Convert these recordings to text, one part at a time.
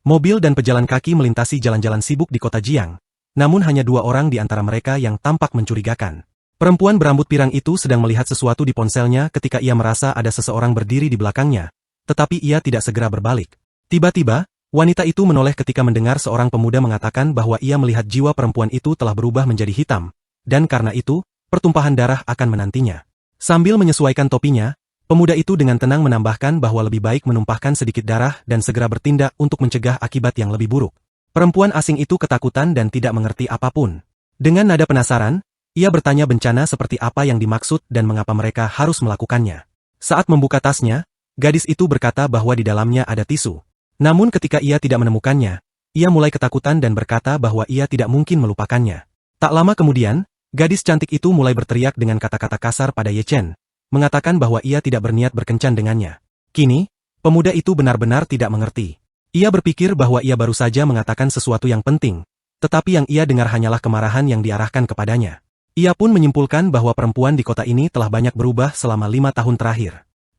Mobil dan pejalan kaki melintasi jalan-jalan sibuk di kota Jiang. Namun hanya 2 orang di antara mereka yang tampak mencurigakan. Perempuan berambut pirang itu sedang melihat sesuatu di ponselnya ketika ia merasa ada seseorang berdiri di belakangnya. Tetapi ia tidak segera berbalik. Tiba-tiba, wanita itu menoleh ketika mendengar seorang pemuda mengatakan bahwa ia melihat jiwa perempuan itu telah berubah menjadi hitam. Dan karena itu, pertumpahan darah akan menantinya. Sambil menyesuaikan topinya, pemuda itu dengan tenang menambahkan bahwa lebih baik menumpahkan sedikit darah dan segera bertindak untuk mencegah akibat yang lebih buruk. Perempuan asing itu ketakutan dan tidak mengerti apapun. Dengan nada penasaran, ia bertanya bencana seperti apa yang dimaksud dan mengapa mereka harus melakukannya. Saat membuka tasnya, gadis itu berkata bahwa di dalamnya ada tisu. Namun ketika ia tidak menemukannya, ia mulai ketakutan dan berkata bahwa ia tidak mungkin melupakannya. Tak lama kemudian, gadis cantik itu mulai berteriak dengan kata-kata kasar pada Ye Chen, mengatakan bahwa ia tidak berniat berkencan dengannya. Kini, pemuda itu benar-benar tidak mengerti. Ia berpikir bahwa ia baru saja mengatakan sesuatu yang penting, tetapi yang ia dengar hanyalah kemarahan yang diarahkan kepadanya. Ia pun menyimpulkan bahwa perempuan di kota ini telah banyak berubah selama 5 tahun terakhir.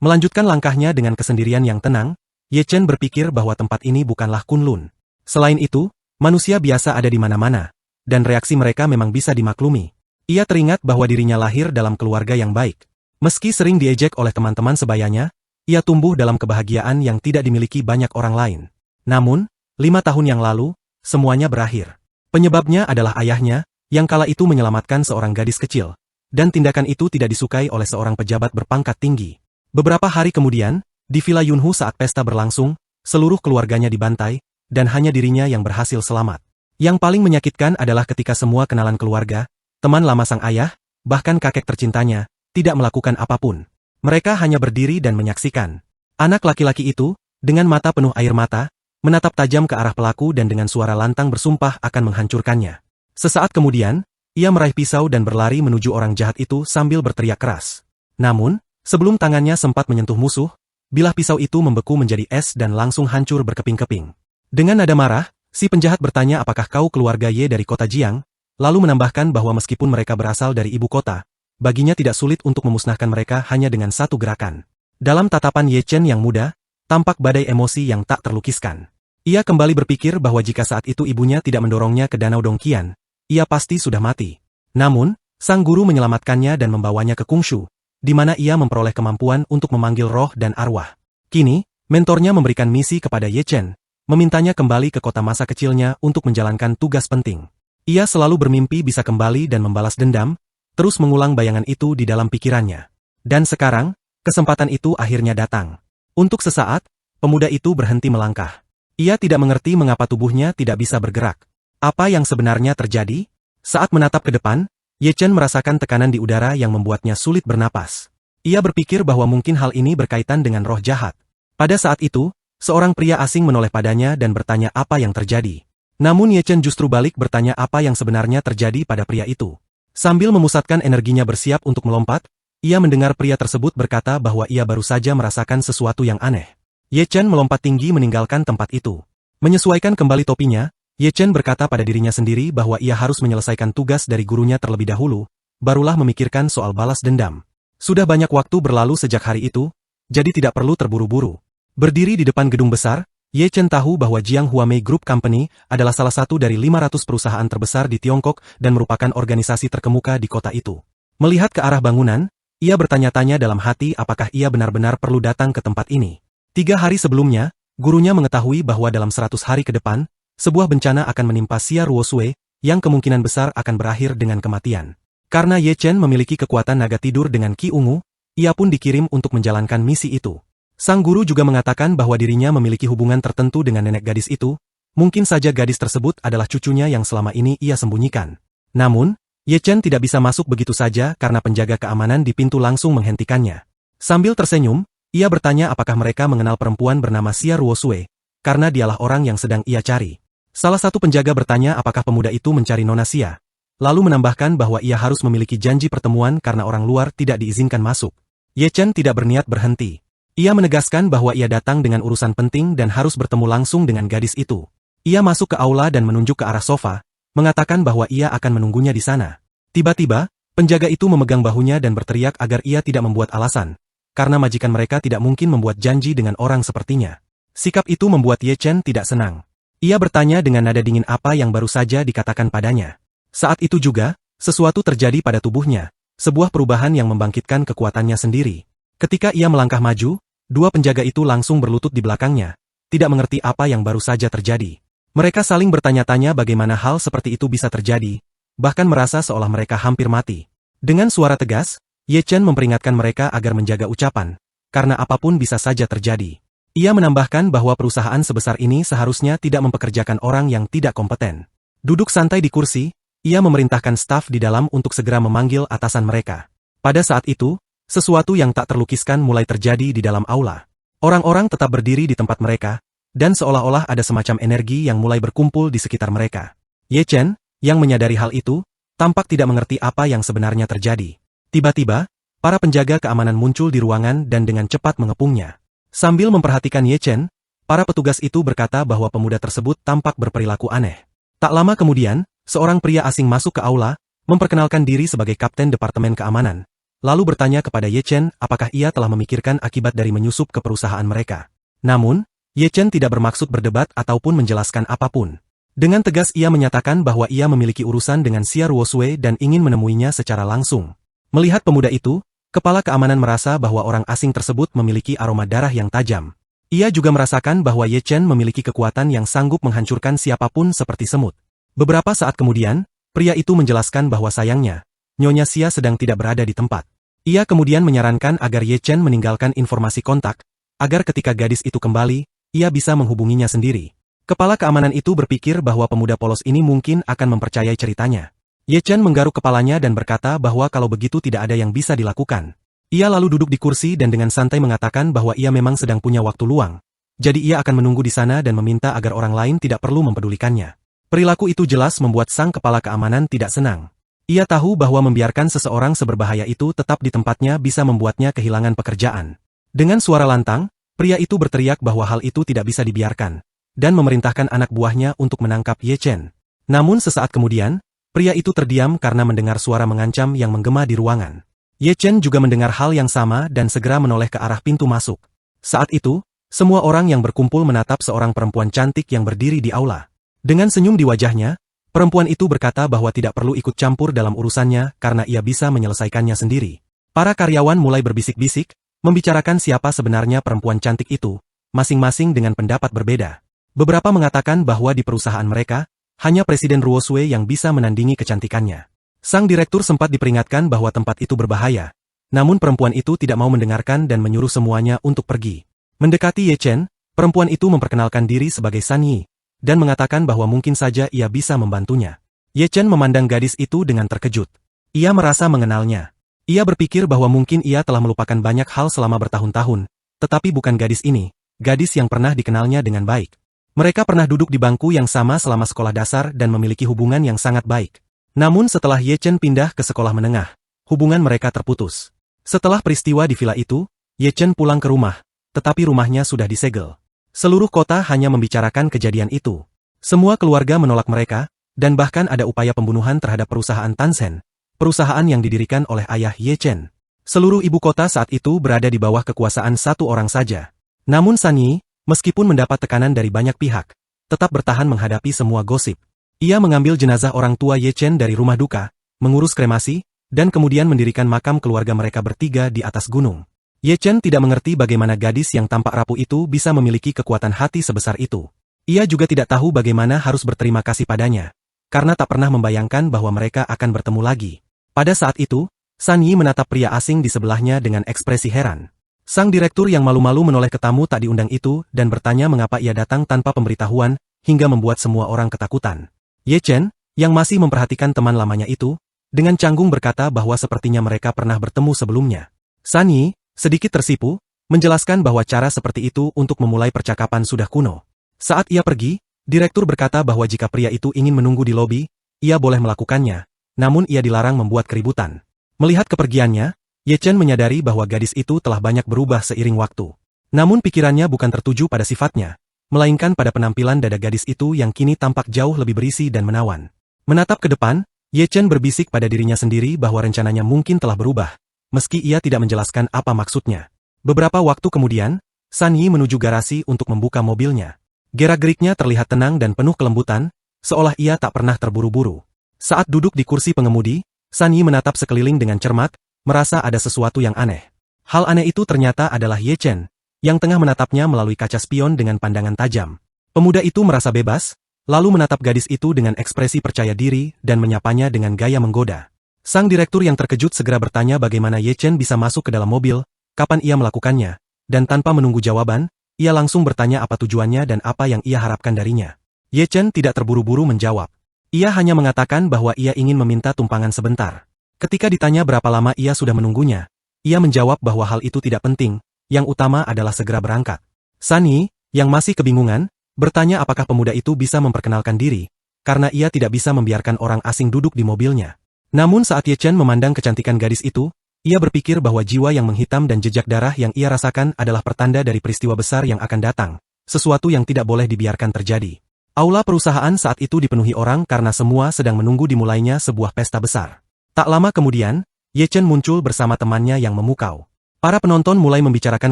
Melanjutkan langkahnya dengan kesendirian yang tenang, Ye Chen berpikir bahwa tempat ini bukanlah Kunlun. Selain itu, manusia biasa ada di mana-mana, dan reaksi mereka memang bisa dimaklumi. Ia teringat bahwa dirinya lahir dalam keluarga yang baik. Meski sering diejek oleh teman-teman sebayanya, ia tumbuh dalam kebahagiaan yang tidak dimiliki banyak orang lain. Namun, 5 tahun yang lalu, semuanya berakhir. Penyebabnya adalah ayahnya, yang kala itu menyelamatkan seorang gadis kecil, dan tindakan itu tidak disukai oleh seorang pejabat berpangkat tinggi. Beberapa hari kemudian, di Villa Yunhu saat pesta berlangsung, seluruh keluarganya dibantai, dan hanya dirinya yang berhasil selamat. Yang paling menyakitkan adalah ketika semua kenalan keluarga, teman lama sang ayah, bahkan kakek tercintanya, tidak melakukan apapun. Mereka hanya berdiri dan menyaksikan. Anak laki-laki itu, dengan mata penuh air mata, menatap tajam ke arah pelaku dan dengan suara lantang bersumpah akan menghancurkannya. Sesaat kemudian, ia meraih pisau dan berlari menuju orang jahat itu sambil berteriak keras. Namun, sebelum tangannya sempat menyentuh musuh, bilah pisau itu membeku menjadi es dan langsung hancur berkeping-keping. Dengan nada marah, si penjahat bertanya apakah kau keluarga Ye dari kota Jiang, lalu menambahkan bahwa meskipun mereka berasal dari ibu kota, baginya tidak sulit untuk memusnahkan mereka hanya dengan satu gerakan. Dalam tatapan Ye Chen yang muda, tampak badai emosi yang tak terlukiskan. Ia kembali berpikir bahwa jika saat itu ibunya tidak mendorongnya ke Danau Dongqian, ia pasti sudah mati. Namun, sang guru menyelamatkannya dan membawanya ke Kungshu, di mana ia memperoleh kemampuan untuk memanggil roh dan arwah. Kini, mentornya memberikan misi kepada Ye Chen, memintanya kembali ke kota masa kecilnya untuk menjalankan tugas penting. Ia selalu bermimpi bisa kembali dan membalas dendam, terus mengulang bayangan itu di dalam pikirannya. Dan sekarang, kesempatan itu akhirnya datang. Untuk sesaat, pemuda itu berhenti melangkah. Ia tidak mengerti mengapa tubuhnya tidak bisa bergerak. Apa yang sebenarnya terjadi? Saat menatap ke depan, Ye Chen merasakan tekanan di udara yang membuatnya sulit bernapas. Ia berpikir bahwa mungkin hal ini berkaitan dengan roh jahat. Pada saat itu, seorang pria asing menoleh padanya dan bertanya apa yang terjadi. Namun Ye Chen justru balik bertanya apa yang sebenarnya terjadi pada pria itu. Sambil memusatkan energinya bersiap untuk melompat, ia mendengar pria tersebut berkata bahwa ia baru saja merasakan sesuatu yang aneh. Ye Chen melompat tinggi meninggalkan tempat itu. Menyesuaikan kembali topinya, Ye Chen berkata pada dirinya sendiri bahwa ia harus menyelesaikan tugas dari gurunya terlebih dahulu, barulah memikirkan soal balas dendam. Sudah banyak waktu berlalu sejak hari itu, jadi tidak perlu terburu-buru. Berdiri di depan gedung besar, Ye Chen tahu bahwa Jiang Huamei Group Company adalah salah satu dari 500 perusahaan terbesar di Tiongkok dan merupakan organisasi terkemuka di kota itu. Melihat ke arah bangunan, ia bertanya-tanya dalam hati apakah ia benar-benar perlu datang ke tempat ini. 3 hari sebelumnya, gurunya mengetahui bahwa dalam 100 hari ke depan, sebuah bencana akan menimpa Xia Ruosue, yang kemungkinan besar akan berakhir dengan kematian. Karena Ye Chen memiliki kekuatan naga tidur dengan Qi Ungu, ia pun dikirim untuk menjalankan misi itu. Sang guru juga mengatakan bahwa dirinya memiliki hubungan tertentu dengan nenek gadis itu, mungkin saja gadis tersebut adalah cucunya yang selama ini ia sembunyikan. Namun, Ye Chen tidak bisa masuk begitu saja karena penjaga keamanan di pintu langsung menghentikannya. Sambil tersenyum, ia bertanya apakah mereka mengenal perempuan bernama Xia Ruosue, karena dialah orang yang sedang ia cari. Salah satu penjaga bertanya apakah pemuda itu mencari Nona Xia, lalu menambahkan bahwa ia harus memiliki janji pertemuan karena orang luar tidak diizinkan masuk. Ye Chen tidak berniat berhenti. Ia menegaskan bahwa ia datang dengan urusan penting dan harus bertemu langsung dengan gadis itu. Ia masuk ke aula dan menunjuk ke arah sofa, mengatakan bahwa ia akan menunggunya di sana. Tiba-tiba, penjaga itu memegang bahunya dan berteriak agar ia tidak membuat alasan, karena majikan mereka tidak mungkin membuat janji dengan orang sepertinya. Sikap itu membuat Ye Chen tidak senang. Ia bertanya dengan nada dingin apa yang baru saja dikatakan padanya. Saat itu juga, sesuatu terjadi pada tubuhnya, sebuah perubahan yang membangkitkan kekuatannya sendiri. Ketika ia melangkah maju, dua penjaga itu langsung berlutut di belakangnya, tidak mengerti apa yang baru saja terjadi. Mereka saling bertanya-tanya bagaimana hal seperti itu bisa terjadi, bahkan merasa seolah mereka hampir mati. Dengan suara tegas, Ye Chen memperingatkan mereka agar menjaga ucapan, karena apapun bisa saja terjadi. Ia menambahkan bahwa perusahaan sebesar ini seharusnya tidak mempekerjakan orang yang tidak kompeten. Duduk santai di kursi, ia memerintahkan staf di dalam untuk segera memanggil atasan mereka. Pada saat itu, sesuatu yang tak terlukiskan mulai terjadi di dalam aula. Orang-orang tetap berdiri di tempat mereka, dan seolah-olah ada semacam energi yang mulai berkumpul di sekitar mereka. Ye Chen, yang menyadari hal itu, tampak tidak mengerti apa yang sebenarnya terjadi. Tiba-tiba, para penjaga keamanan muncul di ruangan dan dengan cepat mengepungnya. Sambil memperhatikan Ye Chen, para petugas itu berkata bahwa pemuda tersebut tampak berperilaku aneh. Tak lama kemudian, seorang pria asing masuk ke aula, memperkenalkan diri sebagai Kapten Departemen Keamanan, lalu bertanya kepada Ye Chen apakah ia telah memikirkan akibat dari menyusup ke perusahaan mereka. Namun, Ye Chen tidak bermaksud berdebat ataupun menjelaskan apapun. Dengan tegas ia menyatakan bahwa ia memiliki urusan dengan Xia Ruosui dan ingin menemuinya secara langsung. Melihat pemuda itu, kepala keamanan merasa bahwa orang asing tersebut memiliki aroma darah yang tajam. Ia juga merasakan bahwa Ye Chen memiliki kekuatan yang sanggup menghancurkan siapapun seperti semut. Beberapa saat kemudian, pria itu menjelaskan bahwa sayangnya, Nyonya Xia sedang tidak berada di tempat. Ia kemudian menyarankan agar Ye Chen meninggalkan informasi kontak, agar ketika gadis itu kembali, ia bisa menghubunginya sendiri. Kepala keamanan itu berpikir bahwa pemuda polos ini mungkin akan mempercayai ceritanya. Ye Chen menggaruk kepalanya dan berkata bahwa kalau begitu tidak ada yang bisa dilakukan. Ia lalu duduk di kursi dan dengan santai mengatakan bahwa ia memang sedang punya waktu luang. Jadi ia akan menunggu di sana dan meminta agar orang lain tidak perlu mempedulikannya. Perilaku itu jelas membuat sang kepala keamanan tidak senang. Ia tahu bahwa membiarkan seseorang seberbahaya itu tetap di tempatnya bisa membuatnya kehilangan pekerjaan. Dengan suara lantang, pria itu berteriak bahwa hal itu tidak bisa dibiarkan, dan memerintahkan anak buahnya untuk menangkap Ye Chen. Namun sesaat kemudian, pria itu terdiam karena mendengar suara mengancam yang menggema di ruangan. Ye Chen juga mendengar hal yang sama dan segera menoleh ke arah pintu masuk. Saat itu, semua orang yang berkumpul menatap seorang perempuan cantik yang berdiri di aula. Dengan senyum di wajahnya, perempuan itu berkata bahwa tidak perlu ikut campur dalam urusannya karena ia bisa menyelesaikannya sendiri. Para karyawan mulai berbisik-bisik, membicarakan siapa sebenarnya perempuan cantik itu, masing-masing dengan pendapat berbeda. Beberapa mengatakan bahwa di perusahaan mereka, hanya Presiden Ruosui yang bisa menandingi kecantikannya. Sang direktur sempat diperingatkan bahwa tempat itu berbahaya, namun perempuan itu tidak mau mendengarkan dan menyuruh semuanya untuk pergi. Mendekati Ye Chen, perempuan itu memperkenalkan diri sebagai San Yi, dan mengatakan bahwa mungkin saja ia bisa membantunya. Ye Chen memandang gadis itu dengan terkejut. Ia merasa mengenalnya. Ia berpikir bahwa mungkin ia telah melupakan banyak hal selama bertahun-tahun, tetapi bukan gadis ini, gadis yang pernah dikenalnya dengan baik. Mereka pernah duduk di bangku yang sama selama sekolah dasar dan memiliki hubungan yang sangat baik. Namun setelah Ye Chen pindah ke sekolah menengah, hubungan mereka terputus. Setelah peristiwa di villa itu, Ye Chen pulang ke rumah, tetapi rumahnya sudah disegel. Seluruh kota hanya membicarakan kejadian itu. Semua keluarga menolak mereka, dan bahkan ada upaya pembunuhan terhadap perusahaan Tansen, perusahaan yang didirikan oleh ayah Ye Chen. Seluruh ibu kota saat itu berada di bawah kekuasaan satu orang saja. Namun San Yi, meskipun mendapat tekanan dari banyak pihak, tetap bertahan menghadapi semua gosip. Ia mengambil jenazah orang tua Ye Chen dari rumah duka, mengurus kremasi, dan kemudian mendirikan makam keluarga mereka bertiga di atas gunung. Ye Chen tidak mengerti bagaimana gadis yang tampak rapuh itu bisa memiliki kekuatan hati sebesar itu. Ia juga tidak tahu bagaimana harus berterima kasih padanya, karena tak pernah membayangkan bahwa mereka akan bertemu lagi. Pada saat itu, San Yi menatap pria asing di sebelahnya dengan ekspresi heran. Sang direktur yang malu-malu menoleh ke tamu tak diundang itu dan bertanya mengapa ia datang tanpa pemberitahuan, hingga membuat semua orang ketakutan. Ye Chen, yang masih memperhatikan teman lamanya itu, dengan canggung berkata bahwa sepertinya mereka pernah bertemu sebelumnya. San Yi, sedikit tersipu, menjelaskan bahwa cara seperti itu untuk memulai percakapan sudah kuno. Saat ia pergi, direktur berkata bahwa jika pria itu ingin menunggu di lobi, ia boleh melakukannya, namun ia dilarang membuat keributan. Melihat kepergiannya, Ye Chen menyadari bahwa gadis itu telah banyak berubah seiring waktu. Namun pikirannya bukan tertuju pada sifatnya, melainkan pada penampilan dada gadis itu yang kini tampak jauh lebih berisi dan menawan. Menatap ke depan, Ye Chen berbisik pada dirinya sendiri bahwa rencananya mungkin telah berubah, meski ia tidak menjelaskan apa maksudnya. Beberapa waktu kemudian, San Yi menuju garasi untuk membuka mobilnya. Gerak-geriknya terlihat tenang dan penuh kelembutan, seolah ia tak pernah terburu-buru. Saat duduk di kursi pengemudi, San Yi menatap sekeliling dengan cermat, merasa ada sesuatu yang aneh. Hal aneh itu ternyata adalah Ye Chen, yang tengah menatapnya melalui kaca spion dengan pandangan tajam. Pemuda itu merasa bebas, lalu menatap gadis itu dengan ekspresi percaya diri dan menyapanya dengan gaya menggoda. Sang direktur yang terkejut segera bertanya bagaimana Ye Chen bisa masuk ke dalam mobil, kapan ia melakukannya, dan tanpa menunggu jawaban, ia langsung bertanya apa tujuannya dan apa yang ia harapkan darinya. Ye Chen tidak terburu-buru menjawab. Ia hanya mengatakan bahwa ia ingin meminta tumpangan sebentar. Ketika ditanya berapa lama ia sudah menunggunya, ia menjawab bahwa hal itu tidak penting, yang utama adalah segera berangkat. San Yi, yang masih kebingungan, bertanya apakah pemuda itu bisa memperkenalkan diri, karena ia tidak bisa membiarkan orang asing duduk di mobilnya. Namun saat Ye Chen memandang kecantikan gadis itu, ia berpikir bahwa jiwa yang menghitam dan jejak darah yang ia rasakan adalah pertanda dari peristiwa besar yang akan datang, sesuatu yang tidak boleh dibiarkan terjadi. Aula perusahaan saat itu dipenuhi orang karena semua sedang menunggu dimulainya sebuah pesta besar. Tak lama kemudian, Ye Chen muncul bersama temannya yang memukau. Para penonton mulai membicarakan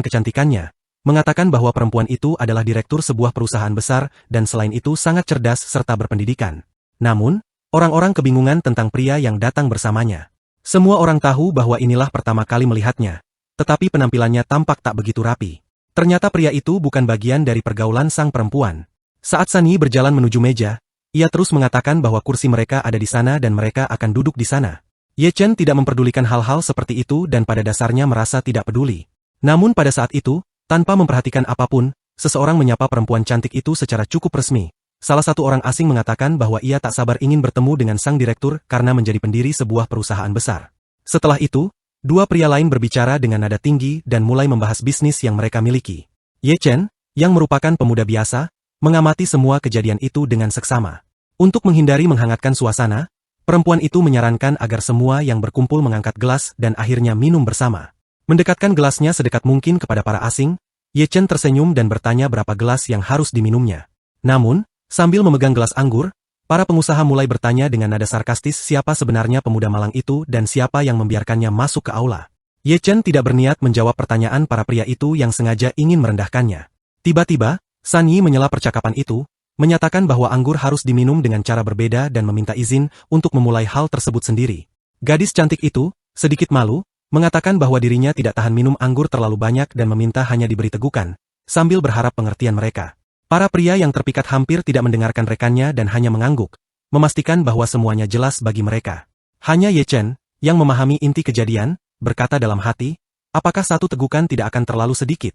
kecantikannya, mengatakan bahwa perempuan itu adalah direktur sebuah perusahaan besar dan selain itu sangat cerdas serta berpendidikan. Namun, orang-orang kebingungan tentang pria yang datang bersamanya. Semua orang tahu bahwa inilah pertama kali melihatnya, tetapi penampilannya tampak tak begitu rapi. Ternyata pria itu bukan bagian dari pergaulan sang perempuan. Saat San Yi berjalan menuju meja, ia terus mengatakan bahwa kursi mereka ada di sana dan mereka akan duduk di sana. Ye Chen tidak memperdulikan hal-hal seperti itu dan pada dasarnya merasa tidak peduli. Namun pada saat itu, tanpa memperhatikan apapun, seseorang menyapa perempuan cantik itu secara cukup resmi. Salah satu orang asing mengatakan bahwa ia tak sabar ingin bertemu dengan sang direktur karena menjadi pendiri sebuah perusahaan besar. Setelah itu, dua pria lain berbicara dengan nada tinggi dan mulai membahas bisnis yang mereka miliki. Ye Chen, yang merupakan pemuda biasa, mengamati semua kejadian itu dengan seksama. Untuk menghindari menghangatkan suasana, perempuan itu menyarankan agar semua yang berkumpul mengangkat gelas dan akhirnya minum bersama. Mendekatkan gelasnya sedekat mungkin kepada para asing, Ye Chen tersenyum dan bertanya berapa gelas yang harus diminumnya. Namun, sambil memegang gelas anggur, para pengusaha mulai bertanya dengan nada sarkastis siapa sebenarnya pemuda malang itu dan siapa yang membiarkannya masuk ke aula. Ye Chen tidak berniat menjawab pertanyaan para pria itu yang sengaja ingin merendahkannya. Tiba-tiba, San Yi menyela percakapan itu, menyatakan bahwa anggur harus diminum dengan cara berbeda dan meminta izin untuk memulai hal tersebut sendiri. Gadis cantik itu, sedikit malu, mengatakan bahwa dirinya tidak tahan minum anggur terlalu banyak dan meminta hanya diberi tegukan, sambil berharap pengertian mereka. Para pria yang terpikat hampir tidak mendengarkan rekannya dan hanya mengangguk, memastikan bahwa semuanya jelas bagi mereka. Hanya Ye Chen, yang memahami inti kejadian, berkata dalam hati, apakah satu tegukan tidak akan terlalu sedikit?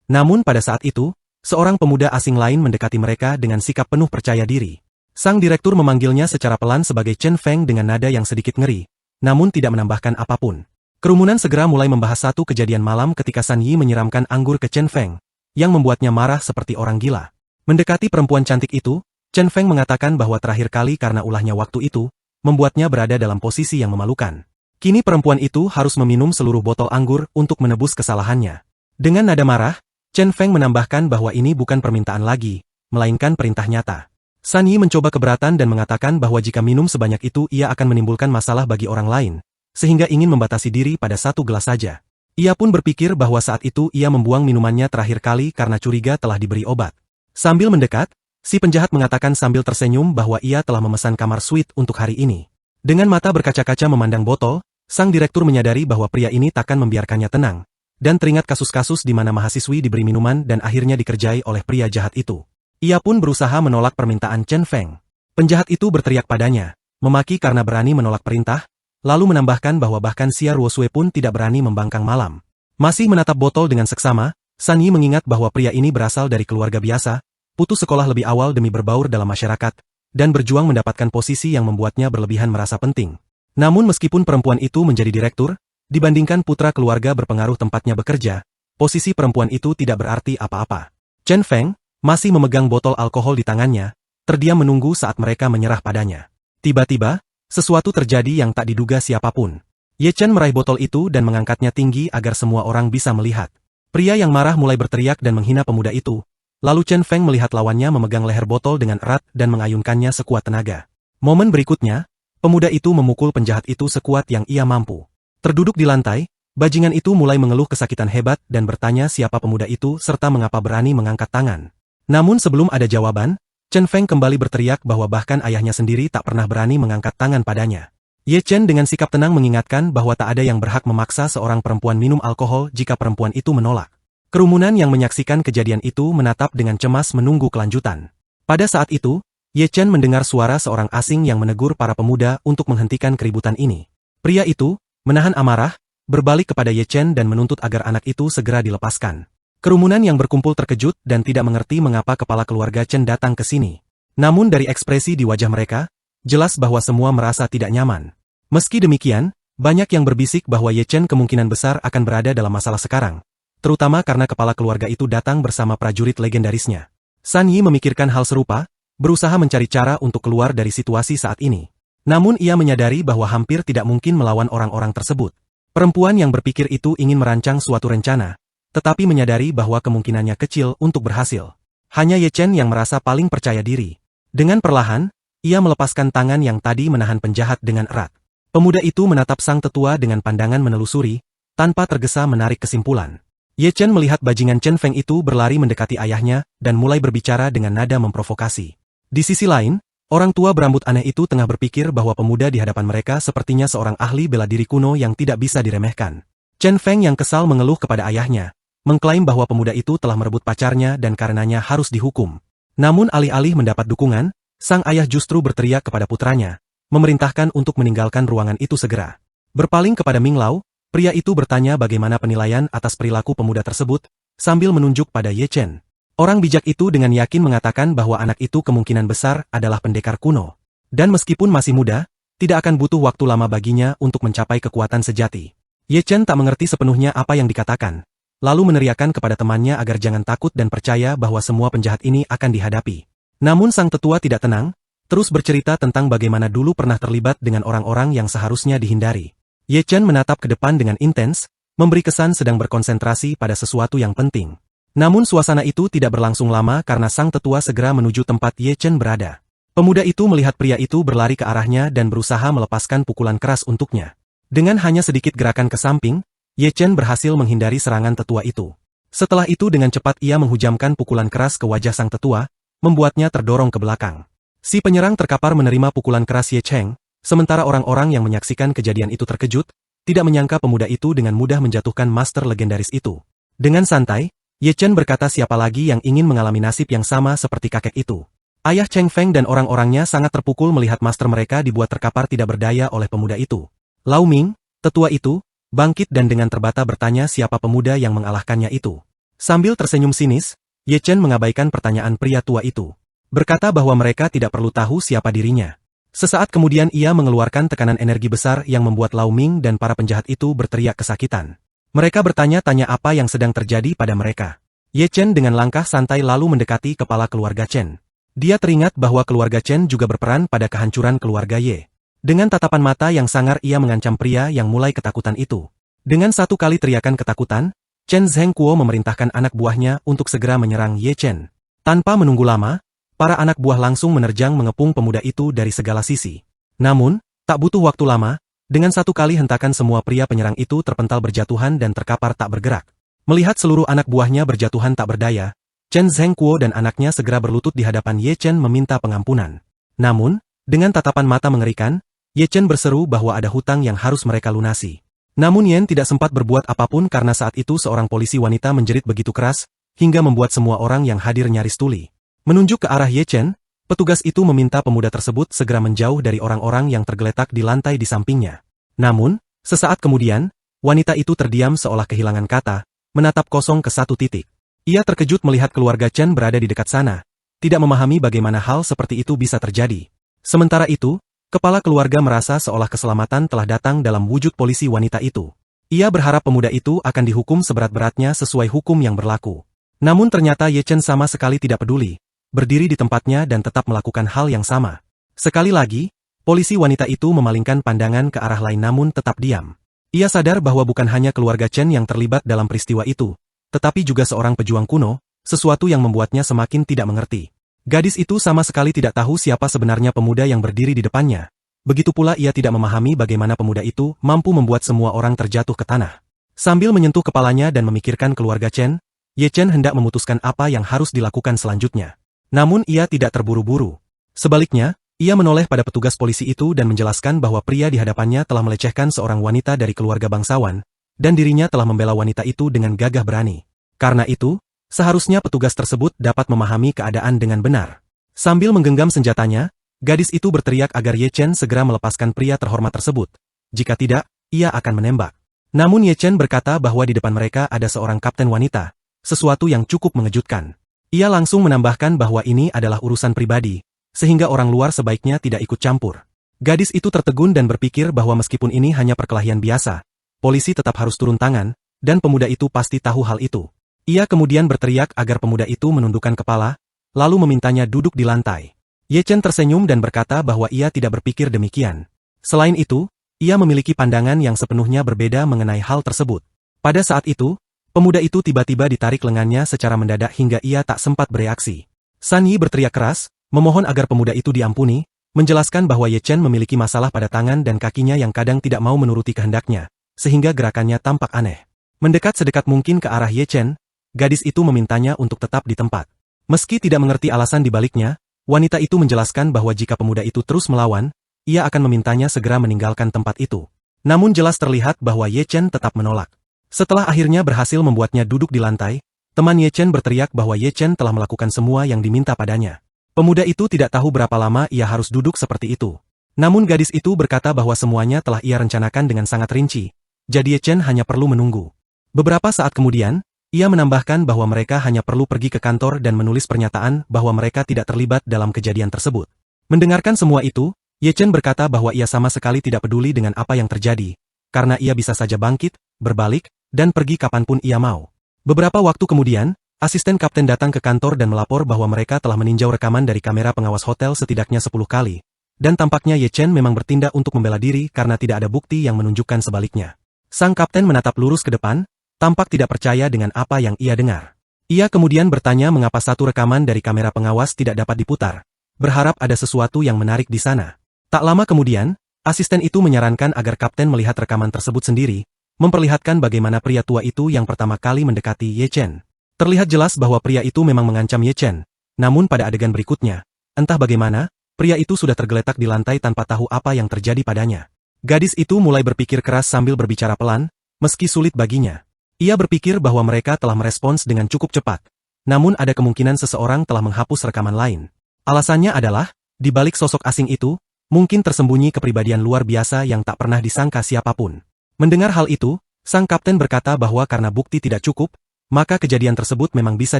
Namun pada saat itu, seorang pemuda asing lain mendekati mereka dengan sikap penuh percaya diri. Sang direktur memanggilnya secara pelan sebagai Chen Feng dengan nada yang sedikit ngeri, namun tidak menambahkan apapun. Kerumunan segera mulai membahas satu kejadian malam ketika San Yi menyiramkan anggur ke Chen Feng, yang membuatnya marah seperti orang gila. Mendekati perempuan cantik itu, Chen Feng mengatakan bahwa terakhir kali karena ulahnya waktu itu, membuatnya berada dalam posisi yang memalukan. Kini perempuan itu harus meminum seluruh botol anggur untuk menebus kesalahannya. Dengan nada marah, Chen Feng menambahkan bahwa ini bukan permintaan lagi, melainkan perintah nyata. San Yi mencoba keberatan dan mengatakan bahwa jika minum sebanyak itu ia akan menimbulkan masalah bagi orang lain, sehingga ingin membatasi diri pada satu gelas saja. Ia pun berpikir bahwa saat itu ia membuang minumannya terakhir kali karena curiga telah diberi obat. Sambil mendekat, si penjahat mengatakan sambil tersenyum bahwa ia telah memesan kamar suite untuk hari ini. Dengan mata berkaca-kaca memandang botol, sang direktur menyadari bahwa pria ini takkan membiarkannya tenang, dan teringat kasus-kasus di mana mahasiswi diberi minuman dan akhirnya dikerjai oleh pria jahat itu. Ia pun berusaha menolak permintaan Chen Feng. Penjahat itu berteriak padanya, memaki karena berani menolak perintah, lalu menambahkan bahwa bahkan Xia Ruosue pun tidak berani membangkang malam. Masih menatap botol dengan seksama, San Yi mengingat bahwa pria ini berasal dari keluarga biasa, putus sekolah lebih awal demi berbaur dalam masyarakat, dan berjuang mendapatkan posisi yang membuatnya berlebihan merasa penting. Namun meskipun perempuan itu menjadi direktur, dibandingkan putra keluarga berpengaruh tempatnya bekerja, posisi perempuan itu tidak berarti apa-apa. Chen Feng, masih memegang botol alkohol di tangannya, terdiam menunggu saat mereka menyerah padanya. Tiba-tiba, sesuatu terjadi yang tak diduga siapapun. Ye Chen meraih botol itu dan mengangkatnya tinggi agar semua orang bisa melihat. Pria yang marah mulai berteriak dan menghina pemuda itu. Lalu Chen Feng melihat lawannya memegang leher botol dengan erat dan mengayunkannya sekuat tenaga. Momen berikutnya, pemuda itu memukul penjahat itu sekuat yang ia mampu. Terduduk di lantai, bajingan itu mulai mengeluh kesakitan hebat dan bertanya siapa pemuda itu serta mengapa berani mengangkat tangan. Namun sebelum ada jawaban, Chen Feng kembali berteriak bahwa bahkan ayahnya sendiri tak pernah berani mengangkat tangan padanya. Ye Chen dengan sikap tenang mengingatkan bahwa tak ada yang berhak memaksa seorang perempuan minum alkohol jika perempuan itu menolak. Kerumunan yang menyaksikan kejadian itu menatap dengan cemas menunggu kelanjutan. Pada saat itu, Ye Chen mendengar suara seorang asing yang menegur para pemuda untuk menghentikan keributan ini. Pria itu, menahan amarah, berbalik kepada Ye Chen dan menuntut agar anak itu segera dilepaskan. Kerumunan yang berkumpul terkejut dan tidak mengerti mengapa kepala keluarga Chen datang ke sini. Namun dari ekspresi di wajah mereka, jelas bahwa semua merasa tidak nyaman. Meski demikian, banyak yang berbisik bahwa Ye Chen kemungkinan besar akan berada dalam masalah sekarang, terutama karena kepala keluarga itu datang bersama prajurit legendarisnya. San Yi memikirkan hal serupa, berusaha mencari cara untuk keluar dari situasi saat ini. Namun ia menyadari bahwa hampir tidak mungkin melawan orang-orang tersebut. Perempuan yang berpikir itu ingin merancang suatu rencana, tetapi menyadari bahwa kemungkinannya kecil untuk berhasil. Hanya Ye Chen yang merasa paling percaya diri. Dengan perlahan, ia melepaskan tangan yang tadi menahan penjahat dengan erat. Pemuda itu menatap sang tetua dengan pandangan menelusuri, tanpa tergesa menarik kesimpulan. Ye Chen melihat bajingan Chen Feng itu berlari mendekati ayahnya, dan mulai berbicara dengan nada memprovokasi. Di sisi lain, orang tua berambut aneh itu tengah berpikir bahwa pemuda di hadapan mereka sepertinya seorang ahli bela diri kuno yang tidak bisa diremehkan. Chen Feng yang kesal mengeluh kepada ayahnya, mengklaim bahwa pemuda itu telah merebut pacarnya dan karenanya harus dihukum. Namun alih-alih mendapat dukungan, sang ayah justru berteriak kepada putranya, memerintahkan untuk meninggalkan ruangan itu segera. Berpaling kepada Ming Lao, pria itu bertanya bagaimana penilaian atas perilaku pemuda tersebut, sambil menunjuk pada Ye Chen. Orang bijak itu dengan yakin mengatakan bahwa anak itu kemungkinan besar adalah pendekar kuno. Dan meskipun masih muda, tidak akan butuh waktu lama baginya untuk mencapai kekuatan sejati. Ye Chen tak mengerti sepenuhnya apa yang dikatakan, lalu meneriakkan kepada temannya agar jangan takut dan percaya bahwa semua penjahat ini akan dihadapi. Namun sang tetua tidak tenang, terus bercerita tentang bagaimana dulu pernah terlibat dengan orang-orang yang seharusnya dihindari. Ye Chen menatap ke depan dengan intens, memberi kesan sedang berkonsentrasi pada sesuatu yang penting. Namun suasana itu tidak berlangsung lama karena sang tetua segera menuju tempat Ye Chen berada. Pemuda itu melihat pria itu berlari ke arahnya dan berusaha melepaskan pukulan keras untuknya. Dengan hanya sedikit gerakan ke samping, Ye Chen berhasil menghindari serangan tetua itu. Setelah itu dengan cepat ia menghujamkan pukulan keras ke wajah sang tetua, membuatnya terdorong ke belakang. Si penyerang terkapar menerima pukulan keras Ye Chen, sementara orang-orang yang menyaksikan kejadian itu terkejut, tidak menyangka pemuda itu dengan mudah menjatuhkan master legendaris itu. Dengan santai, Ye Chen berkata siapa lagi yang ingin mengalami nasib yang sama seperti kakek itu. Ayah Cheng Feng dan orang-orangnya sangat terpukul melihat master mereka dibuat terkapar tidak berdaya oleh pemuda itu. Lau Ming, tetua itu, bangkit dan dengan terbata bertanya siapa pemuda yang mengalahkannya itu. Sambil tersenyum sinis, Ye Chen mengabaikan pertanyaan pria tua itu. Berkata bahwa mereka tidak perlu tahu siapa dirinya. Sesaat kemudian ia mengeluarkan tekanan energi besar yang membuat Lau Ming dan para penjahat itu berteriak kesakitan. Mereka bertanya-tanya apa yang sedang terjadi pada mereka. Ye Chen dengan langkah santai lalu mendekati kepala keluarga Chen. Dia teringat bahwa keluarga Chen juga berperan pada kehancuran keluarga Ye. Dengan tatapan mata yang sangar ia mengancam pria yang mulai ketakutan itu. Dengan satu kali teriakan ketakutan, Chen Zhengguo memerintahkan anak buahnya untuk segera menyerang Ye Chen. Tanpa menunggu lama, para anak buah langsung menerjang mengepung pemuda itu dari segala sisi. Namun, tak butuh waktu lama, dengan satu kali hentakan semua pria penyerang itu terpental berjatuhan dan terkapar tak bergerak. Melihat seluruh anak buahnya berjatuhan tak berdaya, Chen Zhengguo dan anaknya segera berlutut di hadapan Ye Chen meminta pengampunan. Namun, dengan tatapan mata mengerikan, Ye Chen berseru bahwa ada hutang yang harus mereka lunasi. Namun Yen tidak sempat berbuat apapun karena saat itu seorang polisi wanita menjerit begitu keras, hingga membuat semua orang yang hadir nyaris tuli. Menunjuk ke arah Ye Chen, petugas itu meminta pemuda tersebut segera menjauh dari orang-orang yang tergeletak di lantai di sampingnya. Namun, sesaat kemudian, wanita itu terdiam seolah kehilangan kata, menatap kosong ke satu titik. Ia terkejut melihat keluarga Chen berada di dekat sana, tidak memahami bagaimana hal seperti itu bisa terjadi. Sementara itu, kepala keluarga merasa seolah keselamatan telah datang dalam wujud polisi wanita itu. Ia berharap pemuda itu akan dihukum seberat-beratnya sesuai hukum yang berlaku. Namun ternyata Ye Chen sama sekali tidak peduli, berdiri di tempatnya dan tetap melakukan hal yang sama. Sekali lagi, polisi wanita itu memalingkan pandangan ke arah lain namun tetap diam. Ia sadar bahwa bukan hanya keluarga Chen yang terlibat dalam peristiwa itu, tetapi juga seorang pejuang kuno, sesuatu yang membuatnya semakin tidak mengerti. Gadis itu sama sekali tidak tahu siapa sebenarnya pemuda yang berdiri di depannya. Begitu pula ia tidak memahami bagaimana pemuda itu mampu membuat semua orang terjatuh ke tanah. Sambil menyentuh kepalanya dan memikirkan keluarga Chen, Ye Chen hendak memutuskan apa yang harus dilakukan selanjutnya. Namun ia tidak terburu-buru. Sebaliknya, ia menoleh pada petugas polisi itu dan menjelaskan bahwa pria di hadapannya telah melecehkan seorang wanita dari keluarga bangsawan, dan dirinya telah membela wanita itu dengan gagah berani. Karena itu, seharusnya petugas tersebut dapat memahami keadaan dengan benar. Sambil menggenggam senjatanya, gadis itu berteriak agar Ye Chen segera melepaskan pria terhormat tersebut. Jika tidak, ia akan menembak. Namun Ye Chen berkata bahwa di depan mereka ada seorang kapten wanita, sesuatu yang cukup mengejutkan. Ia langsung menambahkan bahwa ini adalah urusan pribadi, sehingga orang luar sebaiknya tidak ikut campur. Gadis itu tertegun dan berpikir bahwa meskipun ini hanya perkelahian biasa, polisi tetap harus turun tangan, dan pemuda itu pasti tahu hal itu. Ia kemudian berteriak agar pemuda itu menundukkan kepala, lalu memintanya duduk di lantai. Ye Chen tersenyum dan berkata bahwa ia tidak berpikir demikian. Selain itu, ia memiliki pandangan yang sepenuhnya berbeda mengenai hal tersebut. Pada saat itu, pemuda itu tiba-tiba ditarik lengannya secara mendadak hingga ia tak sempat bereaksi. San Yi berteriak keras, memohon agar pemuda itu diampuni, menjelaskan bahwa Ye Chen memiliki masalah pada tangan dan kakinya yang kadang tidak mau menuruti kehendaknya, sehingga gerakannya tampak aneh. Mendekat sedekat mungkin ke arah Ye Chen, gadis itu memintanya untuk tetap di tempat. Meski tidak mengerti alasan dibaliknya, wanita itu menjelaskan bahwa jika pemuda itu terus melawan, ia akan memintanya segera meninggalkan tempat itu. Namun jelas terlihat bahwa Ye Chen tetap menolak. Setelah akhirnya berhasil membuatnya duduk di lantai, teman Ye Chen berteriak bahwa Ye Chen telah melakukan semua yang diminta padanya. Pemuda itu tidak tahu berapa lama ia harus duduk seperti itu. Namun gadis itu berkata bahwa semuanya telah ia rencanakan dengan sangat rinci, jadi Ye Chen hanya perlu menunggu. Beberapa saat kemudian, ia menambahkan bahwa mereka hanya perlu pergi ke kantor dan menulis pernyataan bahwa mereka tidak terlibat dalam kejadian tersebut. Mendengarkan semua itu, Ye Chen berkata bahwa ia sama sekali tidak peduli dengan apa yang terjadi, karena ia bisa saja bangkit, berbalik, dan pergi kapanpun ia mau. Beberapa waktu kemudian, asisten kapten datang ke kantor dan melapor bahwa mereka telah meninjau rekaman dari kamera pengawas hotel setidaknya 10 kali, dan tampaknya Ye Chen memang bertindak untuk membela diri karena tidak ada bukti yang menunjukkan sebaliknya. Sang kapten menatap lurus ke depan, tampak tidak percaya dengan apa yang ia dengar. Ia kemudian bertanya mengapa satu rekaman dari kamera pengawas tidak dapat diputar, berharap ada sesuatu yang menarik di sana. Tak lama kemudian, asisten itu menyarankan agar kapten melihat rekaman tersebut sendiri, memperlihatkan bagaimana pria tua itu yang pertama kali mendekati Ye Chen. Terlihat jelas bahwa pria itu memang mengancam Ye Chen, namun pada adegan berikutnya, entah bagaimana, pria itu sudah tergeletak di lantai tanpa tahu apa yang terjadi padanya. Gadis itu mulai berpikir keras sambil berbicara pelan, meski sulit baginya. Ia berpikir bahwa mereka telah merespons dengan cukup cepat, namun ada kemungkinan seseorang telah menghapus rekaman lain. Alasannya adalah, di balik sosok asing itu, mungkin tersembunyi kepribadian luar biasa yang tak pernah disangka siapapun. Mendengar hal itu, sang kapten berkata bahwa karena bukti tidak cukup, maka kejadian tersebut memang bisa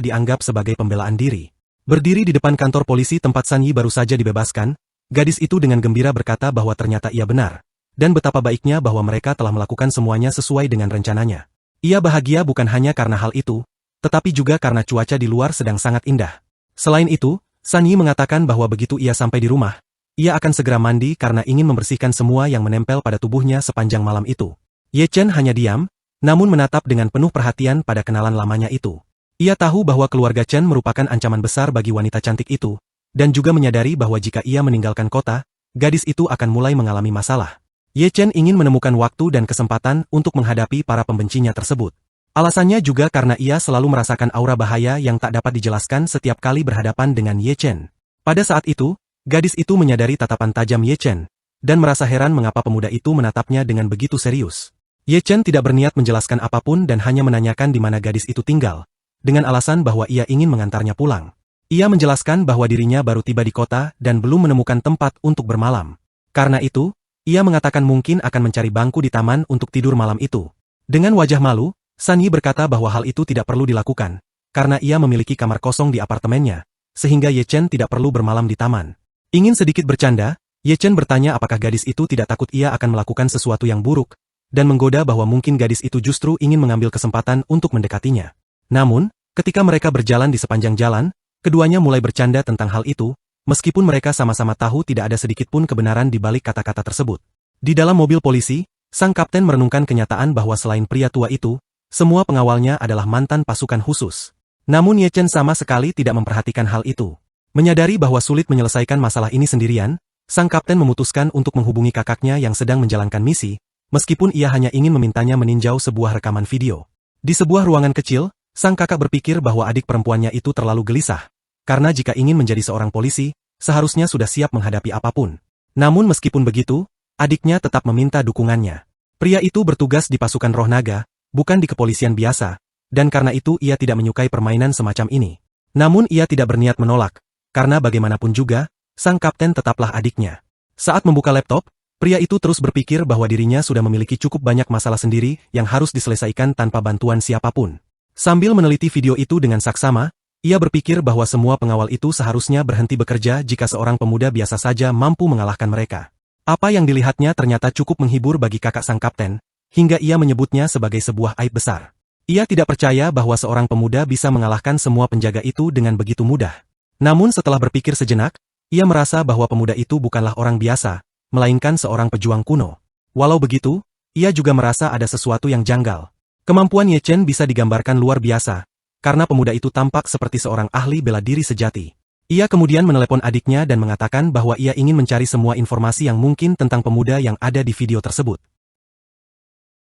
dianggap sebagai pembelaan diri. Berdiri di depan kantor polisi tempat San Yi baru saja dibebaskan, gadis itu dengan gembira berkata bahwa ternyata ia benar, dan betapa baiknya bahwa mereka telah melakukan semuanya sesuai dengan rencananya. Ia bahagia bukan hanya karena hal itu, tetapi juga karena cuaca di luar sedang sangat indah. Selain itu, San Yi mengatakan bahwa begitu ia sampai di rumah, ia akan segera mandi karena ingin membersihkan semua yang menempel pada tubuhnya sepanjang malam itu. Ye Chen hanya diam, namun menatap dengan penuh perhatian pada kenalan lamanya itu. Ia tahu bahwa keluarga Chen merupakan ancaman besar bagi wanita cantik itu, dan juga menyadari bahwa jika ia meninggalkan kota, gadis itu akan mulai mengalami masalah. Ye Chen ingin menemukan waktu dan kesempatan untuk menghadapi para pembencinya tersebut. Alasannya juga karena ia selalu merasakan aura bahaya yang tak dapat dijelaskan setiap kali berhadapan dengan Ye Chen. Pada saat itu, gadis itu menyadari tatapan tajam Ye Chen, dan merasa heran mengapa pemuda itu menatapnya dengan begitu serius. Ye Chen tidak berniat menjelaskan apapun dan hanya menanyakan di mana gadis itu tinggal, dengan alasan bahwa ia ingin mengantarnya pulang. Ia menjelaskan bahwa dirinya baru tiba di kota dan belum menemukan tempat untuk bermalam. Karena itu, ia mengatakan mungkin akan mencari bangku di taman untuk tidur malam itu. Dengan wajah malu, San Yi berkata bahwa hal itu tidak perlu dilakukan, karena ia memiliki kamar kosong di apartemennya, sehingga Ye Chen tidak perlu bermalam di taman. Ingin sedikit bercanda, Ye Chen bertanya apakah gadis itu tidak takut ia akan melakukan sesuatu yang buruk, dan menggoda bahwa mungkin gadis itu justru ingin mengambil kesempatan untuk mendekatinya. Namun, ketika mereka berjalan di sepanjang jalan, keduanya mulai bercanda tentang hal itu, meskipun mereka sama-sama tahu tidak ada sedikit pun kebenaran di balik kata-kata tersebut. Di dalam mobil polisi, sang kapten merenungkan kenyataan bahwa selain pria tua itu, semua pengawalnya adalah mantan pasukan khusus. Namun Ye Chen sama sekali tidak memperhatikan hal itu. Menyadari bahwa sulit menyelesaikan masalah ini sendirian, sang kapten memutuskan untuk menghubungi kakaknya yang sedang menjalankan misi, meskipun ia hanya ingin memintanya meninjau sebuah rekaman video. Di sebuah ruangan kecil, Sang kakak berpikir bahwa adik perempuannya itu terlalu gelisah, karena jika ingin menjadi seorang polisi, seharusnya sudah siap menghadapi apapun. Namun meskipun begitu, adiknya tetap meminta dukungannya. Pria itu bertugas di pasukan roh naga, bukan di kepolisian biasa, dan karena itu ia tidak menyukai permainan semacam ini. Namun ia tidak berniat menolak, karena bagaimanapun juga, sang kapten tetaplah adiknya. Saat membuka laptop, pria itu terus berpikir bahwa dirinya sudah memiliki cukup banyak masalah sendiri yang harus diselesaikan tanpa bantuan siapapun. Sambil meneliti video itu dengan saksama, ia berpikir bahwa semua pengawal itu seharusnya berhenti bekerja jika seorang pemuda biasa saja mampu mengalahkan mereka. Apa yang dilihatnya ternyata cukup menghibur bagi kakak sang kapten, hingga ia menyebutnya sebagai sebuah aib besar. Ia tidak percaya bahwa seorang pemuda bisa mengalahkan semua penjaga itu dengan begitu mudah. Namun setelah berpikir sejenak, ia merasa bahwa pemuda itu bukanlah orang biasa, melainkan seorang pejuang kuno. Walau begitu, ia juga merasa ada sesuatu yang janggal. Kemampuan Ye Chen bisa digambarkan luar biasa, karena pemuda itu tampak seperti seorang ahli bela diri sejati. Ia kemudian menelepon adiknya dan mengatakan bahwa ia ingin mencari semua informasi yang mungkin tentang pemuda yang ada di video tersebut.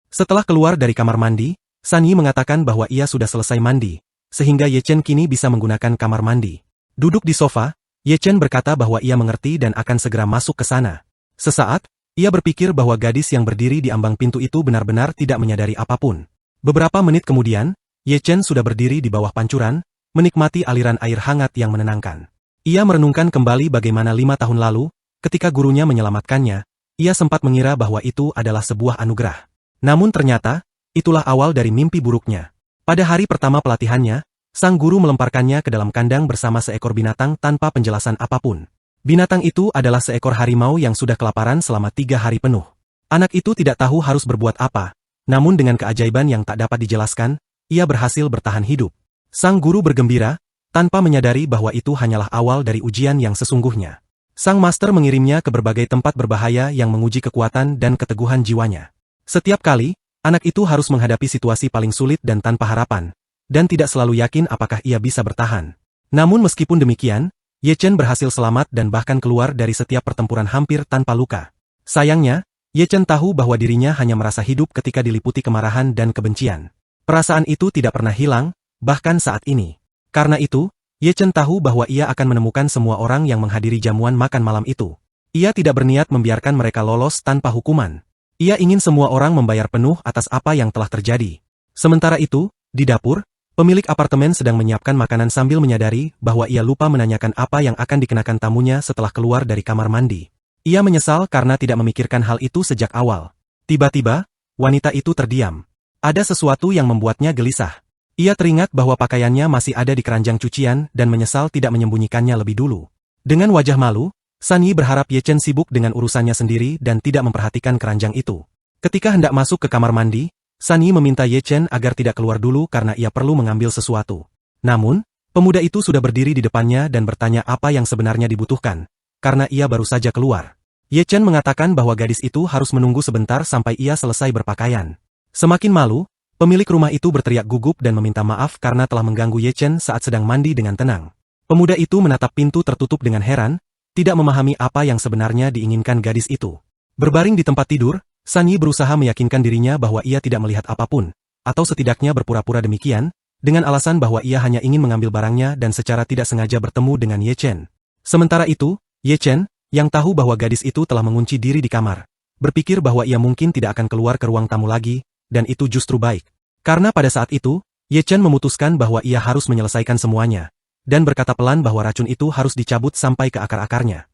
Setelah keluar dari kamar mandi, San Yi mengatakan bahwa ia sudah selesai mandi, sehingga Ye Chen kini bisa menggunakan kamar mandi. Duduk di sofa, Ye Chen berkata bahwa ia mengerti dan akan segera masuk ke sana. Sesaat, ia berpikir bahwa gadis yang berdiri di ambang pintu itu benar-benar tidak menyadari apapun. Beberapa menit kemudian, Ye Chen sudah berdiri di bawah pancuran, menikmati aliran air hangat yang menenangkan. Ia merenungkan kembali bagaimana 5 tahun lalu, ketika gurunya menyelamatkannya, ia sempat mengira bahwa itu adalah sebuah anugerah. Namun ternyata, itulah awal dari mimpi buruknya. Pada hari pertama pelatihannya, sang guru melemparkannya ke dalam kandang bersama seekor binatang tanpa penjelasan apapun. Binatang itu adalah seekor harimau yang sudah kelaparan selama 3 hari penuh. Anak itu tidak tahu harus berbuat apa, namun dengan keajaiban yang tak dapat dijelaskan, ia berhasil bertahan hidup. Sang guru bergembira, tanpa menyadari bahwa itu hanyalah awal dari ujian yang sesungguhnya. Sang master mengirimnya ke berbagai tempat berbahaya yang menguji kekuatan dan keteguhan jiwanya. Setiap kali, anak itu harus menghadapi situasi paling sulit dan tanpa harapan, dan tidak selalu yakin apakah ia bisa bertahan. Namun meskipun demikian, Ye Chen berhasil selamat dan bahkan keluar dari setiap pertempuran hampir tanpa luka. Sayangnya, Ye Chen tahu bahwa dirinya hanya merasa hidup ketika diliputi kemarahan dan kebencian. Perasaan itu tidak pernah hilang, bahkan saat ini. Karena itu, Ye Chen tahu bahwa ia akan menemukan semua orang yang menghadiri jamuan makan malam itu. Ia tidak berniat membiarkan mereka lolos tanpa hukuman. Ia ingin semua orang membayar penuh atas apa yang telah terjadi. Sementara itu, di dapur, pemilik apartemen sedang menyiapkan makanan sambil menyadari bahwa ia lupa menanyakan apa yang akan dikenakan tamunya setelah keluar dari kamar mandi. Ia menyesal karena tidak memikirkan hal itu sejak awal. Tiba-tiba, wanita itu terdiam. Ada sesuatu yang membuatnya gelisah. Ia teringat bahwa pakaiannya masih ada di keranjang cucian dan menyesal tidak menyembunyikannya lebih dulu. Dengan wajah malu, San Yi berharap Ye Chen sibuk dengan urusannya sendiri dan tidak memperhatikan keranjang itu. Ketika hendak masuk ke kamar mandi, San Yi meminta Ye Chen agar tidak keluar dulu karena ia perlu mengambil sesuatu. Namun, pemuda itu sudah berdiri di depannya dan bertanya apa yang sebenarnya dibutuhkan, karena ia baru saja keluar. Ye Chen mengatakan bahwa gadis itu harus menunggu sebentar sampai ia selesai berpakaian. Semakin malu, pemilik rumah itu berteriak gugup dan meminta maaf karena telah mengganggu Ye Chen saat sedang mandi dengan tenang. Pemuda itu menatap pintu tertutup dengan heran, tidak memahami apa yang sebenarnya diinginkan gadis itu. Berbaring di tempat tidur, San Yi berusaha meyakinkan dirinya bahwa ia tidak melihat apapun, atau setidaknya berpura-pura demikian, dengan alasan bahwa ia hanya ingin mengambil barangnya dan secara tidak sengaja bertemu dengan Ye Chen. Sementara itu, Ye Chen, yang tahu bahwa gadis itu telah mengunci diri di kamar, berpikir bahwa ia mungkin tidak akan keluar ke ruang tamu lagi, dan itu justru baik. Karena pada saat itu, Ye Chen memutuskan bahwa ia harus menyelesaikan semuanya, dan berkata pelan bahwa racun itu harus dicabut sampai ke akar-akarnya.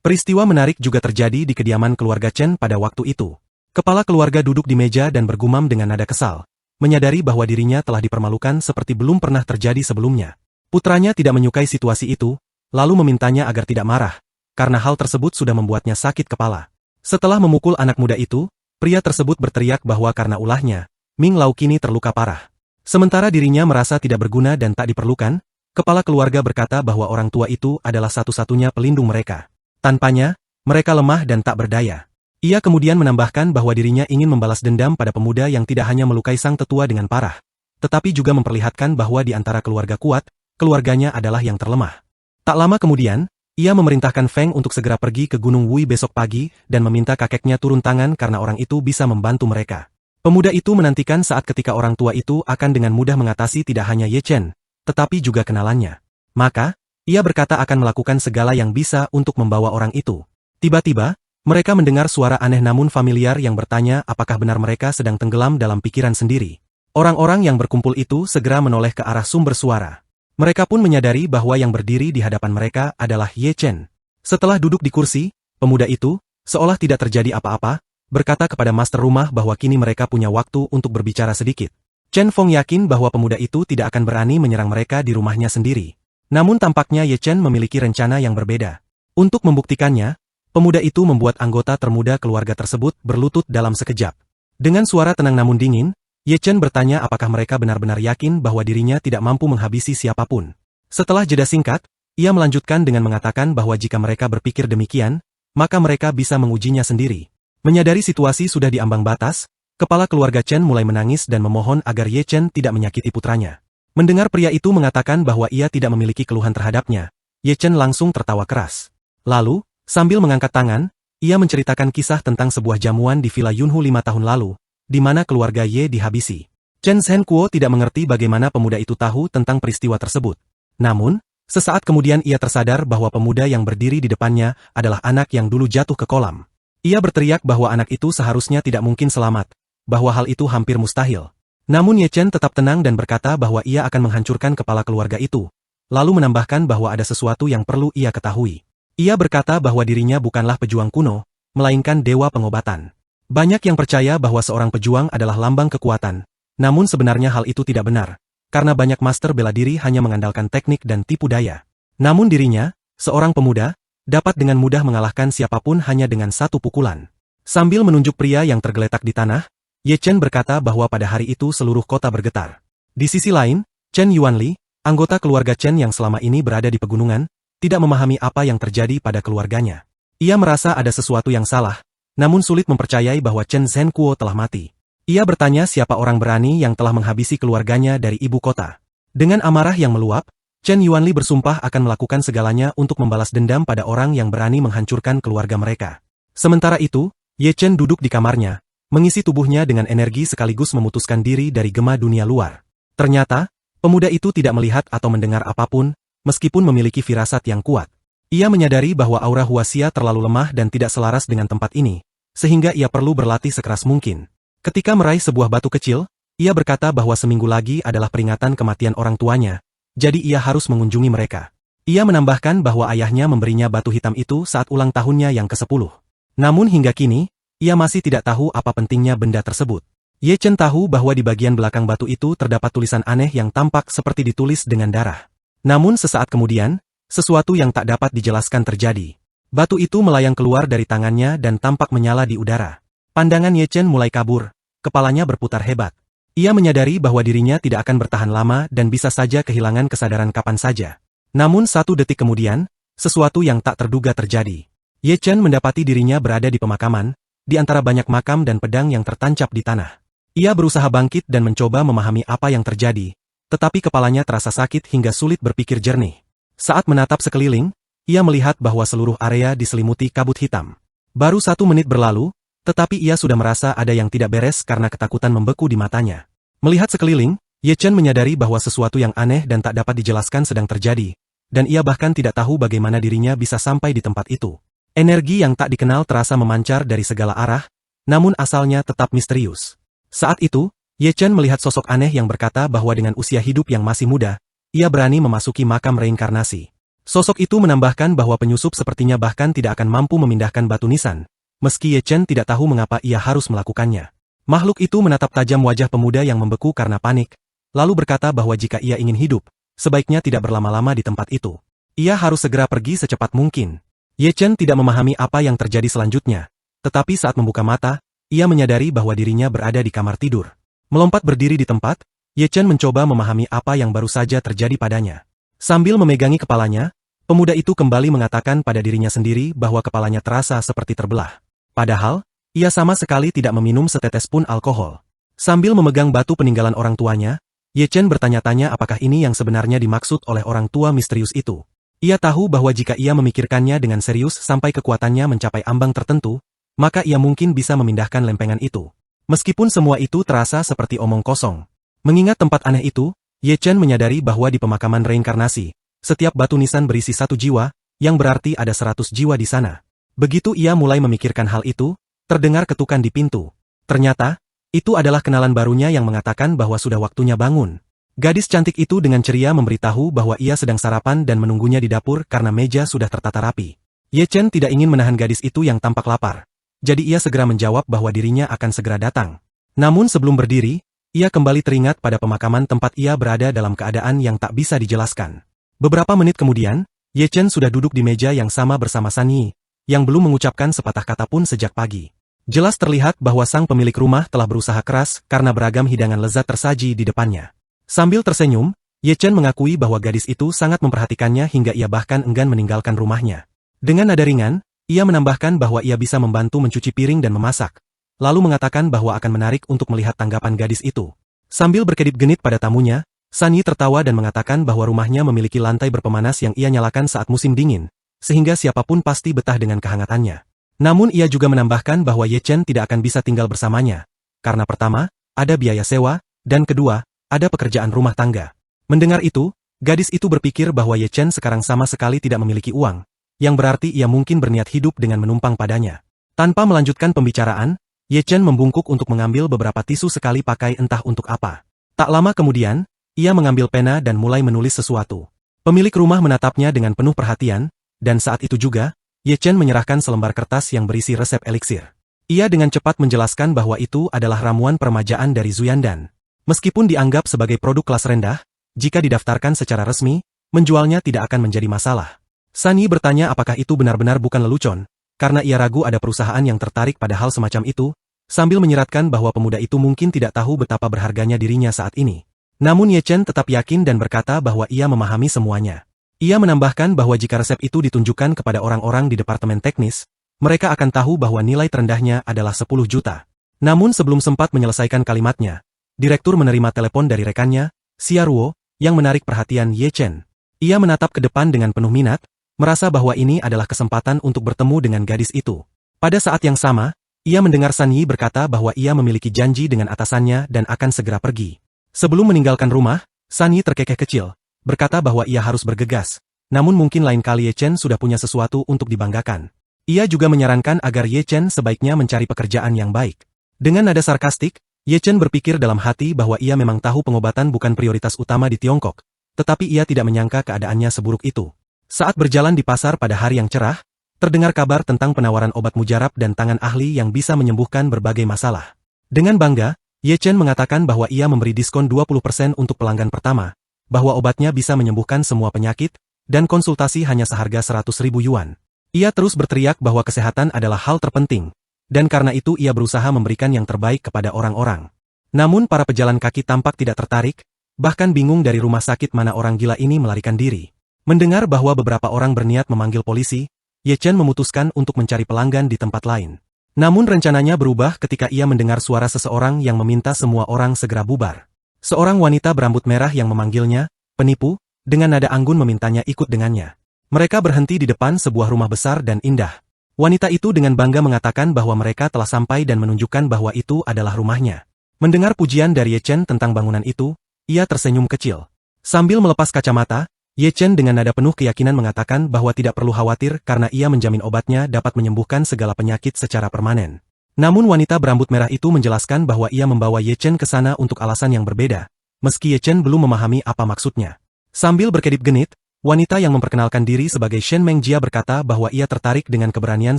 Peristiwa menarik juga terjadi di kediaman keluarga Chen pada waktu itu. Kepala keluarga duduk di meja dan bergumam dengan nada kesal, menyadari bahwa dirinya telah dipermalukan seperti belum pernah terjadi sebelumnya. Putranya tidak menyukai situasi itu, lalu memintanya agar tidak marah, karena hal tersebut sudah membuatnya sakit kepala. Setelah memukul anak muda itu, pria tersebut berteriak bahwa karena ulahnya, Ming Lao kini terluka parah. Sementara dirinya merasa tidak berguna dan tak diperlukan, kepala keluarga berkata bahwa orang tua itu adalah satu-satunya pelindung mereka. Tanpanya, mereka lemah dan tak berdaya. Ia kemudian menambahkan bahwa dirinya ingin membalas dendam pada pemuda yang tidak hanya melukai sang tetua dengan parah, tetapi juga memperlihatkan bahwa di antara keluarga kuat, keluarganya adalah yang terlemah. Tak lama kemudian, ia memerintahkan Feng untuk segera pergi ke Gunung Wui besok pagi dan meminta kakeknya turun tangan karena orang itu bisa membantu mereka. Pemuda itu menantikan saat ketika orang tua itu akan dengan mudah mengatasi tidak hanya Ye Chen, tetapi juga kenalannya. Maka, ia berkata akan melakukan segala yang bisa untuk membawa orang itu. Tiba-tiba, mereka mendengar suara aneh namun familiar yang bertanya apakah benar mereka sedang tenggelam dalam pikiran sendiri. Orang-orang yang berkumpul itu segera menoleh ke arah sumber suara. Mereka pun menyadari bahwa yang berdiri di hadapan mereka adalah Ye Chen. Setelah duduk di kursi, pemuda itu, seolah tidak terjadi apa-apa, berkata kepada master rumah bahwa kini mereka punya waktu untuk berbicara sedikit. Chen Feng yakin bahwa pemuda itu tidak akan berani menyerang mereka di rumahnya sendiri. Namun tampaknya Ye Chen memiliki rencana yang berbeda. Untuk membuktikannya, pemuda itu membuat anggota termuda keluarga tersebut berlutut dalam sekejap. Dengan suara tenang namun dingin, Ye Chen bertanya apakah mereka benar-benar yakin bahwa dirinya tidak mampu menghabisi siapapun. Setelah jeda singkat, ia melanjutkan dengan mengatakan bahwa jika mereka berpikir demikian, maka mereka bisa mengujinya sendiri. Menyadari situasi sudah diambang batas, kepala keluarga Chen mulai menangis dan memohon agar Ye Chen tidak menyakiti putranya. Mendengar pria itu mengatakan bahwa ia tidak memiliki keluhan terhadapnya, Ye Chen langsung tertawa keras. Lalu, sambil mengangkat tangan, ia menceritakan kisah tentang sebuah jamuan di Villa Yunhu 5 tahun lalu, di mana keluarga Ye dihabisi. Chen Zhenkuo tidak mengerti bagaimana pemuda itu tahu tentang peristiwa tersebut. Namun, sesaat kemudian ia tersadar bahwa pemuda yang berdiri di depannya adalah anak yang dulu jatuh ke kolam. Ia berteriak bahwa anak itu seharusnya tidak mungkin selamat, bahwa hal itu hampir mustahil. Namun Ye Chen tetap tenang dan berkata bahwa ia akan menghancurkan kepala keluarga itu, lalu menambahkan bahwa ada sesuatu yang perlu ia ketahui. Ia berkata bahwa dirinya bukanlah pejuang kuno, melainkan dewa pengobatan. Banyak yang percaya bahwa seorang pejuang adalah lambang kekuatan, namun sebenarnya hal itu tidak benar, karena banyak master bela diri hanya mengandalkan teknik dan tipu daya. Namun dirinya, seorang pemuda, dapat dengan mudah mengalahkan siapapun hanya dengan satu pukulan. Sambil menunjuk pria yang tergeletak di tanah, Ye Chen berkata bahwa pada hari itu seluruh kota bergetar. Di sisi lain, Chen Yuanli, anggota keluarga Chen yang selama ini berada di pegunungan, tidak memahami apa yang terjadi pada keluarganya. Ia merasa ada sesuatu yang salah, namun sulit mempercayai bahwa Chen Zhenkuo telah mati. Ia bertanya siapa orang berani yang telah menghabisi keluarganya dari ibu kota. Dengan amarah yang meluap, Chen Yuanli bersumpah akan melakukan segalanya untuk membalas dendam pada orang yang berani menghancurkan keluarga mereka. Sementara itu, Ye Chen duduk di kamarnya, mengisi tubuhnya dengan energi sekaligus memutuskan diri dari gema dunia luar. Ternyata, pemuda itu tidak melihat atau mendengar apapun, meskipun memiliki firasat yang kuat. Ia menyadari bahwa aura Huaxia terlalu lemah dan tidak selaras dengan tempat ini, sehingga ia perlu berlatih sekeras mungkin. Ketika meraih sebuah batu kecil, ia berkata bahwa seminggu lagi adalah peringatan kematian orang tuanya, jadi ia harus mengunjungi mereka. Ia menambahkan bahwa ayahnya memberinya batu hitam itu saat ulang tahunnya yang ke-10. Namun hingga kini, ia masih tidak tahu apa pentingnya benda tersebut. Ye Chen tahu bahwa di bagian belakang batu itu terdapat tulisan aneh yang tampak seperti ditulis dengan darah. Namun sesaat kemudian, sesuatu yang tak dapat dijelaskan terjadi. Batu itu melayang keluar dari tangannya dan tampak menyala di udara. Pandangan Ye Chen mulai kabur, kepalanya berputar hebat. Ia menyadari bahwa dirinya tidak akan bertahan lama dan bisa saja kehilangan kesadaran kapan saja. Namun 1 detik kemudian, sesuatu yang tak terduga terjadi. Ye Chen mendapati dirinya berada di pemakaman, di antara banyak makam dan pedang yang tertancap di tanah. Ia berusaha bangkit dan mencoba memahami apa yang terjadi, tetapi kepalanya terasa sakit hingga sulit berpikir jernih. Saat menatap sekeliling, ia melihat bahwa seluruh area diselimuti kabut hitam. Baru 1 menit berlalu, tetapi ia sudah merasa ada yang tidak beres karena ketakutan membeku di matanya. Melihat sekeliling, Ye Chen menyadari bahwa sesuatu yang aneh dan tak dapat dijelaskan sedang terjadi, dan ia bahkan tidak tahu bagaimana dirinya bisa sampai di tempat itu. Energi yang tak dikenal terasa memancar dari segala arah, namun asalnya tetap misterius. Saat itu, Ye Chen melihat sosok aneh yang berkata bahwa dengan usia hidup yang masih muda, ia berani memasuki makam reinkarnasi. Sosok itu menambahkan bahwa penyusup sepertinya bahkan tidak akan mampu memindahkan batu nisan, meski Ye Chen tidak tahu mengapa ia harus melakukannya. Makhluk itu menatap tajam wajah pemuda yang membeku karena panik, lalu berkata bahwa jika ia ingin hidup, sebaiknya tidak berlama-lama di tempat itu. Ia harus segera pergi secepat mungkin. Ye Chen tidak memahami apa yang terjadi selanjutnya, tetapi saat membuka mata, ia menyadari bahwa dirinya berada di kamar tidur. Melompat berdiri di tempat, Ye Chen mencoba memahami apa yang baru saja terjadi padanya. Sambil memegangi kepalanya, pemuda itu kembali mengatakan pada dirinya sendiri bahwa kepalanya terasa seperti terbelah. Padahal, ia sama sekali tidak meminum setetes pun alkohol. Sambil memegang batu peninggalan orang tuanya, Ye Chen bertanya-tanya apakah ini yang sebenarnya dimaksud oleh orang tua misterius itu. Ia tahu bahwa jika ia memikirkannya dengan serius sampai kekuatannya mencapai ambang tertentu, maka ia mungkin bisa memindahkan lempengan itu. Meskipun semua itu terasa seperti omong kosong. Mengingat tempat aneh itu, Ye Chen menyadari bahwa di pemakaman reinkarnasi, setiap batu nisan berisi 1 jiwa, yang berarti ada 100 jiwa di sana. Begitu ia mulai memikirkan hal itu, terdengar ketukan di pintu. Ternyata, itu adalah kenalan barunya yang mengatakan bahwa sudah waktunya bangun. Gadis cantik itu dengan ceria memberitahu bahwa ia sedang sarapan dan menunggunya di dapur karena meja sudah tertata rapi. Ye Chen tidak ingin menahan gadis itu yang tampak lapar. Jadi ia segera menjawab bahwa dirinya akan segera datang. Namun sebelum berdiri, ia kembali teringat pada pemakaman tempat ia berada dalam keadaan yang tak bisa dijelaskan. Beberapa menit kemudian, Ye Chen sudah duduk di meja yang sama bersama San Yi, yang belum mengucapkan sepatah kata pun sejak pagi. Jelas terlihat bahwa sang pemilik rumah telah berusaha keras karena beragam hidangan lezat tersaji di depannya. Sambil tersenyum, Ye Chen mengakui bahwa gadis itu sangat memperhatikannya hingga ia bahkan enggan meninggalkan rumahnya. Dengan nada ringan, ia menambahkan bahwa ia bisa membantu mencuci piring dan memasak, lalu mengatakan bahwa akan menarik untuk melihat tanggapan gadis itu. Sambil berkedip-genit pada tamunya, San Yi tertawa dan mengatakan bahwa rumahnya memiliki lantai berpemanas yang ia nyalakan saat musim dingin, sehingga siapapun pasti betah dengan kehangatannya. Namun ia juga menambahkan bahwa Ye Chen tidak akan bisa tinggal bersamanya, karena pertama, ada biaya sewa, dan kedua, ada pekerjaan rumah tangga. Mendengar itu, gadis itu berpikir bahwa Ye Chen sekarang sama sekali tidak memiliki uang, yang berarti ia mungkin berniat hidup dengan menumpang padanya. Tanpa melanjutkan pembicaraan, Ye Chen membungkuk untuk mengambil beberapa tisu sekali pakai entah untuk apa. Tak lama kemudian, ia mengambil pena dan mulai menulis sesuatu. Pemilik rumah menatapnya dengan penuh perhatian, dan saat itu juga, Ye Chen menyerahkan selembar kertas yang berisi resep eliksir. Ia dengan cepat menjelaskan bahwa itu adalah ramuan permajaan dari Zuyandan. Meskipun dianggap sebagai produk kelas rendah, jika didaftarkan secara resmi, menjualnya tidak akan menjadi masalah. San Yi bertanya apakah itu benar-benar bukan lelucon, karena ia ragu ada perusahaan yang tertarik pada hal semacam itu, sambil menyiratkan bahwa pemuda itu mungkin tidak tahu betapa berharganya dirinya saat ini. Namun Ye Chen tetap yakin dan berkata bahwa ia memahami semuanya. Ia menambahkan bahwa jika resep itu ditunjukkan kepada orang-orang di departemen teknis, mereka akan tahu bahwa nilai terendahnya adalah 10 juta. Namun sebelum sempat menyelesaikan kalimatnya, direktur menerima telepon dari rekannya, Xia Ruo, yang menarik perhatian Ye Chen. Ia menatap ke depan dengan penuh minat, merasa bahwa ini adalah kesempatan untuk bertemu dengan gadis itu. Pada saat yang sama, ia mendengar San Yi berkata bahwa ia memiliki janji dengan atasannya dan akan segera pergi. Sebelum meninggalkan rumah, San Yi terkekeh kecil, berkata bahwa ia harus bergegas, namun mungkin lain kali Ye Chen sudah punya sesuatu untuk dibanggakan. Ia juga menyarankan agar Ye Chen sebaiknya mencari pekerjaan yang baik. Dengan nada sarkastik, Ye Chen berpikir dalam hati bahwa ia memang tahu pengobatan bukan prioritas utama di Tiongkok, tetapi ia tidak menyangka keadaannya seburuk itu. Saat berjalan di pasar pada hari yang cerah, terdengar kabar tentang penawaran obat mujarab dan tangan ahli yang bisa menyembuhkan berbagai masalah. Dengan bangga, Ye Chen mengatakan bahwa ia memberi diskon 20% untuk pelanggan pertama, bahwa obatnya bisa menyembuhkan semua penyakit, dan konsultasi hanya seharga 100.000 yuan. Ia terus berteriak bahwa kesehatan adalah hal terpenting, dan karena itu ia berusaha memberikan yang terbaik kepada orang-orang. Namun para pejalan kaki tampak tidak tertarik, bahkan bingung dari rumah sakit mana orang gila ini melarikan diri. Mendengar bahwa beberapa orang berniat memanggil polisi, Ye Chen memutuskan untuk mencari pelanggan di tempat lain. Namun rencananya berubah ketika ia mendengar suara seseorang yang meminta semua orang segera bubar. Seorang wanita berambut merah yang memanggilnya, penipu, dengan nada anggun memintanya ikut dengannya. Mereka berhenti di depan sebuah rumah besar dan indah. Wanita itu dengan bangga mengatakan bahwa mereka telah sampai dan menunjukkan bahwa itu adalah rumahnya. Mendengar pujian dari Ye Chen tentang bangunan itu, ia tersenyum kecil. Sambil melepas kacamata, Ye Chen dengan nada penuh keyakinan mengatakan bahwa tidak perlu khawatir karena ia menjamin obatnya dapat menyembuhkan segala penyakit secara permanen. Namun wanita berambut merah itu menjelaskan bahwa ia membawa Ye Chen ke sana untuk alasan yang berbeda, meski Ye Chen belum memahami apa maksudnya. Sambil berkedip-genit, wanita yang memperkenalkan diri sebagai Shen Mengjia berkata bahwa ia tertarik dengan keberanian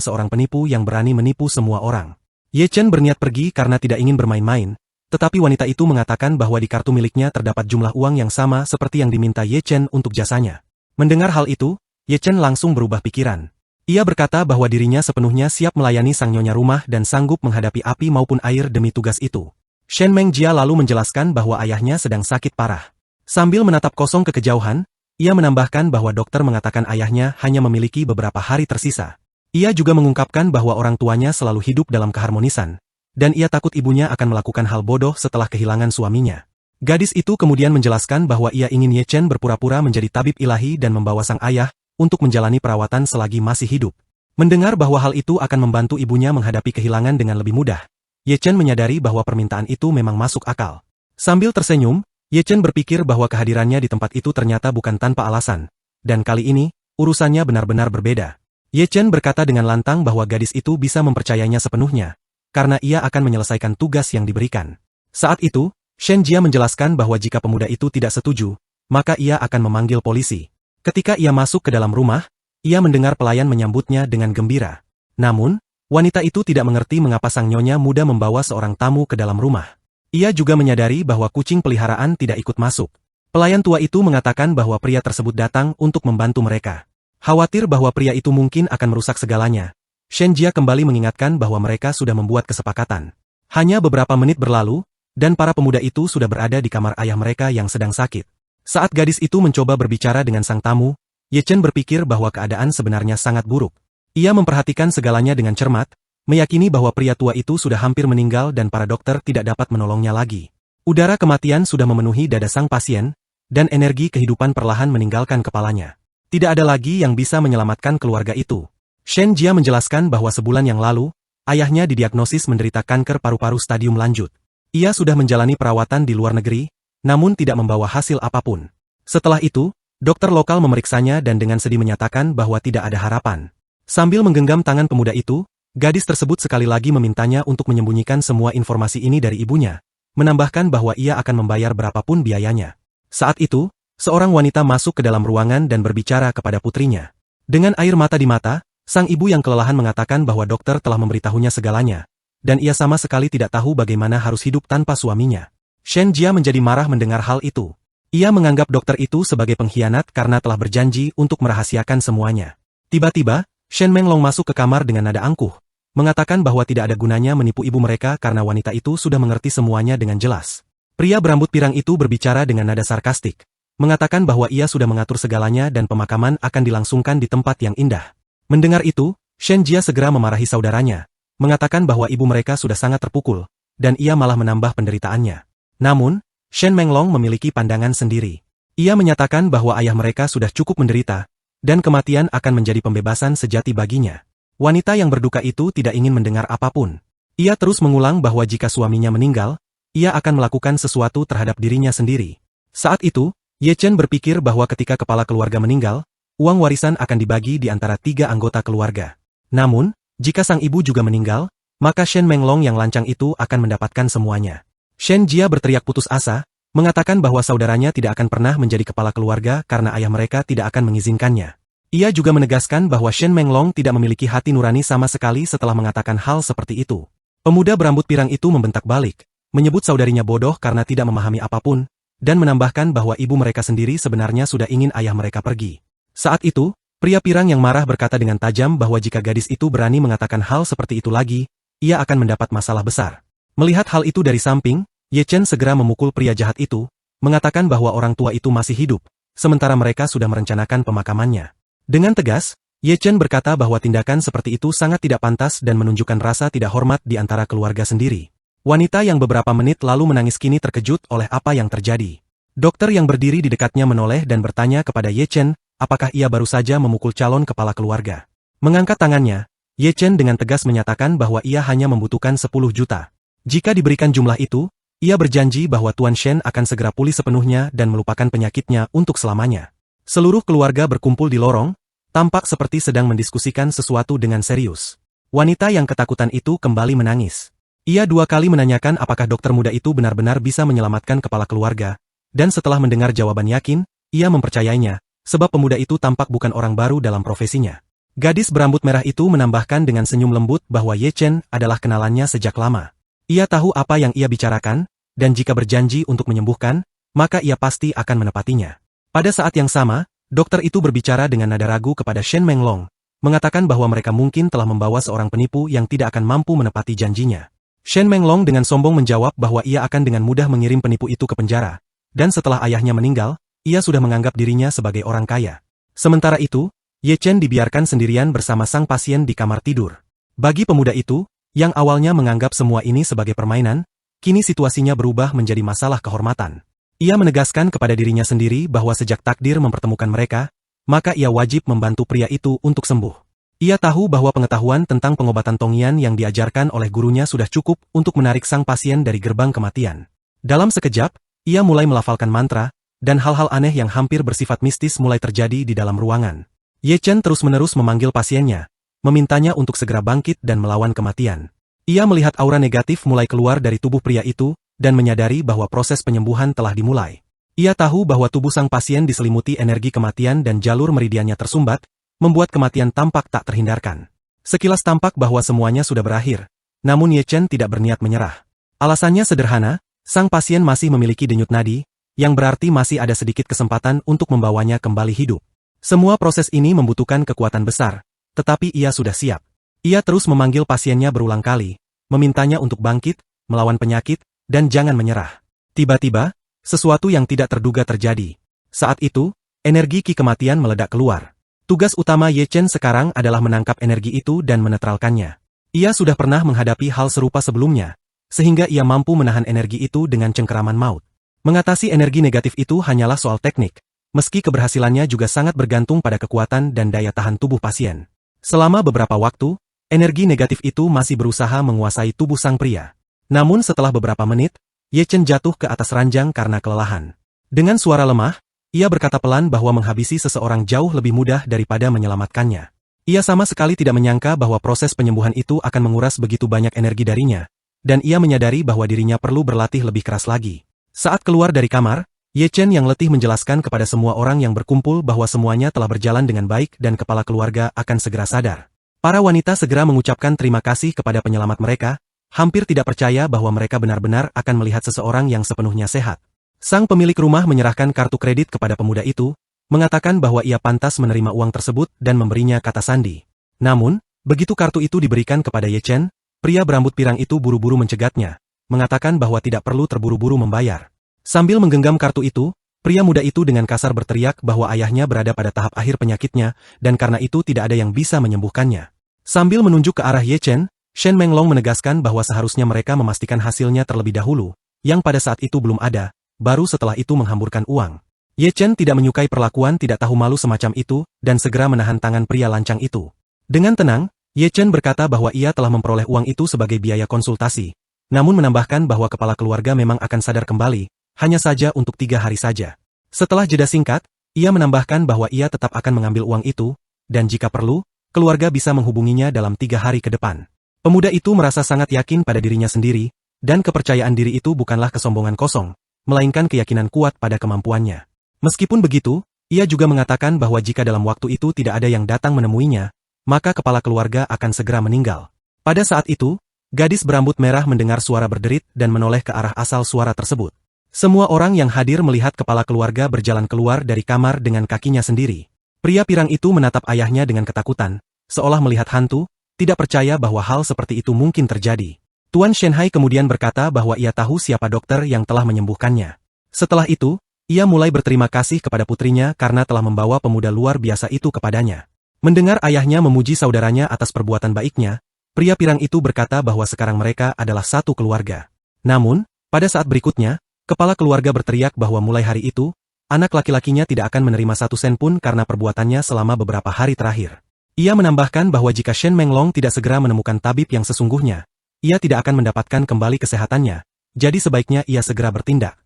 seorang penipu yang berani menipu semua orang. Ye Chen berniat pergi karena tidak ingin bermain-main, tetapi wanita itu mengatakan bahwa di kartu miliknya terdapat jumlah uang yang sama seperti yang diminta Ye Chen untuk jasanya. Mendengar hal itu, Ye Chen langsung berubah pikiran. Ia berkata bahwa dirinya sepenuhnya siap melayani sang nyonya rumah dan sanggup menghadapi api maupun air demi tugas itu. Shen Mengjia lalu menjelaskan bahwa ayahnya sedang sakit parah. Sambil menatap kosong ke kejauhan, ia menambahkan bahwa dokter mengatakan ayahnya hanya memiliki beberapa hari tersisa. Ia juga mengungkapkan bahwa orang tuanya selalu hidup dalam keharmonisan, dan ia takut ibunya akan melakukan hal bodoh setelah kehilangan suaminya. Gadis itu kemudian menjelaskan bahwa ia ingin Ye Chen berpura-pura menjadi tabib ilahi dan membawa sang ayah untuk menjalani perawatan selagi masih hidup. Mendengar bahwa hal itu akan membantu ibunya menghadapi kehilangan dengan lebih mudah, Ye Chen menyadari bahwa permintaan itu memang masuk akal. Sambil tersenyum, Ye Chen berpikir bahwa kehadirannya di tempat itu ternyata bukan tanpa alasan. Dan kali ini, urusannya benar-benar berbeda. Ye Chen berkata dengan lantang bahwa gadis itu bisa mempercayainya sepenuhnya, karena ia akan menyelesaikan tugas yang diberikan. Saat itu, Shen Jia menjelaskan bahwa jika pemuda itu tidak setuju, maka ia akan memanggil polisi. Ketika ia masuk ke dalam rumah, ia mendengar pelayan menyambutnya dengan gembira. Namun, wanita itu tidak mengerti mengapa sang nyonya muda membawa seorang tamu ke dalam rumah. Ia juga menyadari bahwa kucing peliharaan tidak ikut masuk. Pelayan tua itu mengatakan bahwa pria tersebut datang untuk membantu mereka. Khawatir bahwa pria itu mungkin akan merusak segalanya, Shen Jia kembali mengingatkan bahwa mereka sudah membuat kesepakatan. Hanya beberapa menit berlalu, dan para pemuda itu sudah berada di kamar ayah mereka yang sedang sakit. Saat gadis itu mencoba berbicara dengan sang tamu, Ye Chen berpikir bahwa keadaan sebenarnya sangat buruk. Ia memperhatikan segalanya dengan cermat, meyakini bahwa pria tua itu sudah hampir meninggal dan para dokter tidak dapat menolongnya lagi. Udara kematian sudah memenuhi dada sang pasien, dan energi kehidupan perlahan meninggalkan kepalanya. Tidak ada lagi yang bisa menyelamatkan keluarga itu. Shen Jia menjelaskan bahwa sebulan yang lalu, ayahnya didiagnosis menderita kanker paru-paru stadium lanjut. Ia sudah menjalani perawatan di luar negeri, namun tidak membawa hasil apapun. Setelah itu, dokter lokal memeriksanya dan dengan sedih menyatakan bahwa tidak ada harapan. Sambil menggenggam tangan pemuda itu, gadis tersebut sekali lagi memintanya untuk menyembunyikan semua informasi ini dari ibunya, menambahkan bahwa ia akan membayar berapapun biayanya. Saat itu, seorang wanita masuk ke dalam ruangan dan berbicara kepada putrinya. Dengan air mata di mata, sang ibu yang kelelahan mengatakan bahwa dokter telah memberitahunya segalanya, dan ia sama sekali tidak tahu bagaimana harus hidup tanpa suaminya. Shen Jia menjadi marah mendengar hal itu. Ia menganggap dokter itu sebagai pengkhianat karena telah berjanji untuk merahasiakan semuanya. Tiba-tiba, Shen Menglong masuk ke kamar dengan nada angkuh, mengatakan bahwa tidak ada gunanya menipu ibu mereka karena wanita itu sudah mengerti semuanya dengan jelas. Pria berambut pirang itu berbicara dengan nada sarkastik, mengatakan bahwa ia sudah mengatur segalanya dan pemakaman akan dilangsungkan di tempat yang indah. Mendengar itu, Shen Jia segera memarahi saudaranya, mengatakan bahwa ibu mereka sudah sangat terpukul, dan ia malah menambah penderitaannya. Namun, Shen Menglong memiliki pandangan sendiri. Ia menyatakan bahwa ayah mereka sudah cukup menderita, dan kematian akan menjadi pembebasan sejati baginya. Wanita yang berduka itu tidak ingin mendengar apapun. Ia terus mengulang bahwa jika suaminya meninggal, ia akan melakukan sesuatu terhadap dirinya sendiri. Saat itu, Ye Chen berpikir bahwa ketika kepala keluarga meninggal, uang warisan akan dibagi di antara 3 anggota keluarga. Namun, jika sang ibu juga meninggal, maka Shen Menglong yang lancang itu akan mendapatkan semuanya. Shen Jia berteriak putus asa, mengatakan bahwa saudaranya tidak akan pernah menjadi kepala keluarga karena ayah mereka tidak akan mengizinkannya. Ia juga menegaskan bahwa Shen Menglong tidak memiliki hati nurani sama sekali setelah mengatakan hal seperti itu. Pemuda berambut pirang itu membentak balik, menyebut saudarinya bodoh karena tidak memahami apapun, dan menambahkan bahwa ibu mereka sendiri sebenarnya sudah ingin ayah mereka pergi. Saat itu, pria pirang yang marah berkata dengan tajam bahwa jika gadis itu berani mengatakan hal seperti itu lagi, ia akan mendapat masalah besar. Melihat hal itu dari samping, Ye Chen segera memukul pria jahat itu, mengatakan bahwa orang tua itu masih hidup, sementara mereka sudah merencanakan pemakamannya. Dengan tegas, Ye Chen berkata bahwa tindakan seperti itu sangat tidak pantas dan menunjukkan rasa tidak hormat di antara keluarga sendiri. Wanita yang beberapa menit lalu menangis kini terkejut oleh apa yang terjadi. Dokter yang berdiri di dekatnya menoleh dan bertanya kepada Ye Chen, apakah ia baru saja memukul calon kepala keluarga. Mengangkat tangannya, Ye Chen dengan tegas menyatakan bahwa ia hanya membutuhkan 10 juta. Jika diberikan jumlah itu, ia berjanji bahwa Tuan Shen akan segera pulih sepenuhnya dan melupakan penyakitnya untuk selamanya. Seluruh keluarga berkumpul di lorong, tampak seperti sedang mendiskusikan sesuatu dengan serius. Wanita yang ketakutan itu kembali menangis. Ia 2 kali menanyakan apakah dokter muda itu benar-benar bisa menyelamatkan kepala keluarga, dan setelah mendengar jawaban yakin, ia mempercayainya, sebab pemuda itu tampak bukan orang baru dalam profesinya. Gadis berambut merah itu menambahkan dengan senyum lembut bahwa Ye Chen adalah kenalannya sejak lama. Ia tahu apa yang ia bicarakan, dan jika berjanji untuk menyembuhkan, maka ia pasti akan menepatinya. Pada saat yang sama, dokter itu berbicara dengan nada ragu kepada Shen Menglong, mengatakan bahwa mereka mungkin telah membawa seorang penipu yang tidak akan mampu menepati janjinya. Shen Menglong dengan sombong menjawab bahwa ia akan dengan mudah mengirim penipu itu ke penjara, dan setelah ayahnya meninggal, ia sudah menganggap dirinya sebagai orang kaya. Sementara itu, Ye Chen dibiarkan sendirian bersama sang pasien di kamar tidur. Bagi pemuda itu, yang awalnya menganggap semua ini sebagai permainan, kini situasinya berubah menjadi masalah kehormatan. Ia menegaskan kepada dirinya sendiri bahwa sejak takdir mempertemukan mereka, maka ia wajib membantu pria itu untuk sembuh. Ia tahu bahwa pengetahuan tentang pengobatan Tongyan yang diajarkan oleh gurunya sudah cukup untuk menarik sang pasien dari gerbang kematian. Dalam sekejap, ia mulai melafalkan mantra, dan hal-hal aneh yang hampir bersifat mistis mulai terjadi di dalam ruangan. Ye Chen terus-menerus memanggil pasiennya, memintanya untuk segera bangkit dan melawan kematian. Ia melihat aura negatif mulai keluar dari tubuh pria itu, dan menyadari bahwa proses penyembuhan telah dimulai. Ia tahu bahwa tubuh sang pasien diselimuti energi kematian dan jalur meridiannya tersumbat, membuat kematian tampak tak terhindarkan. Sekilas tampak bahwa semuanya sudah berakhir, namun Ye Chen tidak berniat menyerah. Alasannya sederhana, sang pasien masih memiliki denyut nadi, yang berarti masih ada sedikit kesempatan untuk membawanya kembali hidup. Semua proses ini membutuhkan kekuatan besar, tetapi ia sudah siap. Ia terus memanggil pasiennya berulang kali, memintanya untuk bangkit, melawan penyakit, dan jangan menyerah. Tiba-tiba, sesuatu yang tidak terduga terjadi. Saat itu, energi ki kematian meledak keluar. Tugas utama Ye Chen sekarang adalah menangkap energi itu dan menetralkannya. Ia sudah pernah menghadapi hal serupa sebelumnya, sehingga ia mampu menahan energi itu dengan cengkeraman maut. Mengatasi energi negatif itu hanyalah soal teknik, meski keberhasilannya juga sangat bergantung pada kekuatan dan daya tahan tubuh pasien. Selama beberapa waktu, energi negatif itu masih berusaha menguasai tubuh sang pria. Namun setelah beberapa menit, Ye Chen jatuh ke atas ranjang karena kelelahan. Dengan suara lemah, ia berkata pelan bahwa menghabisi seseorang jauh lebih mudah daripada menyelamatkannya. Ia sama sekali tidak menyangka bahwa proses penyembuhan itu akan menguras begitu banyak energi darinya, dan ia menyadari bahwa dirinya perlu berlatih lebih keras lagi. Saat keluar dari kamar, Ye Chen yang letih menjelaskan kepada semua orang yang berkumpul bahwa semuanya telah berjalan dengan baik dan kepala keluarga akan segera sadar. Para wanita segera mengucapkan terima kasih kepada penyelamat mereka, hampir tidak percaya bahwa mereka benar-benar akan melihat seseorang yang sepenuhnya sehat. Sang pemilik rumah menyerahkan kartu kredit kepada pemuda itu, mengatakan bahwa ia pantas menerima uang tersebut dan memberinya kata sandi. Namun, begitu kartu itu diberikan kepada Ye Chen, pria berambut pirang itu buru-buru mencegatnya, mengatakan bahwa tidak perlu terburu-buru membayar. Sambil menggenggam kartu itu, pria muda itu dengan kasar berteriak bahwa ayahnya berada pada tahap akhir penyakitnya, dan karena itu tidak ada yang bisa menyembuhkannya. Sambil menunjuk ke arah Ye Chen, Shen Menglong menegaskan bahwa seharusnya mereka memastikan hasilnya terlebih dahulu, yang pada saat itu belum ada, baru setelah itu menghamburkan uang. Ye Chen tidak menyukai perlakuan tidak tahu malu semacam itu, dan segera menahan tangan pria lancang itu. Dengan tenang, Ye Chen berkata bahwa ia telah memperoleh uang itu sebagai biaya konsultasi, namun menambahkan bahwa kepala keluarga memang akan sadar kembali, hanya saja untuk 3 hari saja. Setelah jeda singkat, ia menambahkan bahwa ia tetap akan mengambil uang itu, dan jika perlu, keluarga bisa menghubunginya dalam 3 hari ke depan. Pemuda itu merasa sangat yakin pada dirinya sendiri, dan kepercayaan diri itu bukanlah kesombongan kosong, melainkan keyakinan kuat pada kemampuannya. Meskipun begitu, ia juga mengatakan bahwa jika dalam waktu itu tidak ada yang datang menemuinya, maka kepala keluarga akan segera meninggal. Pada saat itu, gadis berambut merah mendengar suara berderit dan menoleh ke arah asal suara tersebut. Semua orang yang hadir melihat kepala keluarga berjalan keluar dari kamar dengan kakinya sendiri. Pria pirang itu menatap ayahnya dengan ketakutan, seolah melihat hantu, tidak percaya bahwa hal seperti itu mungkin terjadi. Tuan Shenhai kemudian berkata bahwa ia tahu siapa dokter yang telah menyembuhkannya. Setelah itu, ia mulai berterima kasih kepada putrinya karena telah membawa pemuda luar biasa itu kepadanya. Mendengar ayahnya memuji saudaranya atas perbuatan baiknya, pria pirang itu berkata bahwa sekarang mereka adalah satu keluarga. Namun, pada saat berikutnya, kepala keluarga berteriak bahwa mulai hari itu, anak laki-lakinya tidak akan menerima 1 sen pun karena perbuatannya selama beberapa hari terakhir. Ia menambahkan bahwa jika Shen Menglong tidak segera menemukan tabib yang sesungguhnya, ia tidak akan mendapatkan kembali kesehatannya, jadi sebaiknya ia segera bertindak.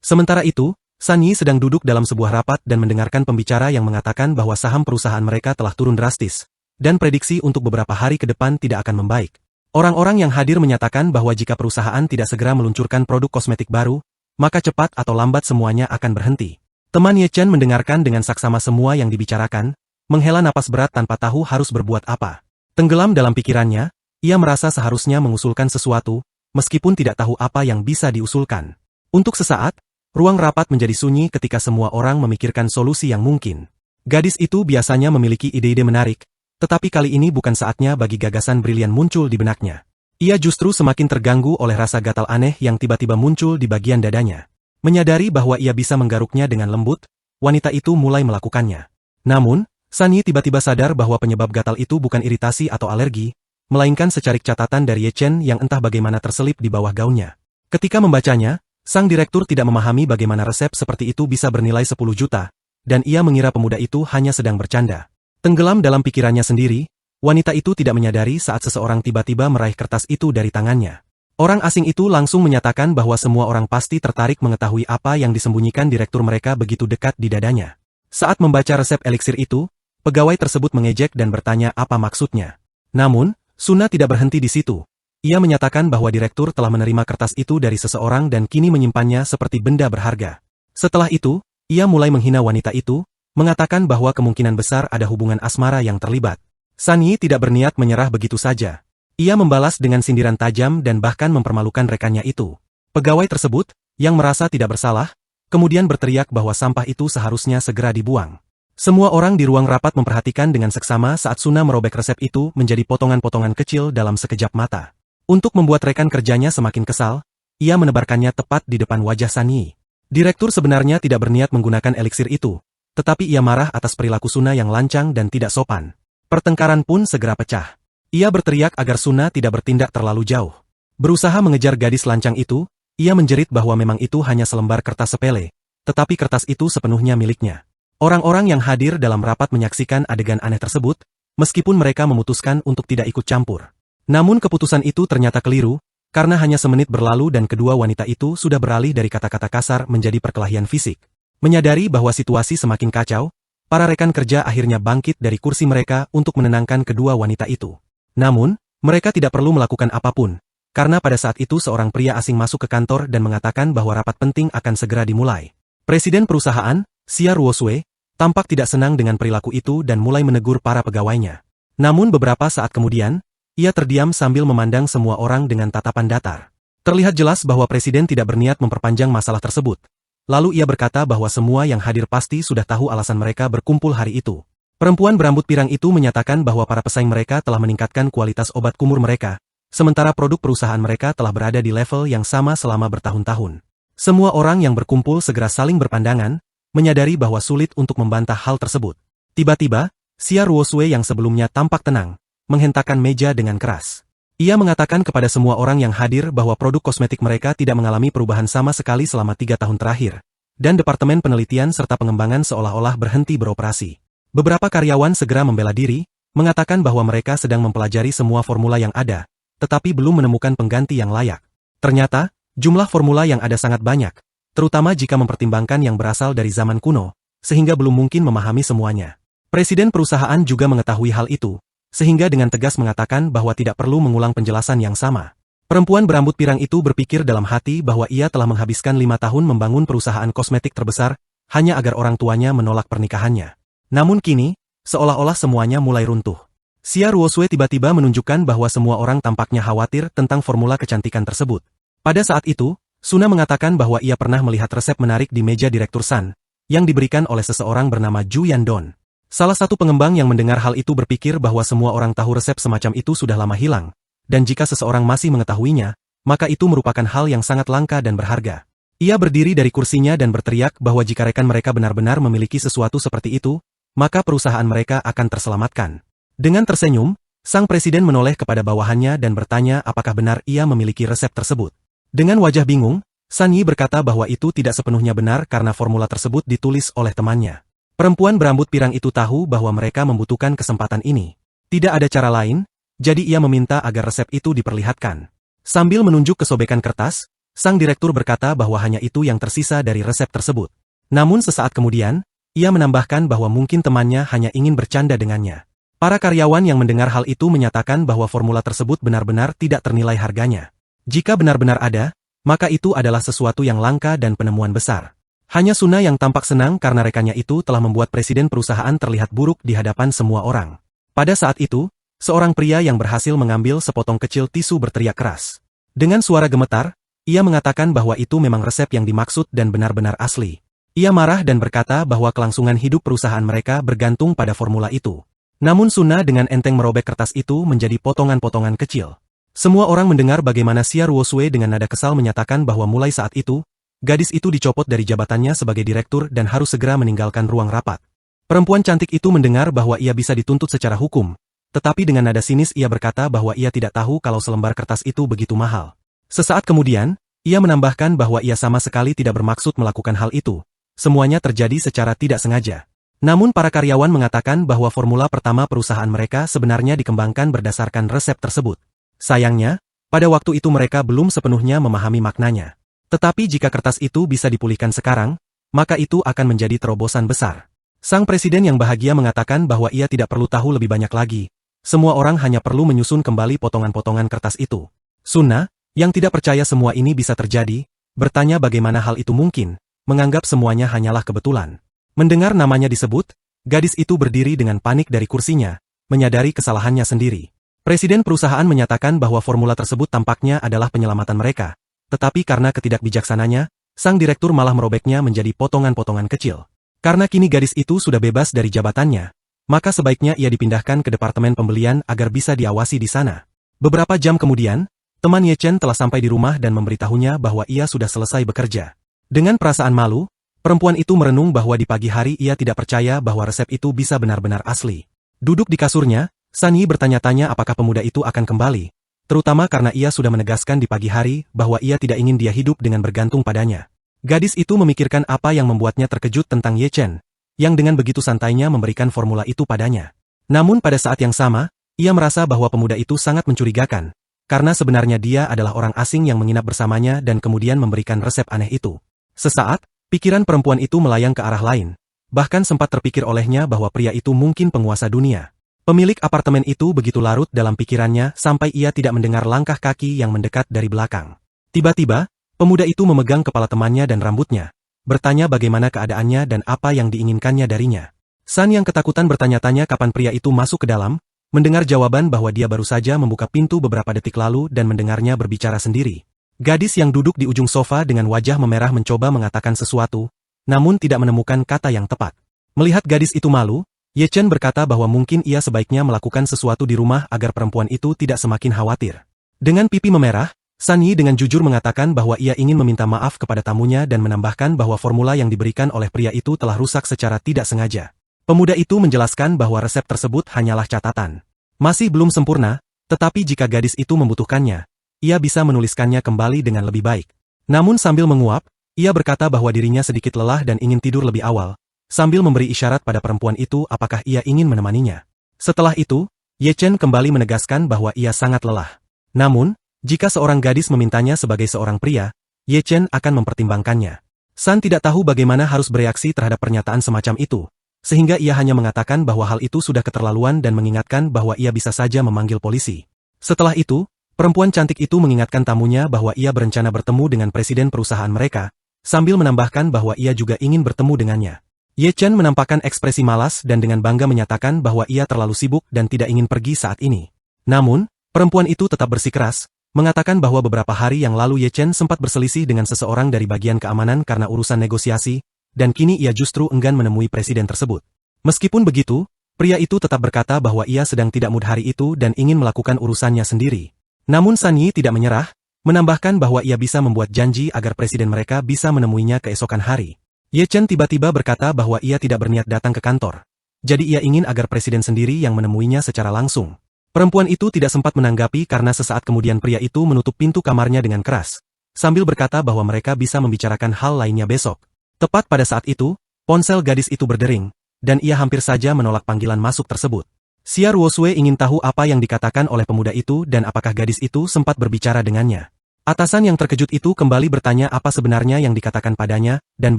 Sementara itu, San Yi sedang duduk dalam sebuah rapat dan mendengarkan pembicara yang mengatakan bahwa saham perusahaan mereka telah turun drastis, dan prediksi untuk beberapa hari ke depan tidak akan membaik. Orang-orang yang hadir menyatakan bahwa jika perusahaan tidak segera meluncurkan produk kosmetik baru, maka cepat atau lambat semuanya akan berhenti. Teman Ye Chen mendengarkan dengan saksama semua yang dibicarakan, menghela napas berat tanpa tahu harus berbuat apa. Tenggelam dalam pikirannya, ia merasa seharusnya mengusulkan sesuatu, meskipun tidak tahu apa yang bisa diusulkan. Untuk sesaat, ruang rapat menjadi sunyi ketika semua orang memikirkan solusi yang mungkin. Gadis itu biasanya memiliki ide-ide menarik, tetapi kali ini bukan saatnya bagi gagasan brilian muncul di benaknya. Ia justru semakin terganggu oleh rasa gatal aneh yang tiba-tiba muncul di bagian dadanya. Menyadari bahwa ia bisa menggaruknya dengan lembut, wanita itu mulai melakukannya. Namun, San Yi tiba-tiba sadar bahwa penyebab gatal itu bukan iritasi atau alergi, melainkan secarik catatan dari Ye Chen yang entah bagaimana terselip di bawah gaunnya. Ketika membacanya, sang direktur tidak memahami bagaimana resep seperti itu bisa bernilai 10 juta, dan ia mengira pemuda itu hanya sedang bercanda. Tenggelam dalam pikirannya sendiri, wanita itu tidak menyadari saat seseorang tiba-tiba meraih kertas itu dari tangannya. Orang asing itu langsung menyatakan bahwa semua orang pasti tertarik mengetahui apa yang disembunyikan direktur mereka begitu dekat di dadanya. Saat membaca resep eliksir itu, pegawai tersebut mengejek dan bertanya apa maksudnya. Namun, Suna tidak berhenti di situ. Ia menyatakan bahwa direktur telah menerima kertas itu dari seseorang dan kini menyimpannya seperti benda berharga. Setelah itu, ia mulai menghina wanita itu, mengatakan bahwa kemungkinan besar ada hubungan asmara yang terlibat. San Yi tidak berniat menyerah begitu saja. Ia membalas dengan sindiran tajam dan bahkan mempermalukan rekannya itu. Pegawai tersebut, yang merasa tidak bersalah, kemudian berteriak bahwa sampah itu seharusnya segera dibuang. Semua orang di ruang rapat memperhatikan dengan seksama saat Suna merobek resep itu menjadi potongan-potongan kecil dalam sekejap mata. Untuk membuat rekan kerjanya semakin kesal, ia menebarkannya tepat di depan wajah San Yi. Direktur sebenarnya tidak berniat menggunakan eliksir itu, tetapi ia marah atas perilaku Suna yang lancang dan tidak sopan. Pertengkaran pun segera pecah. Ia berteriak agar Suna tidak bertindak terlalu jauh. Berusaha mengejar gadis lancang itu, ia menjerit bahwa memang itu hanya selembar kertas sepele, tetapi kertas itu sepenuhnya miliknya. Orang-orang yang hadir dalam rapat menyaksikan adegan aneh tersebut, meskipun mereka memutuskan untuk tidak ikut campur. Namun keputusan itu ternyata keliru, karena hanya semenit berlalu dan kedua wanita itu sudah beralih dari kata-kata kasar menjadi perkelahian fisik. Menyadari bahwa situasi semakin kacau, para rekan kerja akhirnya bangkit dari kursi mereka untuk menenangkan kedua wanita itu. Namun, mereka tidak perlu melakukan apapun, karena pada saat itu seorang pria asing masuk ke kantor dan mengatakan bahwa rapat penting akan segera dimulai. Presiden perusahaan, Xia Ruosui, tampak tidak senang dengan perilaku itu dan mulai menegur para pegawainya. Namun beberapa saat kemudian, ia terdiam sambil memandang semua orang dengan tatapan datar. Terlihat jelas bahwa presiden tidak berniat memperpanjang masalah tersebut. Lalu ia berkata bahwa semua yang hadir pasti sudah tahu alasan mereka berkumpul hari itu. Perempuan berambut pirang itu menyatakan bahwa para pesaing mereka telah meningkatkan kualitas obat kumur mereka, sementara produk perusahaan mereka telah berada di level yang sama selama bertahun-tahun. Semua orang yang berkumpul segera saling berpandangan, menyadari bahwa sulit untuk membantah hal tersebut. Tiba-tiba, Xia Ruosui yang sebelumnya tampak tenang, menghentakkan meja dengan keras. Ia mengatakan kepada semua orang yang hadir bahwa produk kosmetik mereka tidak mengalami perubahan sama sekali selama 3 tahun terakhir, dan Departemen Penelitian serta Pengembangan seolah-olah berhenti beroperasi. Beberapa karyawan segera membela diri, mengatakan bahwa mereka sedang mempelajari semua formula yang ada, tetapi belum menemukan pengganti yang layak. Ternyata, jumlah formula yang ada sangat banyak, terutama jika mempertimbangkan yang berasal dari zaman kuno, sehingga belum mungkin memahami semuanya. Presiden perusahaan juga mengetahui hal itu, sehingga dengan tegas mengatakan bahwa tidak perlu mengulang penjelasan yang sama. Perempuan berambut pirang itu berpikir dalam hati bahwa ia telah menghabiskan 5 tahun membangun perusahaan kosmetik terbesar, hanya agar orang tuanya menolak pernikahannya. Namun kini, seolah-olah semuanya mulai runtuh. Xia Ruosui tiba-tiba menunjukkan bahwa semua orang tampaknya khawatir tentang formula kecantikan tersebut. Pada saat itu, Suna mengatakan bahwa ia pernah melihat resep menarik di meja Direktur San, yang diberikan oleh seseorang bernama Ju Yandon. Salah satu pengembang yang mendengar hal itu berpikir bahwa semua orang tahu resep semacam itu sudah lama hilang, dan jika seseorang masih mengetahuinya, maka itu merupakan hal yang sangat langka dan berharga. Ia berdiri dari kursinya dan berteriak bahwa jika rekan mereka benar-benar memiliki sesuatu seperti itu, maka perusahaan mereka akan terselamatkan. Dengan tersenyum, sang presiden menoleh kepada bawahannya dan bertanya apakah benar ia memiliki resep tersebut. Dengan wajah bingung, San Yi berkata bahwa itu tidak sepenuhnya benar karena formula tersebut ditulis oleh temannya. Perempuan berambut pirang itu tahu bahwa mereka membutuhkan kesempatan ini. Tidak ada cara lain, jadi ia meminta agar resep itu diperlihatkan. Sambil menunjuk ke sobekan kertas, sang direktur berkata bahwa hanya itu yang tersisa dari resep tersebut. Namun sesaat kemudian, ia menambahkan bahwa mungkin temannya hanya ingin bercanda dengannya. Para karyawan yang mendengar hal itu menyatakan bahwa formula tersebut benar-benar tidak ternilai harganya. Jika benar-benar ada, maka itu adalah sesuatu yang langka dan penemuan besar. Hanya Suna yang tampak senang karena rekannya itu telah membuat presiden perusahaan terlihat buruk di hadapan semua orang. Pada saat itu, seorang pria yang berhasil mengambil sepotong kecil tisu berteriak keras. Dengan suara gemetar, ia mengatakan bahwa itu memang resep yang dimaksud dan benar-benar asli. Ia marah dan berkata bahwa kelangsungan hidup perusahaan mereka bergantung pada formula itu. Namun Suna dengan enteng merobek kertas itu menjadi potongan-potongan kecil. Semua orang mendengar bagaimana Xia Ruosui dengan nada kesal menyatakan bahwa mulai saat itu, gadis itu dicopot dari jabatannya sebagai direktur dan harus segera meninggalkan ruang rapat. Perempuan cantik itu mendengar bahwa ia bisa dituntut secara hukum, tetapi dengan nada sinis ia berkata bahwa ia tidak tahu kalau selembar kertas itu begitu mahal. Sesaat kemudian, ia menambahkan bahwa ia sama sekali tidak bermaksud melakukan hal itu. Semuanya terjadi secara tidak sengaja. Namun para karyawan mengatakan bahwa formula pertama perusahaan mereka sebenarnya dikembangkan berdasarkan resep tersebut. Sayangnya, pada waktu itu mereka belum sepenuhnya memahami maknanya. Tetapi jika kertas itu bisa dipulihkan sekarang, maka itu akan menjadi terobosan besar. Sang presiden yang bahagia mengatakan bahwa ia tidak perlu tahu lebih banyak lagi. Semua orang hanya perlu menyusun kembali potongan-potongan kertas itu. Sunna, yang tidak percaya semua ini bisa terjadi, bertanya bagaimana hal itu mungkin, menganggap semuanya hanyalah kebetulan. Mendengar namanya disebut, gadis itu berdiri dengan panik dari kursinya, menyadari kesalahannya sendiri. Presiden perusahaan menyatakan bahwa formula tersebut tampaknya adalah penyelamatan mereka, tetapi karena ketidakbijaksananya, sang direktur malah merobeknya menjadi potongan-potongan kecil. Karena kini gadis itu sudah bebas dari jabatannya, maka sebaiknya ia dipindahkan ke departemen pembelian agar bisa diawasi di sana. Beberapa jam kemudian, teman Ye Chen telah sampai di rumah dan memberitahunya bahwa ia sudah selesai bekerja. Dengan perasaan malu, perempuan itu merenung bahwa di pagi hari ia tidak percaya bahwa resep itu bisa benar-benar asli. Duduk di kasurnya, San Yi bertanya-tanya apakah pemuda itu akan kembali, terutama karena ia sudah menegaskan di pagi hari bahwa ia tidak ingin dia hidup dengan bergantung padanya. Gadis itu memikirkan apa yang membuatnya terkejut tentang Ye Chen, yang dengan begitu santainya memberikan formula itu padanya. Namun pada saat yang sama, ia merasa bahwa pemuda itu sangat mencurigakan, karena sebenarnya dia adalah orang asing yang menginap bersamanya dan kemudian memberikan resep aneh itu. Sesaat, pikiran perempuan itu melayang ke arah lain, bahkan sempat terpikir olehnya bahwa pria itu mungkin penguasa dunia. Pemilik apartemen itu begitu larut dalam pikirannya sampai ia tidak mendengar langkah kaki yang mendekat dari belakang. Tiba-tiba, pemuda itu memegang kepala temannya dan rambutnya, bertanya bagaimana keadaannya dan apa yang diinginkannya darinya. San yang ketakutan bertanya-tanya kapan pria itu masuk ke dalam, mendengar jawaban bahwa dia baru saja membuka pintu beberapa detik lalu dan mendengarnya berbicara sendiri. Gadis yang duduk di ujung sofa dengan wajah memerah mencoba mengatakan sesuatu, namun tidak menemukan kata yang tepat. Melihat gadis itu malu, Ye Chen berkata bahwa mungkin ia sebaiknya melakukan sesuatu di rumah agar perempuan itu tidak semakin khawatir. Dengan pipi memerah, San Yi dengan jujur mengatakan bahwa ia ingin meminta maaf kepada tamunya dan menambahkan bahwa formula yang diberikan oleh pria itu telah rusak secara tidak sengaja. Pemuda itu menjelaskan bahwa resep tersebut hanyalah catatan. Masih belum sempurna, tetapi jika gadis itu membutuhkannya, ia bisa menuliskannya kembali dengan lebih baik. Namun sambil menguap, ia berkata bahwa dirinya sedikit lelah dan ingin tidur lebih awal, sambil memberi isyarat pada perempuan itu apakah ia ingin menemaninya. Setelah itu, Ye Chen kembali menegaskan bahwa ia sangat lelah. Namun, jika seorang gadis memintanya sebagai seorang pria, Ye Chen akan mempertimbangkannya. San tidak tahu bagaimana harus bereaksi terhadap pernyataan semacam itu, sehingga ia hanya mengatakan bahwa hal itu sudah keterlaluan dan mengingatkan bahwa ia bisa saja memanggil polisi. Setelah itu, perempuan cantik itu mengingatkan tamunya bahwa ia berencana bertemu dengan presiden perusahaan mereka, sambil menambahkan bahwa ia juga ingin bertemu dengannya. Ye Chen menampakkan ekspresi malas dan dengan bangga menyatakan bahwa ia terlalu sibuk dan tidak ingin pergi saat ini. Namun, perempuan itu tetap bersikeras, mengatakan bahwa beberapa hari yang lalu Ye Chen sempat berselisih dengan seseorang dari bagian keamanan karena urusan negosiasi, dan kini ia justru enggan menemui presiden tersebut. Meskipun begitu, pria itu tetap berkata bahwa ia sedang tidak mood hari itu dan ingin melakukan urusannya sendiri. Namun San Yi tidak menyerah, menambahkan bahwa ia bisa membuat janji agar presiden mereka bisa menemuinya keesokan hari. Ye Chen tiba-tiba berkata bahwa ia tidak berniat datang ke kantor. Jadi ia ingin agar presiden sendiri yang menemuinya secara langsung. Perempuan itu tidak sempat menanggapi karena sesaat kemudian pria itu menutup pintu kamarnya dengan keras, sambil berkata bahwa mereka bisa membicarakan hal lainnya besok. Tepat pada saat itu, ponsel gadis itu berdering, dan ia hampir saja menolak panggilan masuk tersebut. Xia Ruosue ingin tahu apa yang dikatakan oleh pemuda itu dan apakah gadis itu sempat berbicara dengannya. Atasan yang terkejut itu kembali bertanya apa sebenarnya yang dikatakan padanya, dan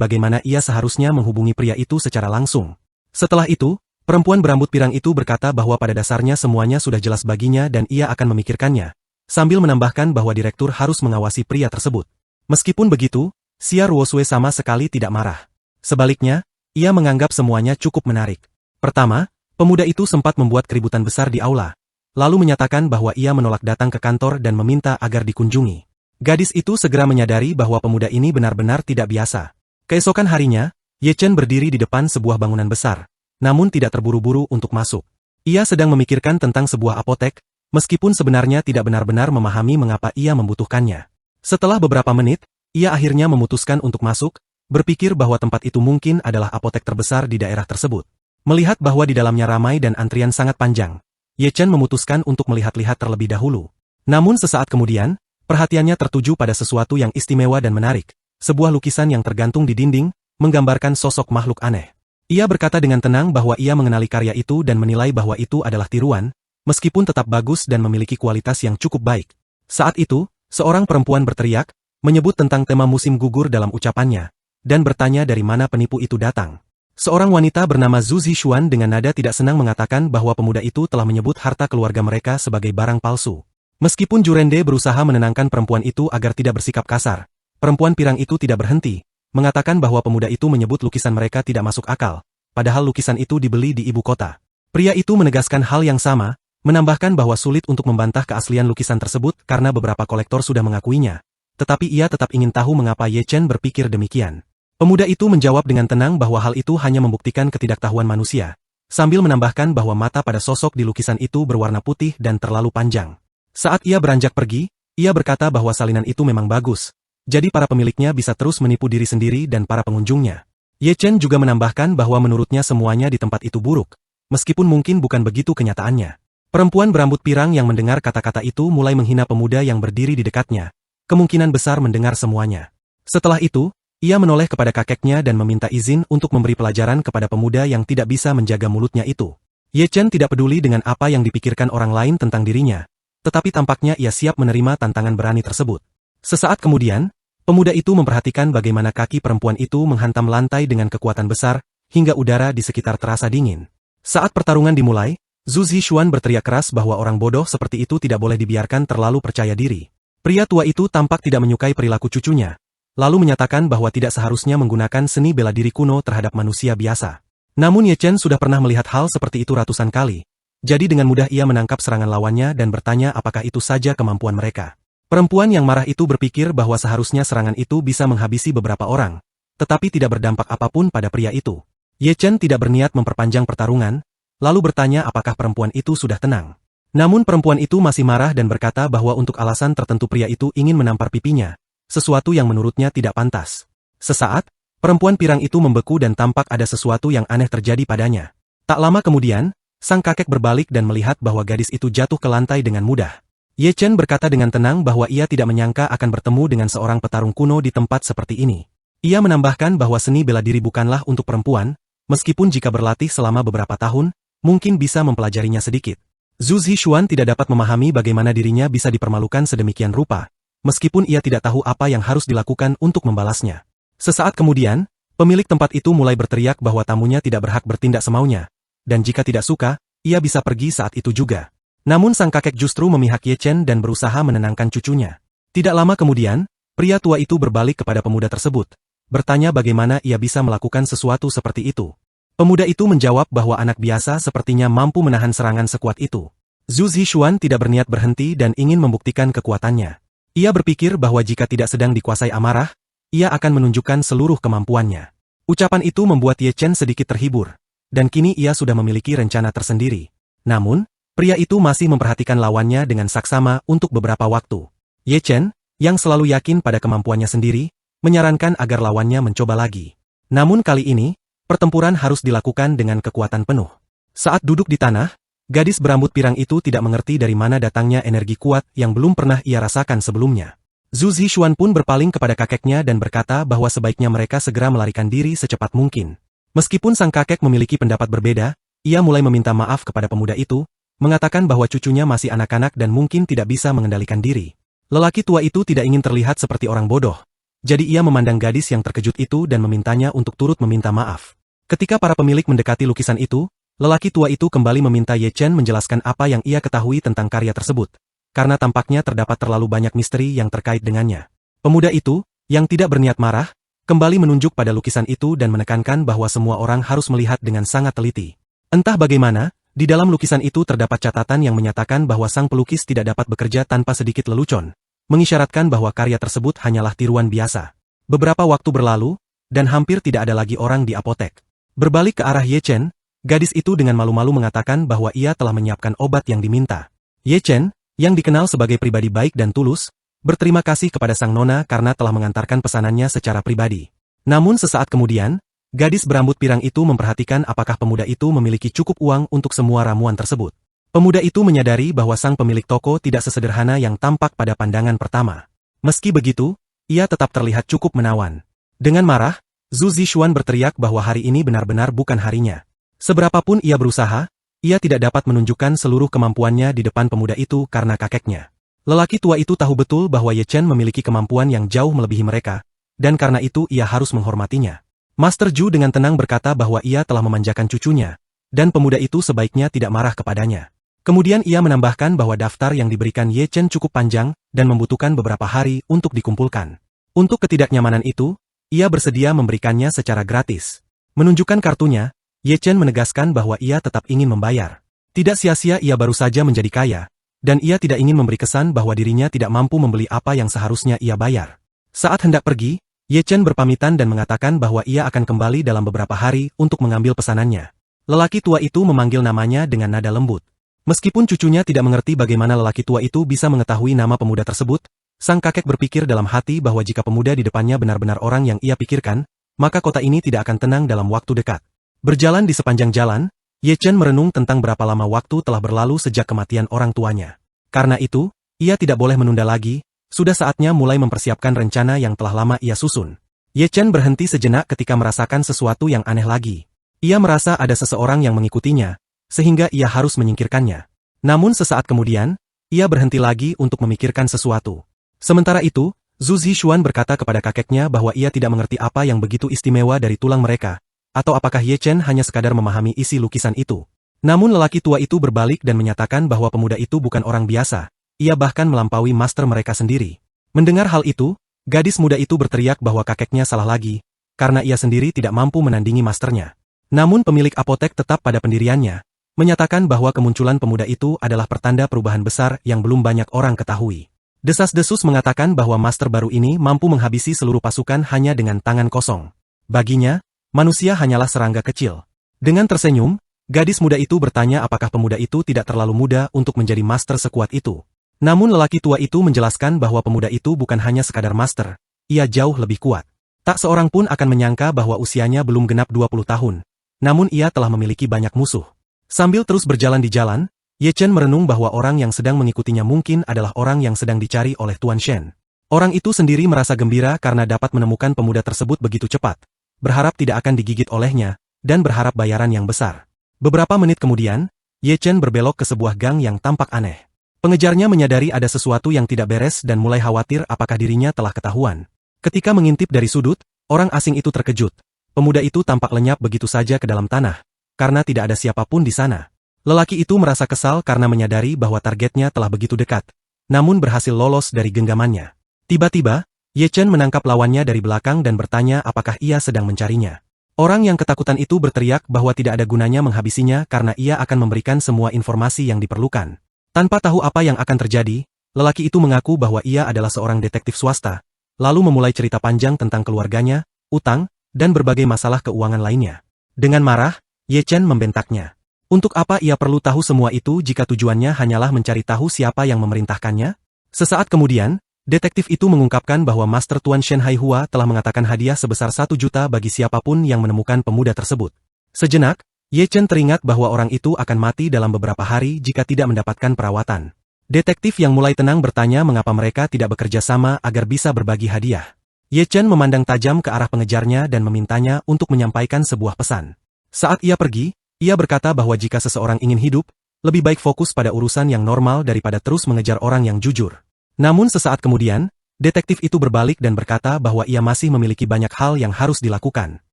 bagaimana ia seharusnya menghubungi pria itu secara langsung. Setelah itu, perempuan berambut pirang itu berkata bahwa pada dasarnya semuanya sudah jelas baginya dan ia akan memikirkannya, sambil menambahkan bahwa direktur harus mengawasi pria tersebut. Meskipun begitu, Xia Ruosue sama sekali tidak marah. Sebaliknya, ia menganggap semuanya cukup menarik. Pertama, pemuda itu sempat membuat keributan besar di aula, lalu menyatakan bahwa ia menolak datang ke kantor dan meminta agar dikunjungi. Gadis itu segera menyadari bahwa pemuda ini benar-benar tidak biasa. Keesokan harinya, Ye Chen berdiri di depan sebuah bangunan besar, namun tidak terburu-buru untuk masuk. Ia sedang memikirkan tentang sebuah apotek, meskipun sebenarnya tidak benar-benar memahami mengapa ia membutuhkannya. Setelah beberapa menit, ia akhirnya memutuskan untuk masuk, berpikir bahwa tempat itu mungkin adalah apotek terbesar di daerah tersebut. Melihat bahwa di dalamnya ramai dan antrian sangat panjang, Ye Chen memutuskan untuk melihat-lihat terlebih dahulu. Namun sesaat kemudian, perhatiannya tertuju pada sesuatu yang istimewa dan menarik, sebuah lukisan yang tergantung di dinding, menggambarkan sosok makhluk aneh. Ia berkata dengan tenang bahwa ia mengenali karya itu dan menilai bahwa itu adalah tiruan, meskipun tetap bagus dan memiliki kualitas yang cukup baik. Saat itu, seorang perempuan berteriak, menyebut tentang tema musim gugur dalam ucapannya, dan bertanya dari mana penipu itu datang. Seorang wanita bernama Zhu Zixuan dengan nada tidak senang mengatakan bahwa pemuda itu telah menyebut harta keluarga mereka sebagai barang palsu. Meskipun Jurende berusaha menenangkan perempuan itu agar tidak bersikap kasar, perempuan pirang itu tidak berhenti, mengatakan bahwa pemuda itu menyebut lukisan mereka tidak masuk akal, padahal lukisan itu dibeli di ibu kota. Pria itu menegaskan hal yang sama, menambahkan bahwa sulit untuk membantah keaslian lukisan tersebut karena beberapa kolektor sudah mengakuinya, tetapi ia tetap ingin tahu mengapa Ye Chen berpikir demikian. Pemuda itu menjawab dengan tenang bahwa hal itu hanya membuktikan ketidaktahuan manusia, sambil menambahkan bahwa mata pada sosok di lukisan itu berwarna putih dan terlalu panjang. Saat ia beranjak pergi, ia berkata bahwa salinan itu memang bagus, jadi para pemiliknya bisa terus menipu diri sendiri dan para pengunjungnya. Ye Chen juga menambahkan bahwa menurutnya semuanya di tempat itu buruk, meskipun mungkin bukan begitu kenyataannya. Perempuan berambut pirang yang mendengar kata-kata itu mulai menghina pemuda yang berdiri di dekatnya, kemungkinan besar mendengar semuanya. Setelah itu, ia menoleh kepada kakeknya dan meminta izin untuk memberi pelajaran kepada pemuda yang tidak bisa menjaga mulutnya itu. Ye Chen tidak peduli dengan apa yang dipikirkan orang lain tentang dirinya, tetapi tampaknya ia siap menerima tantangan berani tersebut. Sesaat kemudian, pemuda itu memperhatikan bagaimana kaki perempuan itu menghantam lantai dengan kekuatan besar, hingga udara di sekitar terasa dingin. Saat pertarungan dimulai, Zhu Zixuan berteriak keras bahwa orang bodoh seperti itu tidak boleh dibiarkan terlalu percaya diri. Pria tua itu tampak tidak menyukai perilaku cucunya, lalu menyatakan bahwa tidak seharusnya menggunakan seni bela diri kuno terhadap manusia biasa. Namun Ye Chen sudah pernah melihat hal seperti itu ratusan kali, jadi dengan mudah ia menangkap serangan lawannya dan bertanya apakah itu saja kemampuan mereka. Perempuan yang marah itu berpikir bahwa seharusnya serangan itu bisa menghabisi beberapa orang, tetapi tidak berdampak apapun pada pria itu. Ye Chen tidak berniat memperpanjang pertarungan, lalu bertanya apakah perempuan itu sudah tenang. Namun perempuan itu masih marah dan berkata bahwa untuk alasan tertentu pria itu ingin menampar pipinya, sesuatu yang menurutnya tidak pantas. Sesaat, perempuan pirang itu membeku dan tampak ada sesuatu yang aneh terjadi padanya. Tak lama kemudian, sang kakek berbalik dan melihat bahwa gadis itu jatuh ke lantai dengan mudah. Ye Chen berkata dengan tenang bahwa ia tidak menyangka akan bertemu dengan seorang petarung kuno di tempat seperti ini. Ia menambahkan bahwa seni bela diri bukanlah untuk perempuan, meskipun jika berlatih selama beberapa tahun, mungkin bisa mempelajarinya sedikit. Zhu Zixuan tidak dapat memahami bagaimana dirinya bisa dipermalukan sedemikian rupa, meskipun ia tidak tahu apa yang harus dilakukan untuk membalasnya. Sesaat kemudian, pemilik tempat itu mulai berteriak bahwa tamunya tidak berhak bertindak semaunya, dan jika tidak suka, ia bisa pergi saat itu juga. Namun sang kakek justru memihak Ye Chen dan berusaha menenangkan cucunya. Tidak lama kemudian, pria tua itu berbalik kepada pemuda tersebut, bertanya bagaimana ia bisa melakukan sesuatu seperti itu. Pemuda itu menjawab bahwa anak biasa sepertinya mampu menahan serangan sekuat itu. Zhu Zixuan tidak berniat berhenti dan ingin membuktikan kekuatannya. Ia berpikir bahwa jika tidak sedang dikuasai amarah, ia akan menunjukkan seluruh kemampuannya. Ucapan itu membuat Ye Chen sedikit terhibur, dan kini ia sudah memiliki rencana tersendiri. Namun, pria itu masih memperhatikan lawannya dengan saksama untuk beberapa waktu. Ye Chen, yang selalu yakin pada kemampuannya sendiri, menyarankan agar lawannya mencoba lagi. Namun kali ini, pertempuran harus dilakukan dengan kekuatan penuh. Saat duduk di tanah, gadis berambut pirang itu tidak mengerti dari mana datangnya energi kuat yang belum pernah ia rasakan sebelumnya. Zhu Zixuan pun berpaling kepada kakeknya dan berkata bahwa sebaiknya mereka segera melarikan diri secepat mungkin. Meskipun sang kakek memiliki pendapat berbeda, ia mulai meminta maaf kepada pemuda itu, mengatakan bahwa cucunya masih anak-anak dan mungkin tidak bisa mengendalikan diri. Lelaki tua itu tidak ingin terlihat seperti orang bodoh, jadi ia memandang gadis yang terkejut itu dan memintanya untuk turut meminta maaf. Ketika para pemilik mendekati lukisan itu, lelaki tua itu kembali meminta Ye Chen menjelaskan apa yang ia ketahui tentang karya tersebut, karena tampaknya terdapat terlalu banyak misteri yang terkait dengannya. Pemuda itu, yang tidak berniat marah, kembali menunjuk pada lukisan itu dan menekankan bahwa semua orang harus melihat dengan sangat teliti. Entah bagaimana, di dalam lukisan itu terdapat catatan yang menyatakan bahwa sang pelukis tidak dapat bekerja tanpa sedikit lelucon, mengisyaratkan bahwa karya tersebut hanyalah tiruan biasa. Beberapa waktu berlalu, dan hampir tidak ada lagi orang di apotek. Berbalik ke arah Ye Chen, gadis itu dengan malu-malu mengatakan bahwa ia telah menyiapkan obat yang diminta. Ye Chen, yang dikenal sebagai pribadi baik dan tulus, berterima kasih kepada sang nona karena telah mengantarkan pesanannya secara pribadi. Namun sesaat kemudian, gadis berambut pirang itu memperhatikan apakah pemuda itu memiliki cukup uang untuk semua ramuan tersebut. Pemuda itu menyadari bahwa sang pemilik toko tidak sesederhana yang tampak pada pandangan pertama. Meski begitu, ia tetap terlihat cukup menawan. Dengan marah, Zhu Zixuan berteriak bahwa hari ini benar-benar bukan harinya. Seberapapun ia berusaha, ia tidak dapat menunjukkan seluruh kemampuannya di depan pemuda itu karena kakeknya. Lelaki tua itu tahu betul bahwa Ye Chen memiliki kemampuan yang jauh melebihi mereka, dan karena itu ia harus menghormatinya. Master Zhu dengan tenang berkata bahwa ia telah memanjakan cucunya, dan pemuda itu sebaiknya tidak marah kepadanya. Kemudian ia menambahkan bahwa daftar yang diberikan Ye Chen cukup panjang dan membutuhkan beberapa hari untuk dikumpulkan. Untuk ketidaknyamanan itu, ia bersedia memberikannya secara gratis. Menunjukkan kartunya, Ye Chen menegaskan bahwa ia tetap ingin membayar. Tidak sia-sia ia baru saja menjadi kaya, dan ia tidak ingin memberi kesan bahwa dirinya tidak mampu membeli apa yang seharusnya ia bayar. Saat hendak pergi, Ye Chen berpamitan dan mengatakan bahwa ia akan kembali dalam beberapa hari untuk mengambil pesanannya. Lelaki tua itu memanggil namanya dengan nada lembut. Meskipun cucunya tidak mengerti bagaimana lelaki tua itu bisa mengetahui nama pemuda tersebut, sang kakek berpikir dalam hati bahwa jika pemuda di depannya benar-benar orang yang ia pikirkan, maka kota ini tidak akan tenang dalam waktu dekat. Berjalan di sepanjang jalan, Ye Chen merenung tentang berapa lama waktu telah berlalu sejak kematian orang tuanya. Karena itu, ia tidak boleh menunda lagi, sudah saatnya mulai mempersiapkan rencana yang telah lama ia susun. Ye Chen berhenti sejenak ketika merasakan sesuatu yang aneh lagi. Ia merasa ada seseorang yang mengikutinya, sehingga ia harus menyingkirkannya. Namun sesaat kemudian, ia berhenti lagi untuk memikirkan sesuatu. Sementara itu, Zhu Zixuan berkata kepada kakeknya bahwa ia tidak mengerti apa yang begitu istimewa dari tulang mereka, atau apakah Ye Chen hanya sekadar memahami isi lukisan itu. Namun lelaki tua itu berbalik dan menyatakan bahwa pemuda itu bukan orang biasa, ia bahkan melampaui master mereka sendiri. Mendengar hal itu, gadis muda itu berteriak bahwa kakeknya salah lagi, karena ia sendiri tidak mampu menandingi masternya. Namun pemilik apotek tetap pada pendiriannya, menyatakan bahwa kemunculan pemuda itu adalah pertanda perubahan besar yang belum banyak orang ketahui. Desas-desus mengatakan bahwa master baru ini mampu menghabisi seluruh pasukan hanya dengan tangan kosong. Baginya, manusia hanyalah serangga kecil. Dengan tersenyum, gadis muda itu bertanya apakah pemuda itu tidak terlalu muda untuk menjadi master sekuat itu. Namun lelaki tua itu menjelaskan bahwa pemuda itu bukan hanya sekadar master, ia jauh lebih kuat. Tak seorang pun akan menyangka bahwa usianya belum genap 20 tahun, namun ia telah memiliki banyak musuh. Sambil terus berjalan di jalan, Ye Chen merenung bahwa orang yang sedang mengikutinya mungkin adalah orang yang sedang dicari oleh Tuan Shen. Orang itu sendiri merasa gembira karena dapat menemukan pemuda tersebut begitu cepat, berharap tidak akan digigit olehnya, dan berharap bayaran yang besar. Beberapa menit kemudian, Ye Chen berbelok ke sebuah gang yang tampak aneh. Pengejarnya menyadari ada sesuatu yang tidak beres dan mulai khawatir apakah dirinya telah ketahuan. Ketika mengintip dari sudut, orang asing itu terkejut. Pemuda itu tampak lenyap begitu saja ke dalam tanah, karena tidak ada siapapun di sana. Lelaki itu merasa kesal karena menyadari bahwa targetnya telah begitu dekat, namun berhasil lolos dari genggamannya. Tiba-tiba, Ye Chen menangkap lawannya dari belakang dan bertanya apakah ia sedang mencarinya. Orang yang ketakutan itu berteriak bahwa tidak ada gunanya menghabisinya karena ia akan memberikan semua informasi yang diperlukan. Tanpa tahu apa yang akan terjadi, lelaki itu mengaku bahwa ia adalah seorang detektif swasta, lalu memulai cerita panjang tentang keluarganya, utang, dan berbagai masalah keuangan lainnya. Dengan marah, Ye Chen membentaknya. Untuk apa ia perlu tahu semua itu jika tujuannya hanyalah mencari tahu siapa yang memerintahkannya? Sesaat kemudian, detektif itu mengungkapkan bahwa Master Tuan Shen Haihua telah mengatakan hadiah sebesar 1 juta bagi siapapun yang menemukan pemuda tersebut. Sejenak, Ye Chen teringat bahwa orang itu akan mati dalam beberapa hari jika tidak mendapatkan perawatan. Detektif yang mulai tenang bertanya mengapa mereka tidak bekerja sama agar bisa berbagi hadiah. Ye Chen memandang tajam ke arah pengejarnya dan memintanya untuk menyampaikan sebuah pesan. Saat ia pergi, ia berkata bahwa jika seseorang ingin hidup, lebih baik fokus pada urusan yang normal daripada terus mengejar orang yang jujur. Namun sesaat kemudian, detektif itu berbalik dan berkata bahwa ia masih memiliki banyak hal yang harus dilakukan.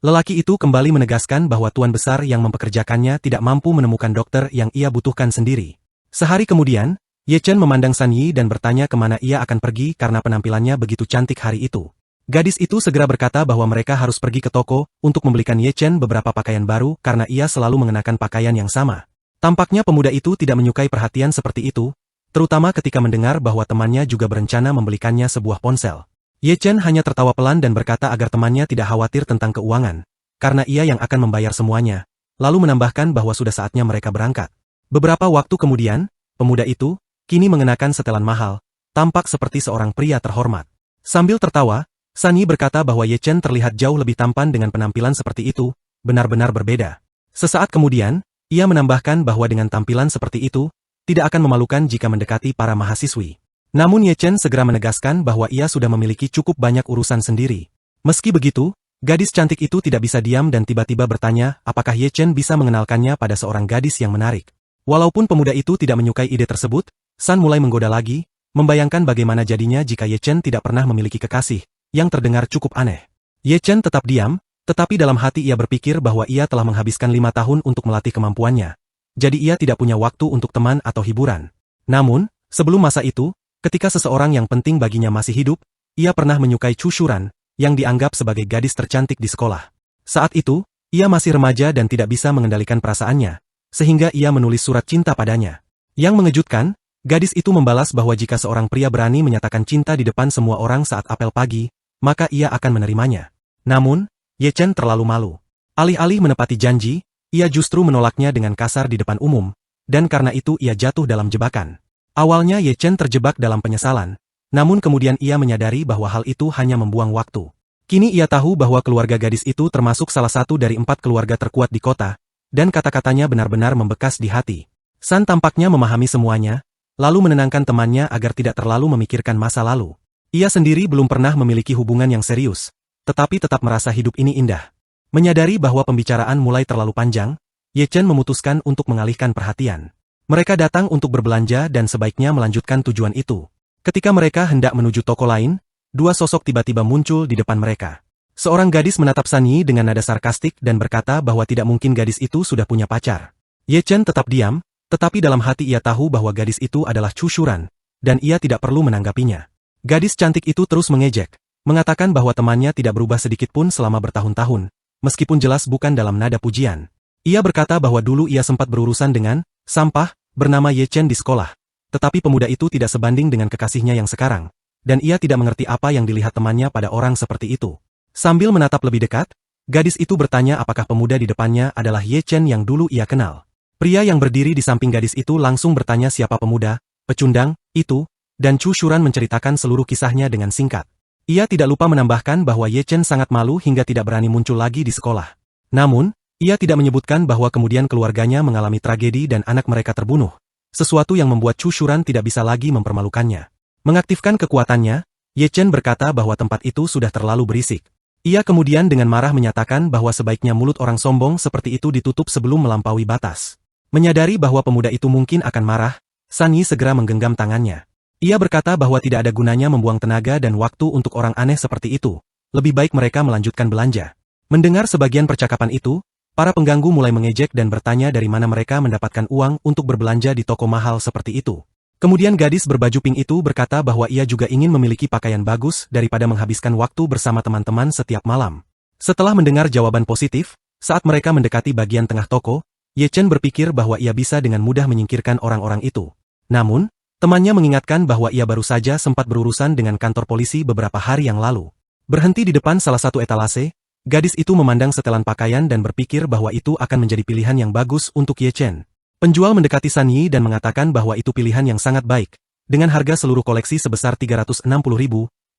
Lelaki itu kembali menegaskan bahwa tuan besar yang mempekerjakannya tidak mampu menemukan dokter yang ia butuhkan sendiri. Sehari kemudian, Ye Chen memandang San Yi dan bertanya kemana ia akan pergi karena penampilannya begitu cantik hari itu. Gadis itu segera berkata bahwa mereka harus pergi ke toko untuk membelikan Ye Chen beberapa pakaian baru karena ia selalu mengenakan pakaian yang sama. Tampaknya pemuda itu tidak menyukai perhatian seperti itu, terutama ketika mendengar bahwa temannya juga berencana membelikannya sebuah ponsel. Ye Chen hanya tertawa pelan dan berkata agar temannya tidak khawatir tentang keuangan, karena ia yang akan membayar semuanya, lalu menambahkan bahwa sudah saatnya mereka berangkat. Beberapa waktu kemudian, pemuda itu, kini mengenakan setelan mahal, tampak seperti seorang pria terhormat. Sambil tertawa, San Yi berkata bahwa Ye Chen terlihat jauh lebih tampan dengan penampilan seperti itu, benar-benar berbeda. Sesaat kemudian, ia menambahkan bahwa dengan tampilan seperti itu, tidak akan memalukan jika mendekati para mahasiswi. Namun Ye Chen segera menegaskan bahwa ia sudah memiliki cukup banyak urusan sendiri. Meski begitu, Gadis cantik itu tidak bisa diam dan tiba-tiba bertanya apakah Ye Chen bisa mengenalkannya pada seorang gadis yang menarik. Walaupun pemuda itu tidak menyukai ide tersebut, San mulai menggoda lagi, membayangkan bagaimana jadinya jika Ye Chen tidak pernah memiliki kekasih, yang terdengar cukup aneh. Ye Chen tetap diam, tetapi dalam hati ia berpikir bahwa ia telah menghabiskan 5 tahun untuk melatih kemampuannya. Jadi ia tidak punya waktu untuk teman atau hiburan. Namun, sebelum masa itu, ketika seseorang yang penting baginya masih hidup, ia pernah menyukai Chu Shuran, yang dianggap sebagai gadis tercantik di sekolah. Saat itu, ia masih remaja dan tidak bisa mengendalikan perasaannya, sehingga ia menulis surat cinta padanya. Yang mengejutkan, gadis itu membalas bahwa jika seorang pria berani menyatakan cinta di depan semua orang saat apel pagi, maka ia akan menerimanya. Namun, Ye Chen terlalu malu. Alih-alih menepati janji, ia justru menolaknya dengan kasar di depan umum, dan karena itu ia jatuh dalam jebakan. Awalnya Ye Chen terjebak dalam penyesalan, namun kemudian ia menyadari bahwa hal itu hanya membuang waktu. Kini ia tahu bahwa keluarga gadis itu termasuk salah satu dari 4 keluarga terkuat di kota, dan kata-katanya benar-benar membekas di hati. San tampaknya memahami semuanya, lalu menenangkan temannya agar tidak terlalu memikirkan masa lalu. Ia sendiri belum pernah memiliki hubungan yang serius, tetapi tetap merasa hidup ini indah. Menyadari bahwa pembicaraan mulai terlalu panjang, Ye Chen memutuskan untuk mengalihkan perhatian. Mereka datang untuk berbelanja dan sebaiknya melanjutkan tujuan itu. Ketika mereka hendak menuju toko lain, 2 sosok tiba-tiba muncul di depan mereka. Seorang gadis menatap San Yi dengan nada sarkastik dan berkata bahwa tidak mungkin gadis itu sudah punya pacar. Ye Chen tetap diam, tetapi dalam hati ia tahu bahwa gadis itu adalah Chu Shuran, dan ia tidak perlu menanggapinya. Gadis cantik itu terus mengejek, mengatakan bahwa temannya tidak berubah sedikit pun selama bertahun-tahun, meskipun jelas bukan dalam nada pujian. Ia berkata bahwa dulu ia sempat berurusan dengan sampah bernama Ye Chen di sekolah. Tetapi pemuda itu tidak sebanding dengan kekasihnya yang sekarang, dan ia tidak mengerti apa yang dilihat temannya pada orang seperti itu. Sambil menatap lebih dekat, gadis itu bertanya apakah pemuda di depannya adalah Ye Chen yang dulu ia kenal. Pria yang berdiri di samping gadis itu langsung bertanya siapa pemuda, pecundang, itu, dan Chu Shuran menceritakan seluruh kisahnya dengan singkat. Ia tidak lupa menambahkan bahwa Ye Chen sangat malu hingga tidak berani muncul lagi di sekolah. Namun, ia tidak menyebutkan bahwa kemudian keluarganya mengalami tragedi dan anak mereka terbunuh. Sesuatu yang membuat Chu Shuran tidak bisa lagi mempermalukannya. Mengaktifkan kekuatannya, Ye Chen berkata bahwa tempat itu sudah terlalu berisik. Ia kemudian dengan marah menyatakan bahwa sebaiknya mulut orang sombong seperti itu ditutup sebelum melampaui batas. Menyadari bahwa pemuda itu mungkin akan marah, San Yi segera menggenggam tangannya. Ia berkata bahwa tidak ada gunanya membuang tenaga dan waktu untuk orang aneh seperti itu. Lebih baik mereka melanjutkan belanja. Mendengar sebagian percakapan itu, para pengganggu mulai mengejek dan bertanya dari mana mereka mendapatkan uang untuk berbelanja di toko mahal seperti itu. Kemudian gadis berbaju pink itu berkata bahwa ia juga ingin memiliki pakaian bagus daripada menghabiskan waktu bersama teman-teman setiap malam. Setelah mendengar jawaban positif, saat mereka mendekati bagian tengah toko, Ye Chen berpikir bahwa ia bisa dengan mudah menyingkirkan orang-orang itu. Namun, temannya mengingatkan bahwa ia baru saja sempat berurusan dengan kantor polisi beberapa hari yang lalu. Berhenti di depan salah satu etalase, gadis itu memandang setelan pakaian dan berpikir bahwa itu akan menjadi pilihan yang bagus untuk Ye Chen. Penjual mendekati San Yi dan mengatakan bahwa itu pilihan yang sangat baik, dengan harga seluruh koleksi sebesar 360.000,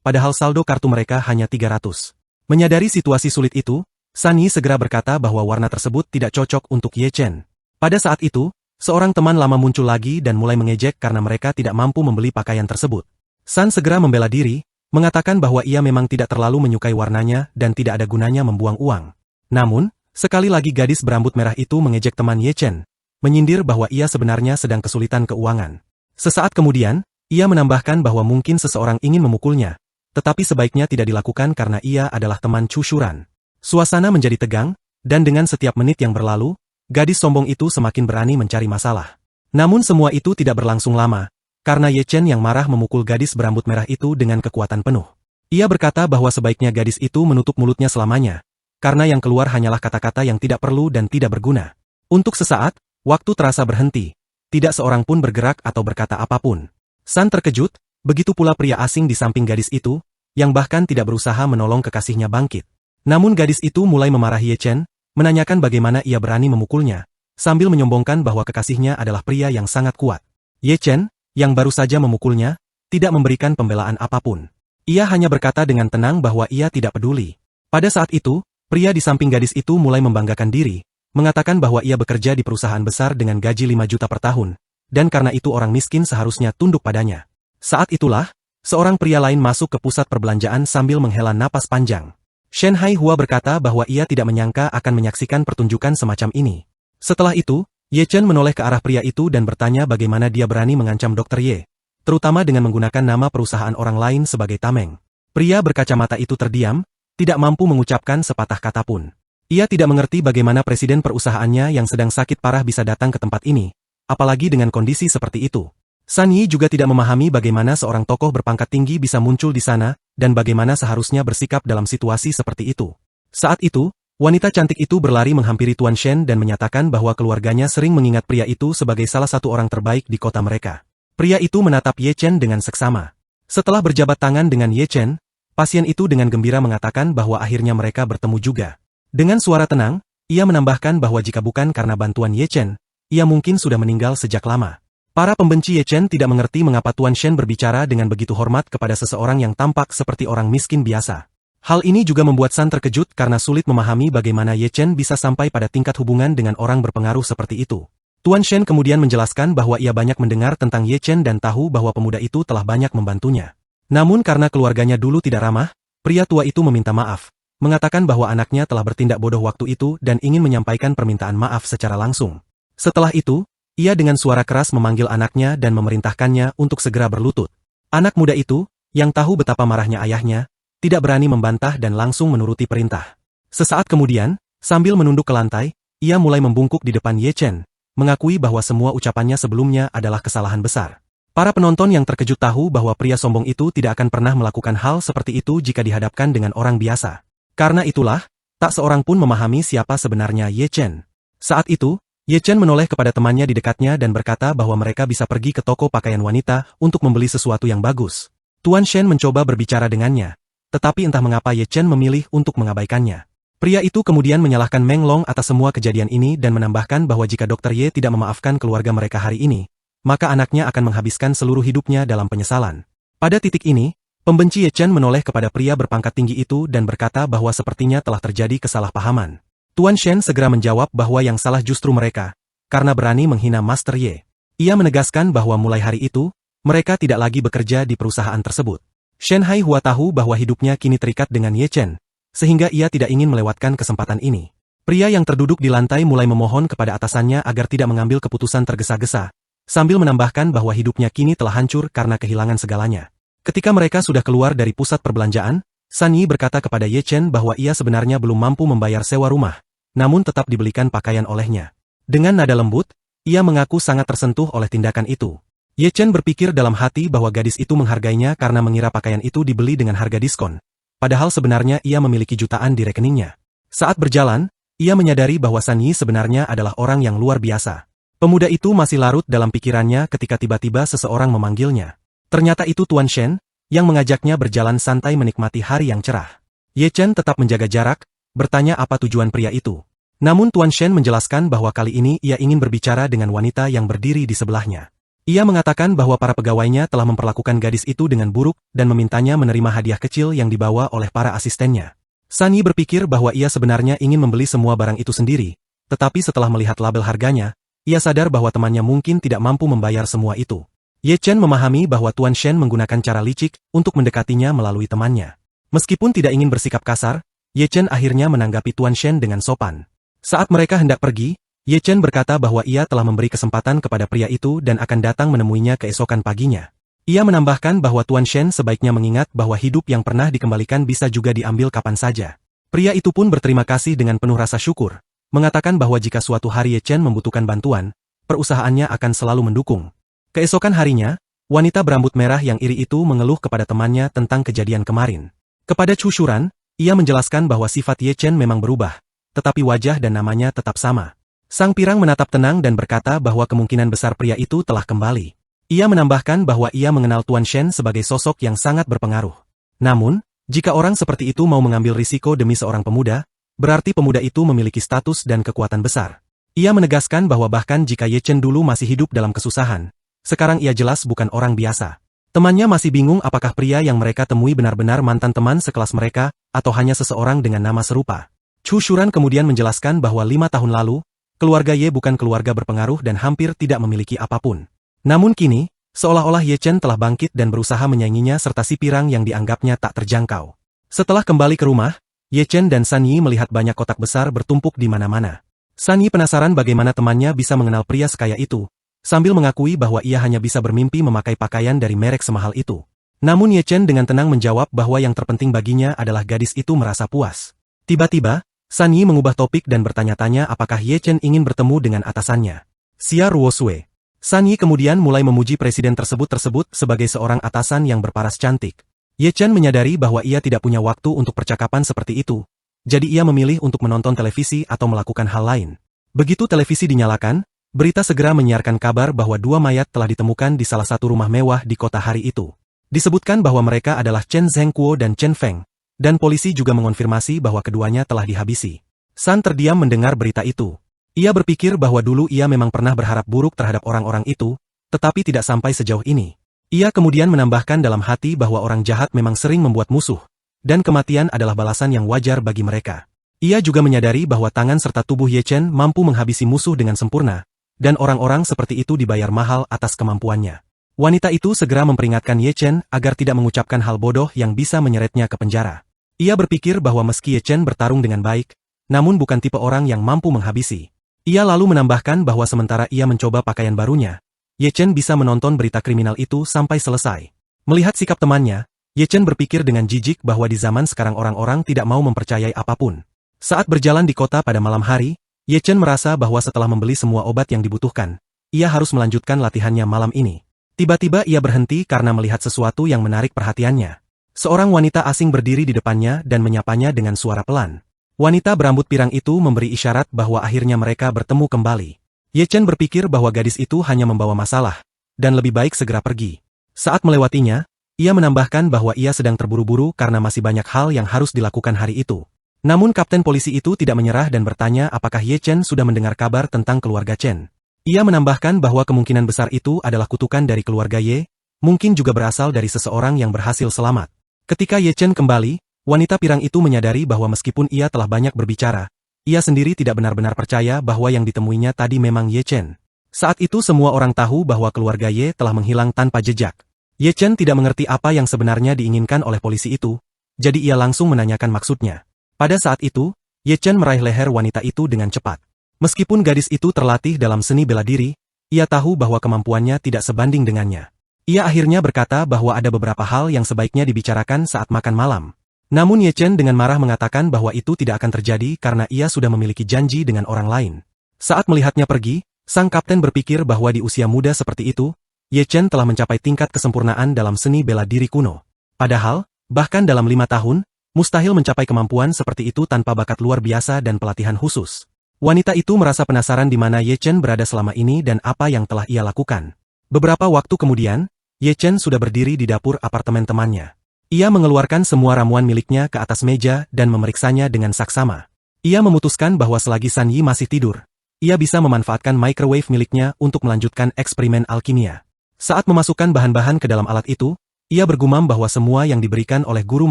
padahal saldo kartu mereka hanya 300. Menyadari situasi sulit itu, San Yi segera berkata bahwa warna tersebut tidak cocok untuk Ye Chen. Pada saat itu, seorang teman lama muncul lagi dan mulai mengejek karena mereka tidak mampu membeli pakaian tersebut. San segera membela diri, mengatakan bahwa ia memang tidak terlalu menyukai warnanya dan tidak ada gunanya membuang uang. Namun, sekali lagi gadis berambut merah itu mengejek teman Ye Chen, menyindir bahwa ia sebenarnya sedang kesulitan keuangan. Sesaat kemudian, ia menambahkan bahwa mungkin seseorang ingin memukulnya, tetapi sebaiknya tidak dilakukan karena ia adalah teman Chu Shuran. Suasana menjadi tegang, dan dengan setiap menit yang berlalu, gadis sombong itu semakin berani mencari masalah. Namun semua itu tidak berlangsung lama, karena Ye Chen yang marah memukul gadis berambut merah itu dengan kekuatan penuh. Ia berkata bahwa sebaiknya gadis itu menutup mulutnya selamanya, karena yang keluar hanyalah kata-kata yang tidak perlu dan tidak berguna. Untuk sesaat, waktu terasa berhenti, tidak seorang pun bergerak atau berkata apapun. San terkejut, begitu pula pria asing di samping gadis itu, yang bahkan tidak berusaha menolong kekasihnya bangkit. Namun gadis itu mulai memarahi Ye Chen, menanyakan bagaimana ia berani memukulnya, sambil menyombongkan bahwa kekasihnya adalah pria yang sangat kuat. Ye Chen, yang baru saja memukulnya, tidak memberikan pembelaan apapun. Ia hanya berkata dengan tenang bahwa ia tidak peduli. Pada saat itu, pria di samping gadis itu mulai membanggakan diri, mengatakan bahwa ia bekerja di perusahaan besar dengan gaji 5 juta per tahun, dan karena itu orang miskin seharusnya tunduk padanya. Saat itulah, seorang pria lain masuk ke pusat perbelanjaan sambil menghela napas panjang. Shen Haihua berkata bahwa ia tidak menyangka akan menyaksikan pertunjukan semacam ini. Setelah itu, Ye Chen menoleh ke arah pria itu dan bertanya bagaimana dia berani mengancam Dr. Ye, terutama dengan menggunakan nama perusahaan orang lain sebagai tameng. Pria berkacamata itu terdiam, tidak mampu mengucapkan sepatah kata pun. Ia tidak mengerti bagaimana presiden perusahaannya yang sedang sakit parah bisa datang ke tempat ini, apalagi dengan kondisi seperti itu. San Yi juga tidak memahami bagaimana seorang tokoh berpangkat tinggi bisa muncul di sana, dan bagaimana seharusnya bersikap dalam situasi seperti itu. Saat itu, wanita cantik itu berlari menghampiri Tuan Shen dan menyatakan bahwa keluarganya sering mengingat pria itu sebagai salah satu orang terbaik di kota mereka. Pria itu menatap Ye Chen dengan seksama. Setelah berjabat tangan dengan Ye Chen, pasien itu dengan gembira mengatakan bahwa akhirnya mereka bertemu juga. Dengan suara tenang, ia menambahkan bahwa jika bukan karena bantuan Ye Chen, ia mungkin sudah meninggal sejak lama. Para pembenci Ye Chen tidak mengerti mengapa Tuan Shen berbicara dengan begitu hormat kepada seseorang yang tampak seperti orang miskin biasa. Hal ini juga membuat San terkejut karena sulit memahami bagaimana Ye Chen bisa sampai pada tingkat hubungan dengan orang berpengaruh seperti itu. Tuan Shen kemudian menjelaskan bahwa ia banyak mendengar tentang Ye Chen dan tahu bahwa pemuda itu telah banyak membantunya. Namun karena keluarganya dulu tidak ramah, pria tua itu meminta maaf, mengatakan bahwa anaknya telah bertindak bodoh waktu itu dan ingin menyampaikan permintaan maaf secara langsung. Setelah itu, ia dengan suara keras memanggil anaknya dan memerintahkannya untuk segera berlutut. Anak muda itu, yang tahu betapa marahnya ayahnya, tidak berani membantah dan langsung menuruti perintah. Sesaat kemudian, sambil menunduk ke lantai, ia mulai membungkuk di depan Ye Chen, mengakui bahwa semua ucapannya sebelumnya adalah kesalahan besar. Para penonton yang terkejut tahu bahwa pria sombong itu tidak akan pernah melakukan hal seperti itu jika dihadapkan dengan orang biasa. Karena itulah, tak seorang pun memahami siapa sebenarnya Ye Chen. Saat itu, Ye Chen menoleh kepada temannya di dekatnya dan berkata bahwa mereka bisa pergi ke toko pakaian wanita untuk membeli sesuatu yang bagus. Tuan Shen mencoba berbicara dengannya, tetapi entah mengapa Ye Chen memilih untuk mengabaikannya. Pria itu kemudian menyalahkan Meng Long atas semua kejadian ini dan menambahkan bahwa jika Dr. Ye tidak memaafkan keluarga mereka hari ini, maka anaknya akan menghabiskan seluruh hidupnya dalam penyesalan. Pada titik ini, pembenci Ye Chen menoleh kepada pria berpangkat tinggi itu dan berkata bahwa sepertinya telah terjadi kesalahpahaman. Tuan Shen segera menjawab bahwa yang salah justru mereka, karena berani menghina Master Ye. Ia menegaskan bahwa mulai hari itu, mereka tidak lagi bekerja di perusahaan tersebut. Shen Haihua tahu bahwa hidupnya kini terikat dengan Ye Chen, sehingga ia tidak ingin melewatkan kesempatan ini. Pria yang terduduk di lantai mulai memohon kepada atasannya agar tidak mengambil keputusan tergesa-gesa, sambil menambahkan bahwa hidupnya kini telah hancur karena kehilangan segalanya. Ketika mereka sudah keluar dari pusat perbelanjaan, San Yi berkata kepada Ye Chen bahwa ia sebenarnya belum mampu membayar sewa rumah, namun tetap dibelikan pakaian olehnya. Dengan nada lembut, ia mengaku sangat tersentuh oleh tindakan itu. Ye Chen berpikir dalam hati bahwa gadis itu menghargainya karena mengira pakaian itu dibeli dengan harga diskon, padahal sebenarnya ia memiliki jutaan di rekeningnya. Saat berjalan, ia menyadari bahwa San Yi sebenarnya adalah orang yang luar biasa. Pemuda itu masih larut dalam pikirannya ketika tiba-tiba seseorang memanggilnya. Ternyata itu Tuan Shen, yang mengajaknya berjalan santai menikmati hari yang cerah. Ye Chen tetap menjaga jarak, bertanya apa tujuan pria itu. Namun Tuan Shen menjelaskan bahwa kali ini ia ingin berbicara dengan wanita yang berdiri di sebelahnya. Ia mengatakan bahwa para pegawainya telah memperlakukan gadis itu dengan buruk dan memintanya menerima hadiah kecil yang dibawa oleh para asistennya. San Yi berpikir bahwa ia sebenarnya ingin membeli semua barang itu sendiri, tetapi setelah melihat label harganya, ia sadar bahwa temannya mungkin tidak mampu membayar semua itu. Ye Chen memahami bahwa Tuan Shen menggunakan cara licik untuk mendekatinya melalui temannya. Meskipun tidak ingin bersikap kasar, Ye Chen akhirnya menanggapi Tuan Shen dengan sopan. Saat mereka hendak pergi, Ye Chen berkata bahwa ia telah memberi kesempatan kepada pria itu dan akan datang menemuinya keesokan paginya. Ia menambahkan bahwa Tuan Shen sebaiknya mengingat bahwa hidup yang pernah dikembalikan bisa juga diambil kapan saja. Pria itu pun berterima kasih dengan penuh rasa syukur, mengatakan bahwa jika suatu hari Ye Chen membutuhkan bantuan, perusahaannya akan selalu mendukung. Keesokan harinya, wanita berambut merah yang iri itu mengeluh kepada temannya tentang kejadian kemarin. Kepada Chu Shuran, ia menjelaskan bahwa sifat Ye Chen memang berubah, tetapi wajah dan namanya tetap sama. Sang pirang menatap tenang dan berkata bahwa kemungkinan besar pria itu telah kembali. Ia menambahkan bahwa ia mengenal Tuan Shen sebagai sosok yang sangat berpengaruh. Namun, jika orang seperti itu mau mengambil risiko demi seorang pemuda, berarti pemuda itu memiliki status dan kekuatan besar. Ia menegaskan bahwa bahkan jika Ye Chen dulu masih hidup dalam kesusahan, sekarang ia jelas bukan orang biasa. Temannya masih bingung apakah pria yang mereka temui benar-benar mantan teman sekelas mereka, atau hanya seseorang dengan nama serupa. Chu Shuran kemudian menjelaskan bahwa 5 tahun lalu, keluarga Ye bukan keluarga berpengaruh dan hampir tidak memiliki apapun. Namun kini, seolah-olah Ye Chen telah bangkit dan berusaha menyainginya serta si pirang yang dianggapnya tak terjangkau. Setelah kembali ke rumah, Ye Chen dan San Yi melihat banyak kotak besar bertumpuk di mana-mana. San Yi penasaran bagaimana temannya bisa mengenal pria sekaya itu, sambil mengakui bahwa ia hanya bisa bermimpi memakai pakaian dari merek semahal itu. Namun Ye Chen dengan tenang menjawab bahwa yang terpenting baginya adalah gadis itu merasa puas. Tiba-tiba, San Yi mengubah topik dan bertanya-tanya apakah Ye Chen ingin bertemu dengan atasannya. Xia Ruosue. San Yi kemudian mulai memuji presiden tersebut sebagai seorang atasan yang berparas cantik. Ye Chen menyadari bahwa ia tidak punya waktu untuk percakapan seperti itu, jadi ia memilih untuk menonton televisi atau melakukan hal lain. Begitu televisi dinyalakan, berita segera menyiarkan kabar bahwa 2 mayat telah ditemukan di salah satu rumah mewah di kota hari itu. Disebutkan bahwa mereka adalah Chen Zhengguo dan Chen Feng, dan polisi juga mengonfirmasi bahwa keduanya telah dihabisi. San terdiam mendengar berita itu. Ia berpikir bahwa dulu ia memang pernah berharap buruk terhadap orang-orang itu, tetapi tidak sampai sejauh ini. Ia kemudian menambahkan dalam hati bahwa orang jahat memang sering membuat musuh, dan kematian adalah balasan yang wajar bagi mereka. Ia juga menyadari bahwa tangan serta tubuh Ye Chen mampu menghabisi musuh dengan sempurna, dan orang-orang seperti itu dibayar mahal atas kemampuannya. Wanita itu segera memperingatkan Ye Chen agar tidak mengucapkan hal bodoh yang bisa menyeretnya ke penjara. Ia berpikir bahwa meski Ye Chen bertarung dengan baik, namun bukan tipe orang yang mampu menghabisi. Ia lalu menambahkan bahwa sementara ia mencoba pakaian barunya, Ye Chen bisa menonton berita kriminal itu sampai selesai. Melihat sikap temannya, Ye Chen berpikir dengan jijik bahwa di zaman sekarang orang-orang tidak mau mempercayai apapun. Saat berjalan di kota pada malam hari, Ye Chen merasa bahwa setelah membeli semua obat yang dibutuhkan, ia harus melanjutkan latihannya malam ini. Tiba-tiba ia berhenti karena melihat sesuatu yang menarik perhatiannya. Seorang wanita asing berdiri di depannya dan menyapanya dengan suara pelan. Wanita berambut pirang itu memberi isyarat bahwa akhirnya mereka bertemu kembali. Ye Chen berpikir bahwa gadis itu hanya membawa masalah, dan lebih baik segera pergi. Saat melewatinya, ia menambahkan bahwa ia sedang terburu-buru karena masih banyak hal yang harus dilakukan hari itu. Namun kapten polisi itu tidak menyerah dan bertanya apakah Ye Chen sudah mendengar kabar tentang keluarga Chen. Ia menambahkan bahwa kemungkinan besar itu adalah kutukan dari keluarga Ye, mungkin juga berasal dari seseorang yang berhasil selamat. Ketika Ye Chen kembali, wanita pirang itu menyadari bahwa meskipun ia telah banyak berbicara, ia sendiri tidak benar-benar percaya bahwa yang ditemuinya tadi memang Ye Chen. Saat itu semua orang tahu bahwa keluarga Ye telah menghilang tanpa jejak. Ye Chen tidak mengerti apa yang sebenarnya diinginkan oleh polisi itu, jadi ia langsung menanyakan maksudnya. Pada saat itu, Ye Chen meraih leher wanita itu dengan cepat. Meskipun gadis itu terlatih dalam seni bela diri, ia tahu bahwa kemampuannya tidak sebanding dengannya. Ia akhirnya berkata bahwa ada beberapa hal yang sebaiknya dibicarakan saat makan malam. Namun Ye Chen dengan marah mengatakan bahwa itu tidak akan terjadi karena ia sudah memiliki janji dengan orang lain. Saat melihatnya pergi, sang kapten berpikir bahwa di usia muda seperti itu, Ye Chen telah mencapai tingkat kesempurnaan dalam seni bela diri kuno. Padahal, bahkan dalam 5 tahun, mustahil mencapai kemampuan seperti itu tanpa bakat luar biasa dan pelatihan khusus. Wanita itu merasa penasaran di mana Ye Chen berada selama ini dan apa yang telah ia lakukan. Beberapa waktu kemudian, Ye Chen sudah berdiri di dapur apartemen temannya. Ia mengeluarkan semua ramuan miliknya ke atas meja dan memeriksanya dengan saksama. Ia memutuskan bahwa selagi San Yi masih tidur, ia bisa memanfaatkan microwave miliknya untuk melanjutkan eksperimen alkimia. Saat memasukkan bahan-bahan ke dalam alat itu, ia bergumam bahwa semua yang diberikan oleh guru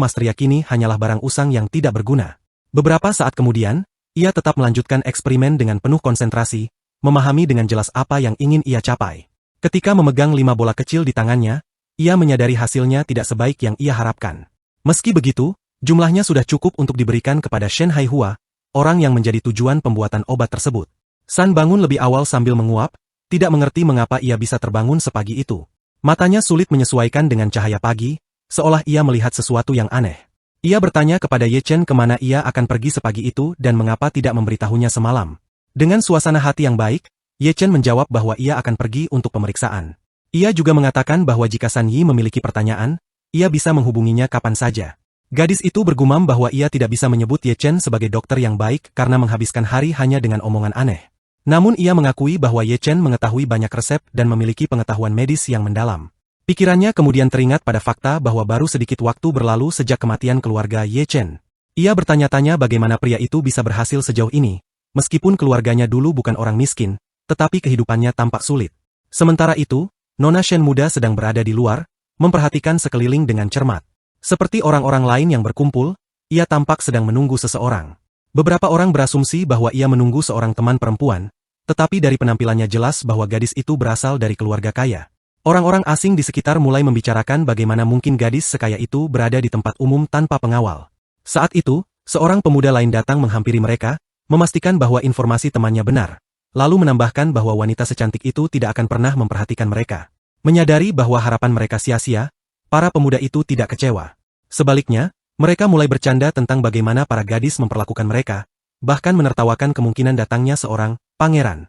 Master Yakini hanyalah barang usang yang tidak berguna. Beberapa saat kemudian, ia tetap melanjutkan eksperimen dengan penuh konsentrasi, memahami dengan jelas apa yang ingin ia capai. Ketika memegang 5 bola kecil di tangannya, ia menyadari hasilnya tidak sebaik yang ia harapkan. Meski begitu, jumlahnya sudah cukup untuk diberikan kepada Shen Haihua, orang yang menjadi tujuan pembuatan obat tersebut. San bangun lebih awal sambil menguap, tidak mengerti mengapa ia bisa terbangun sepagi itu. Matanya sulit menyesuaikan dengan cahaya pagi, seolah ia melihat sesuatu yang aneh. Ia bertanya kepada Ye Chen kemana ia akan pergi sepagi itu dan mengapa tidak memberitahunya semalam. Dengan suasana hati yang baik, Ye Chen menjawab bahwa ia akan pergi untuk pemeriksaan. Ia juga mengatakan bahwa jika San Yi memiliki pertanyaan, ia bisa menghubunginya kapan saja. Gadis itu bergumam bahwa ia tidak bisa menyebut Ye Chen sebagai dokter yang baik karena menghabiskan hari hanya dengan omongan aneh. Namun ia mengakui bahwa Ye Chen mengetahui banyak resep dan memiliki pengetahuan medis yang mendalam. Pikirannya kemudian teringat pada fakta bahwa baru sedikit waktu berlalu sejak kematian keluarga Ye Chen. Ia bertanya-tanya bagaimana pria itu bisa berhasil sejauh ini, meskipun keluarganya dulu bukan orang miskin, tetapi kehidupannya tampak sulit. Sementara itu, Nona Shen muda sedang berada di luar, memperhatikan sekeliling dengan cermat. Seperti orang-orang lain yang berkumpul, ia tampak sedang menunggu seseorang. Beberapa orang berasumsi bahwa ia menunggu seorang teman perempuan, tetapi dari penampilannya jelas bahwa gadis itu berasal dari keluarga kaya. Orang-orang asing di sekitar mulai membicarakan bagaimana mungkin gadis sekaya itu berada di tempat umum tanpa pengawal. Saat itu, Seorang pemuda lain datang menghampiri mereka, memastikan bahwa informasi temannya benar, lalu menambahkan bahwa wanita secantik itu tidak akan pernah memperhatikan mereka. Menyadari bahwa harapan mereka sia-sia, para pemuda itu tidak kecewa. Sebaliknya, mereka mulai bercanda tentang bagaimana para gadis memperlakukan mereka, bahkan menertawakan kemungkinan datangnya seorang pangeran.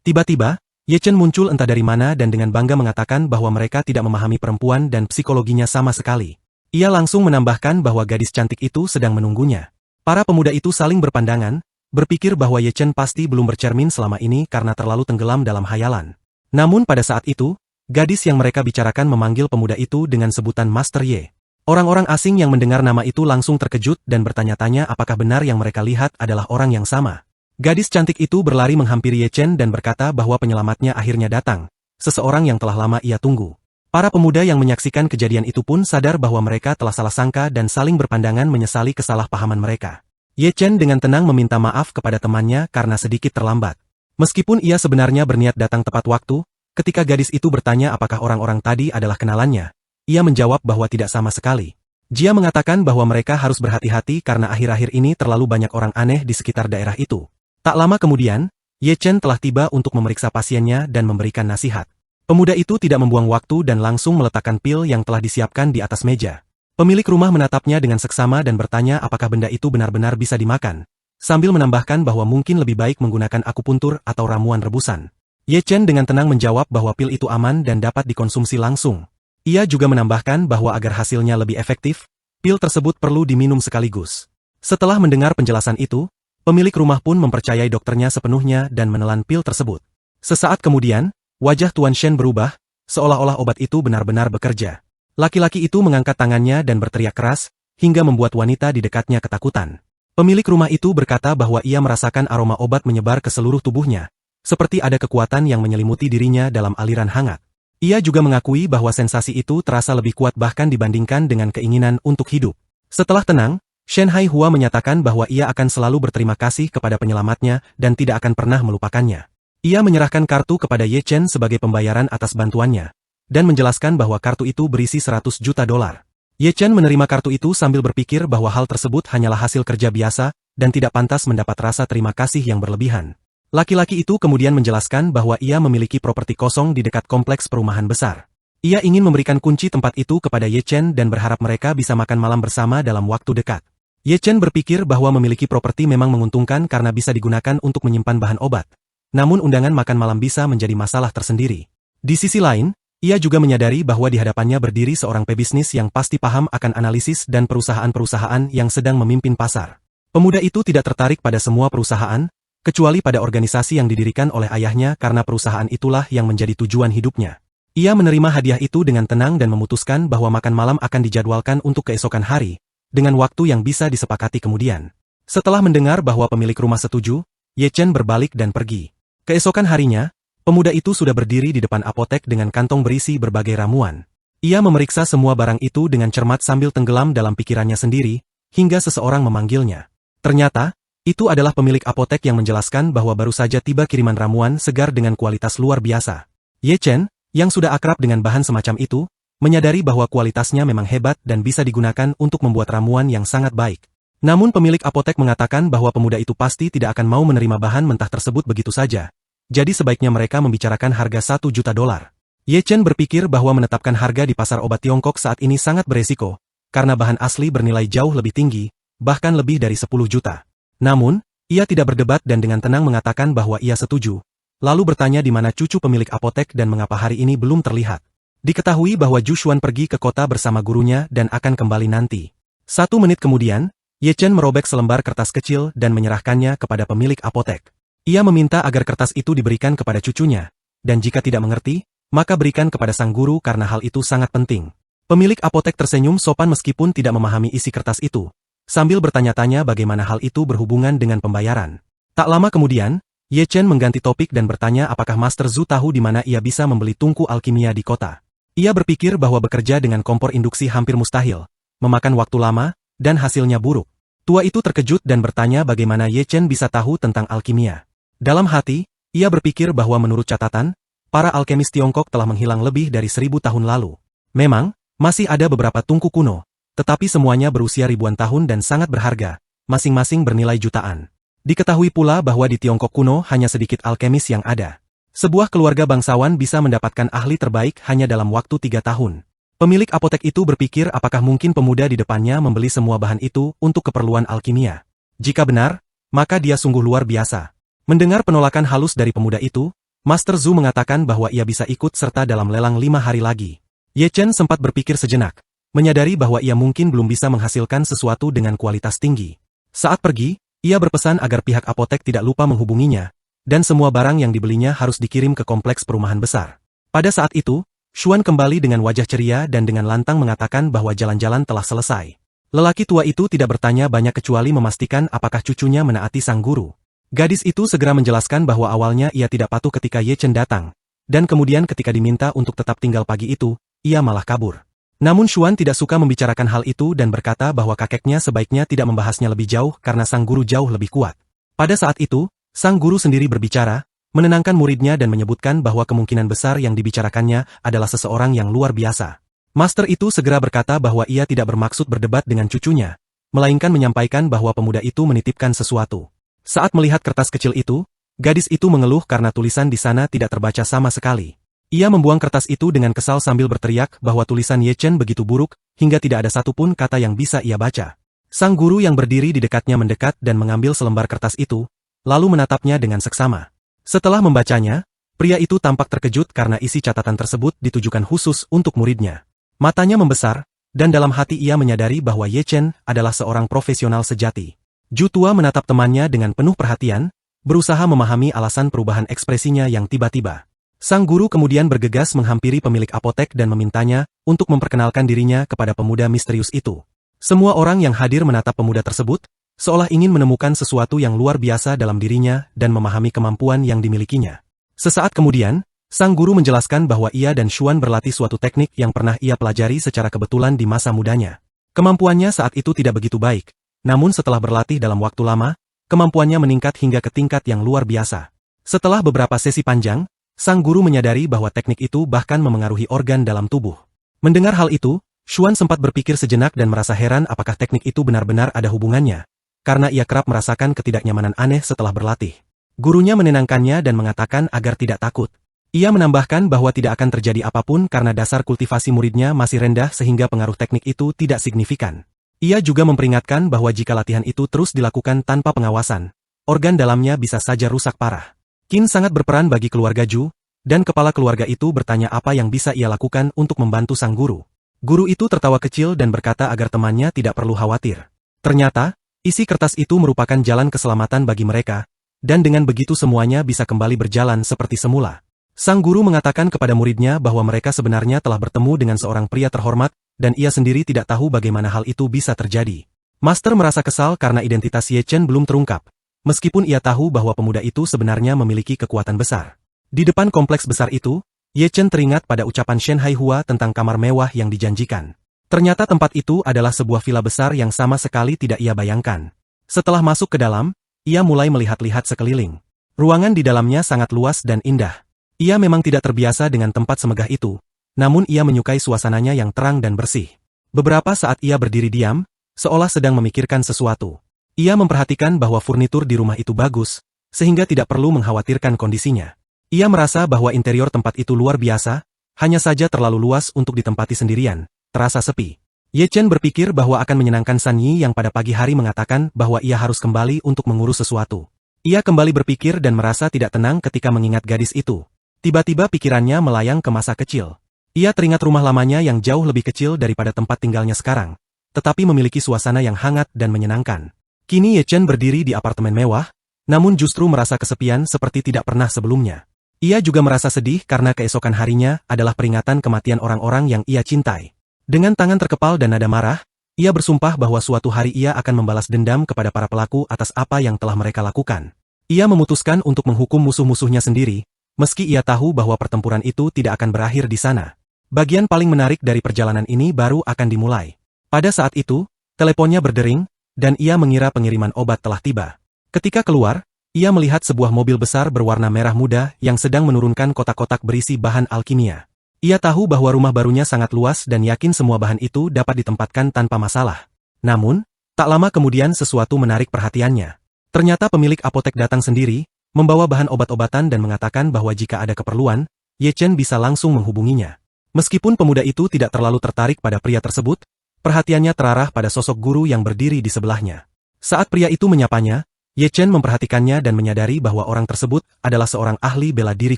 Tiba-tiba, Ye Chen muncul entah dari mana dan dengan bangga mengatakan bahwa mereka tidak memahami perempuan dan psikologinya sama sekali. Ia langsung menambahkan bahwa gadis cantik itu sedang menunggunya. Para pemuda itu saling berpandangan, berpikir bahwa Ye Chen pasti belum bercermin selama ini karena terlalu tenggelam dalam hayalan. Namun pada saat itu, gadis yang mereka bicarakan memanggil pemuda itu dengan sebutan Master Ye. Orang-orang asing yang mendengar nama itu langsung terkejut dan bertanya-tanya apakah benar yang mereka lihat adalah orang yang sama. Gadis cantik itu berlari menghampiri Ye Chen dan berkata bahwa penyelamatnya akhirnya datang, seseorang yang telah lama ia tunggu. Para pemuda yang menyaksikan kejadian itu pun sadar bahwa mereka telah salah sangka dan saling berpandangan menyesali kesalahpahaman mereka. Ye Chen dengan tenang meminta maaf kepada temannya karena sedikit terlambat. Meskipun ia sebenarnya berniat datang tepat waktu, ketika gadis itu bertanya apakah orang-orang tadi adalah kenalannya, ia menjawab bahwa tidak sama sekali. Dia mengatakan bahwa mereka harus berhati-hati karena akhir-akhir ini terlalu banyak orang aneh di sekitar daerah itu. Tak lama kemudian, Ye Chen telah tiba untuk memeriksa pasiennya dan memberikan nasihat. Pemuda itu tidak membuang waktu dan langsung meletakkan pil yang telah disiapkan di atas meja. Pemilik rumah menatapnya dengan seksama dan bertanya apakah benda itu benar-benar bisa dimakan, sambil menambahkan bahwa mungkin lebih baik menggunakan akupuntur atau ramuan rebusan. Ye Chen dengan tenang menjawab bahwa pil itu aman dan dapat dikonsumsi langsung. Ia juga menambahkan bahwa agar hasilnya lebih efektif, pil tersebut perlu diminum sekaligus. Setelah mendengar penjelasan itu, pemilik rumah pun mempercayai dokternya sepenuhnya dan menelan pil tersebut. Sesaat kemudian, wajah Tuan Shen berubah, seolah-olah obat itu benar-benar bekerja. Laki-laki itu mengangkat tangannya dan berteriak keras, hingga membuat wanita di dekatnya ketakutan. Pemilik rumah itu berkata bahwa ia merasakan aroma obat menyebar ke seluruh tubuhnya, seperti ada kekuatan yang menyelimuti dirinya dalam aliran hangat. Ia juga mengakui bahwa sensasi itu terasa lebih kuat bahkan dibandingkan dengan keinginan untuk hidup. Setelah tenang, Shen Haihua menyatakan bahwa ia akan selalu berterima kasih kepada penyelamatnya dan tidak akan pernah melupakannya. Ia menyerahkan kartu kepada Ye Chen sebagai pembayaran atas bantuannya, dan menjelaskan bahwa kartu itu berisi 100 juta dolar. Ye Chen menerima kartu itu sambil berpikir bahwa hal tersebut hanyalah hasil kerja biasa, dan tidak pantas mendapat rasa terima kasih yang berlebihan. Laki-laki itu kemudian menjelaskan bahwa ia memiliki properti kosong di dekat kompleks perumahan besar. Ia ingin memberikan kunci tempat itu kepada Ye Chen dan berharap mereka bisa makan malam bersama dalam waktu dekat. Ye Chen berpikir bahwa memiliki properti memang menguntungkan karena bisa digunakan untuk menyimpan bahan obat. Namun undangan makan malam bisa menjadi masalah tersendiri. Di sisi lain, ia juga menyadari bahwa di hadapannya berdiri seorang pebisnis yang pasti paham akan analisis dan perusahaan-perusahaan yang sedang memimpin pasar. Pemuda itu tidak tertarik pada semua perusahaan, kecuali pada organisasi yang didirikan oleh ayahnya karena perusahaan itulah yang menjadi tujuan hidupnya. Ia menerima hadiah itu dengan tenang dan memutuskan bahwa makan malam akan dijadwalkan untuk keesokan hari, dengan waktu yang bisa disepakati kemudian. Setelah mendengar bahwa pemilik rumah setuju, Ye Chen berbalik dan pergi. Keesokan harinya, pemuda itu sudah berdiri di depan apotek dengan kantong berisi berbagai ramuan. Ia memeriksa semua barang itu dengan cermat sambil tenggelam dalam pikirannya sendiri, hingga seseorang memanggilnya. Ternyata, itu adalah pemilik apotek yang menjelaskan bahwa baru saja tiba kiriman ramuan segar dengan kualitas luar biasa. Ye Chen, yang sudah akrab dengan bahan semacam itu, menyadari bahwa kualitasnya memang hebat dan bisa digunakan untuk membuat ramuan yang sangat baik. Namun pemilik apotek mengatakan bahwa pemuda itu pasti tidak akan mau menerima bahan mentah tersebut begitu saja. Jadi sebaiknya mereka membicarakan harga 1 juta dolar. Ye Chen berpikir bahwa menetapkan harga di pasar obat Tiongkok saat ini sangat beresiko, karena bahan asli bernilai jauh lebih tinggi, bahkan lebih dari 10 juta. Namun, ia tidak berdebat dan dengan tenang mengatakan bahwa ia setuju, lalu bertanya di mana cucu pemilik apotek dan mengapa hari ini belum terlihat. Diketahui bahwa Zhu Xuan pergi ke kota bersama gurunya dan akan kembali nanti. 1 menit kemudian, Ye Chen merobek selembar kertas kecil dan menyerahkannya kepada pemilik apotek. Ia meminta agar kertas itu diberikan kepada cucunya, dan jika tidak mengerti, maka berikan kepada sang guru karena hal itu sangat penting. Pemilik apotek tersenyum sopan meskipun tidak memahami isi kertas itu, sambil bertanya-tanya bagaimana hal itu berhubungan dengan pembayaran. Tak lama kemudian, Ye Chen mengganti topik dan bertanya apakah Master Zhu tahu di mana ia bisa membeli tungku alkimia di kota. Ia berpikir bahwa bekerja dengan kompor induksi hampir mustahil, memakan waktu lama, dan hasilnya buruk. Tua itu terkejut dan bertanya bagaimana Ye Chen bisa tahu tentang alkimia. Dalam hati, ia berpikir bahwa menurut catatan, para alkemis Tiongkok telah menghilang lebih dari 1000 tahun lalu. Memang, masih ada beberapa tungku kuno, tetapi semuanya berusia ribuan tahun dan sangat berharga, masing-masing bernilai jutaan. Diketahui pula bahwa di Tiongkok kuno hanya sedikit alkemis yang ada. Sebuah keluarga bangsawan bisa mendapatkan ahli terbaik hanya dalam waktu 3 tahun. Pemilik apotek itu berpikir apakah mungkin pemuda di depannya membeli semua bahan itu untuk keperluan alkimia. Jika benar, maka dia sungguh luar biasa. Mendengar penolakan halus dari pemuda itu, Master Zhu mengatakan bahwa ia bisa ikut serta dalam lelang 5 hari lagi. Ye Chen sempat berpikir sejenak, menyadari bahwa ia mungkin belum bisa menghasilkan sesuatu dengan kualitas tinggi. Saat pergi, ia berpesan agar pihak apotek tidak lupa menghubunginya, dan semua barang yang dibelinya harus dikirim ke kompleks perumahan besar. Pada saat itu, Xuan kembali dengan wajah ceria dan dengan lantang mengatakan bahwa jalan-jalan telah selesai. Lelaki tua itu tidak bertanya banyak kecuali memastikan apakah cucunya menaati sang guru. Gadis itu segera menjelaskan bahwa awalnya ia tidak patuh ketika Ye Chen datang, dan kemudian ketika diminta untuk tetap tinggal pagi itu, ia malah kabur. Namun Xuan tidak suka membicarakan hal itu dan berkata bahwa kakeknya sebaiknya tidak membahasnya lebih jauh karena sang guru jauh lebih kuat. Pada saat itu, sang guru sendiri berbicara, menenangkan muridnya dan menyebutkan bahwa kemungkinan besar yang dibicarakannya adalah seseorang yang luar biasa. Master itu segera berkata bahwa ia tidak bermaksud berdebat dengan cucunya, melainkan menyampaikan bahwa pemuda itu menitipkan sesuatu. Saat melihat kertas kecil itu, gadis itu mengeluh karena tulisan di sana tidak terbaca sama sekali. Ia membuang kertas itu dengan kesal sambil berteriak bahwa tulisan Ye Chen begitu buruk, hingga tidak ada satupun kata yang bisa ia baca. Sang guru yang berdiri di dekatnya mendekat dan mengambil selembar kertas itu, lalu menatapnya dengan seksama. Setelah membacanya, pria itu tampak terkejut karena isi catatan tersebut ditujukan khusus untuk muridnya. Matanya membesar, dan dalam hati ia menyadari bahwa Ye Chen adalah seorang profesional sejati. Ju tua menatap temannya dengan penuh perhatian, berusaha memahami alasan perubahan ekspresinya yang tiba-tiba. Sang guru kemudian bergegas menghampiri pemilik apotek dan memintanya untuk memperkenalkan dirinya kepada pemuda misterius itu. Semua orang yang hadir menatap pemuda tersebut, seolah ingin menemukan sesuatu yang luar biasa dalam dirinya dan memahami kemampuan yang dimilikinya. Sesaat kemudian, sang guru menjelaskan bahwa ia dan Xuan berlatih suatu teknik yang pernah ia pelajari secara kebetulan di masa mudanya. Kemampuannya saat itu tidak begitu baik, namun setelah berlatih dalam waktu lama, kemampuannya meningkat hingga ke tingkat yang luar biasa. Setelah beberapa sesi panjang, sang guru menyadari bahwa teknik itu bahkan memengaruhi organ dalam tubuh. Mendengar hal itu, Xuan sempat berpikir sejenak dan merasa heran apakah teknik itu benar-benar ada hubungannya, karena ia kerap merasakan ketidaknyamanan aneh setelah berlatih. Gurunya menenangkannya dan mengatakan agar tidak takut. Ia menambahkan bahwa tidak akan terjadi apapun karena dasar kultivasi muridnya masih rendah sehingga pengaruh teknik itu tidak signifikan. Ia juga memperingatkan bahwa jika latihan itu terus dilakukan tanpa pengawasan, organ dalamnya bisa saja rusak parah. Qin sangat berperan bagi keluarga Ju, dan kepala keluarga itu bertanya apa yang bisa ia lakukan untuk membantu sang guru. Guru itu tertawa kecil dan berkata agar temannya tidak perlu khawatir. Ternyata, isi kertas itu merupakan jalan keselamatan bagi mereka, dan dengan begitu semuanya bisa kembali berjalan seperti semula. Sang guru mengatakan kepada muridnya bahwa mereka sebenarnya telah bertemu dengan seorang pria terhormat, dan ia sendiri tidak tahu bagaimana hal itu bisa terjadi. Master merasa kesal karena identitas Ye Chen belum terungkap. Meskipun ia tahu bahwa pemuda itu sebenarnya memiliki kekuatan besar. Di depan kompleks besar itu, Ye Chen teringat pada ucapan Shen Haihua tentang kamar mewah yang dijanjikan. Ternyata tempat itu adalah sebuah villa besar yang sama sekali tidak ia bayangkan. Setelah masuk ke dalam, ia mulai melihat-lihat sekeliling. Ruangan di dalamnya sangat luas dan indah. Ia memang tidak terbiasa dengan tempat semegah itu, namun ia menyukai suasananya yang terang dan bersih. Beberapa saat ia berdiri diam, seolah sedang memikirkan sesuatu. Ia memperhatikan bahwa furnitur di rumah itu bagus, sehingga tidak perlu mengkhawatirkan kondisinya. Ia merasa bahwa interior tempat itu luar biasa, hanya saja terlalu luas untuk ditempati sendirian, terasa sepi. Ye Chen berpikir bahwa akan menyenangkan San Yi yang pada pagi hari mengatakan bahwa ia harus kembali untuk mengurus sesuatu. Ia kembali berpikir dan merasa tidak tenang ketika mengingat gadis itu. Tiba-tiba pikirannya melayang ke masa kecil. Ia teringat rumah lamanya yang jauh lebih kecil daripada tempat tinggalnya sekarang, tetapi memiliki suasana yang hangat dan menyenangkan. Kini Ye Chen berdiri di apartemen mewah, namun justru merasa kesepian seperti tidak pernah sebelumnya. Ia juga merasa sedih karena keesokan harinya adalah peringatan kematian orang-orang yang ia cintai. Dengan tangan terkepal dan nada marah, ia bersumpah bahwa suatu hari ia akan membalas dendam kepada para pelaku atas apa yang telah mereka lakukan. Ia memutuskan untuk menghukum musuh-musuhnya sendiri, meski ia tahu bahwa pertempuran itu tidak akan berakhir di sana. Bagian paling menarik dari perjalanan ini baru akan dimulai. Pada saat itu, teleponnya berdering, dan ia mengira pengiriman obat telah tiba. Ketika keluar, ia melihat sebuah mobil besar berwarna merah muda yang sedang menurunkan kotak-kotak berisi bahan alkimia. Ia tahu bahwa rumah barunya sangat luas dan yakin semua bahan itu dapat ditempatkan tanpa masalah. Namun, Tak lama kemudian sesuatu menarik perhatiannya. Ternyata pemilik apotek datang sendiri, membawa bahan obat-obatan dan mengatakan bahwa jika ada keperluan, Ye Chen bisa langsung menghubunginya. Meskipun pemuda itu tidak terlalu tertarik pada pria tersebut, perhatiannya terarah pada sosok guru yang berdiri di sebelahnya. Saat pria itu menyapanya, Ye Chen memperhatikannya dan menyadari bahwa orang tersebut adalah seorang ahli bela diri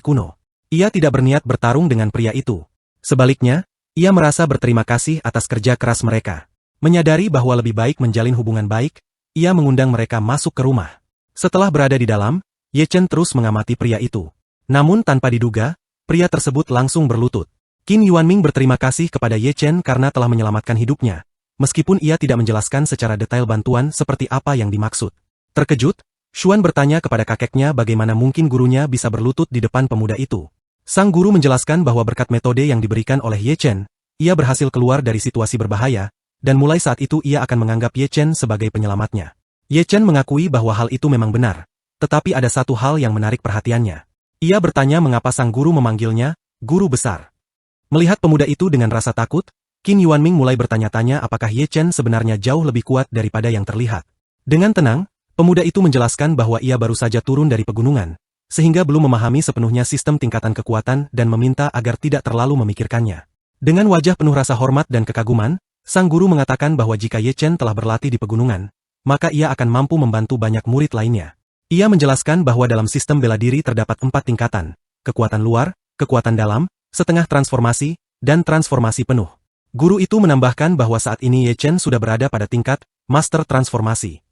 kuno. Ia tidak berniat bertarung dengan pria itu. Sebaliknya, ia merasa berterima kasih atas kerja keras mereka. Menyadari bahwa lebih baik menjalin hubungan baik, ia mengundang mereka masuk ke rumah. Setelah berada di dalam, Ye Chen terus mengamati pria itu. Namun tanpa diduga, pria tersebut langsung berlutut. Qin Yuanming berterima kasih kepada Ye Chen karena telah menyelamatkan hidupnya, meskipun ia tidak menjelaskan secara detail bantuan seperti apa yang dimaksud. Terkejut, Xuan bertanya kepada kakeknya bagaimana mungkin gurunya bisa berlutut di depan pemuda itu. Sang guru menjelaskan bahwa berkat metode yang diberikan oleh Ye Chen, ia berhasil keluar dari situasi berbahaya, dan mulai saat itu ia akan menganggap Ye Chen sebagai penyelamatnya. Ye Chen mengakui bahwa hal itu memang benar, tetapi ada satu hal yang menarik perhatiannya. Ia bertanya mengapa sang guru memanggilnya guru besar. Melihat pemuda itu dengan rasa takut, Qin Yuanming mulai bertanya-tanya apakah Ye Chen sebenarnya jauh lebih kuat daripada yang terlihat. Dengan tenang, pemuda itu menjelaskan bahwa ia baru saja turun dari pegunungan, sehingga belum memahami sepenuhnya sistem tingkatan kekuatan dan meminta agar tidak terlalu memikirkannya. Dengan wajah penuh rasa hormat dan kekaguman, sang guru mengatakan bahwa jika Ye Chen telah berlatih di pegunungan, maka ia akan mampu membantu banyak murid lainnya. Ia menjelaskan bahwa dalam sistem bela diri terdapat 4 tingkatan, kekuatan luar, kekuatan dalam, setengah transformasi, dan transformasi penuh. Guru itu menambahkan bahwa saat ini Ye Chen sudah berada pada tingkat master transformasi.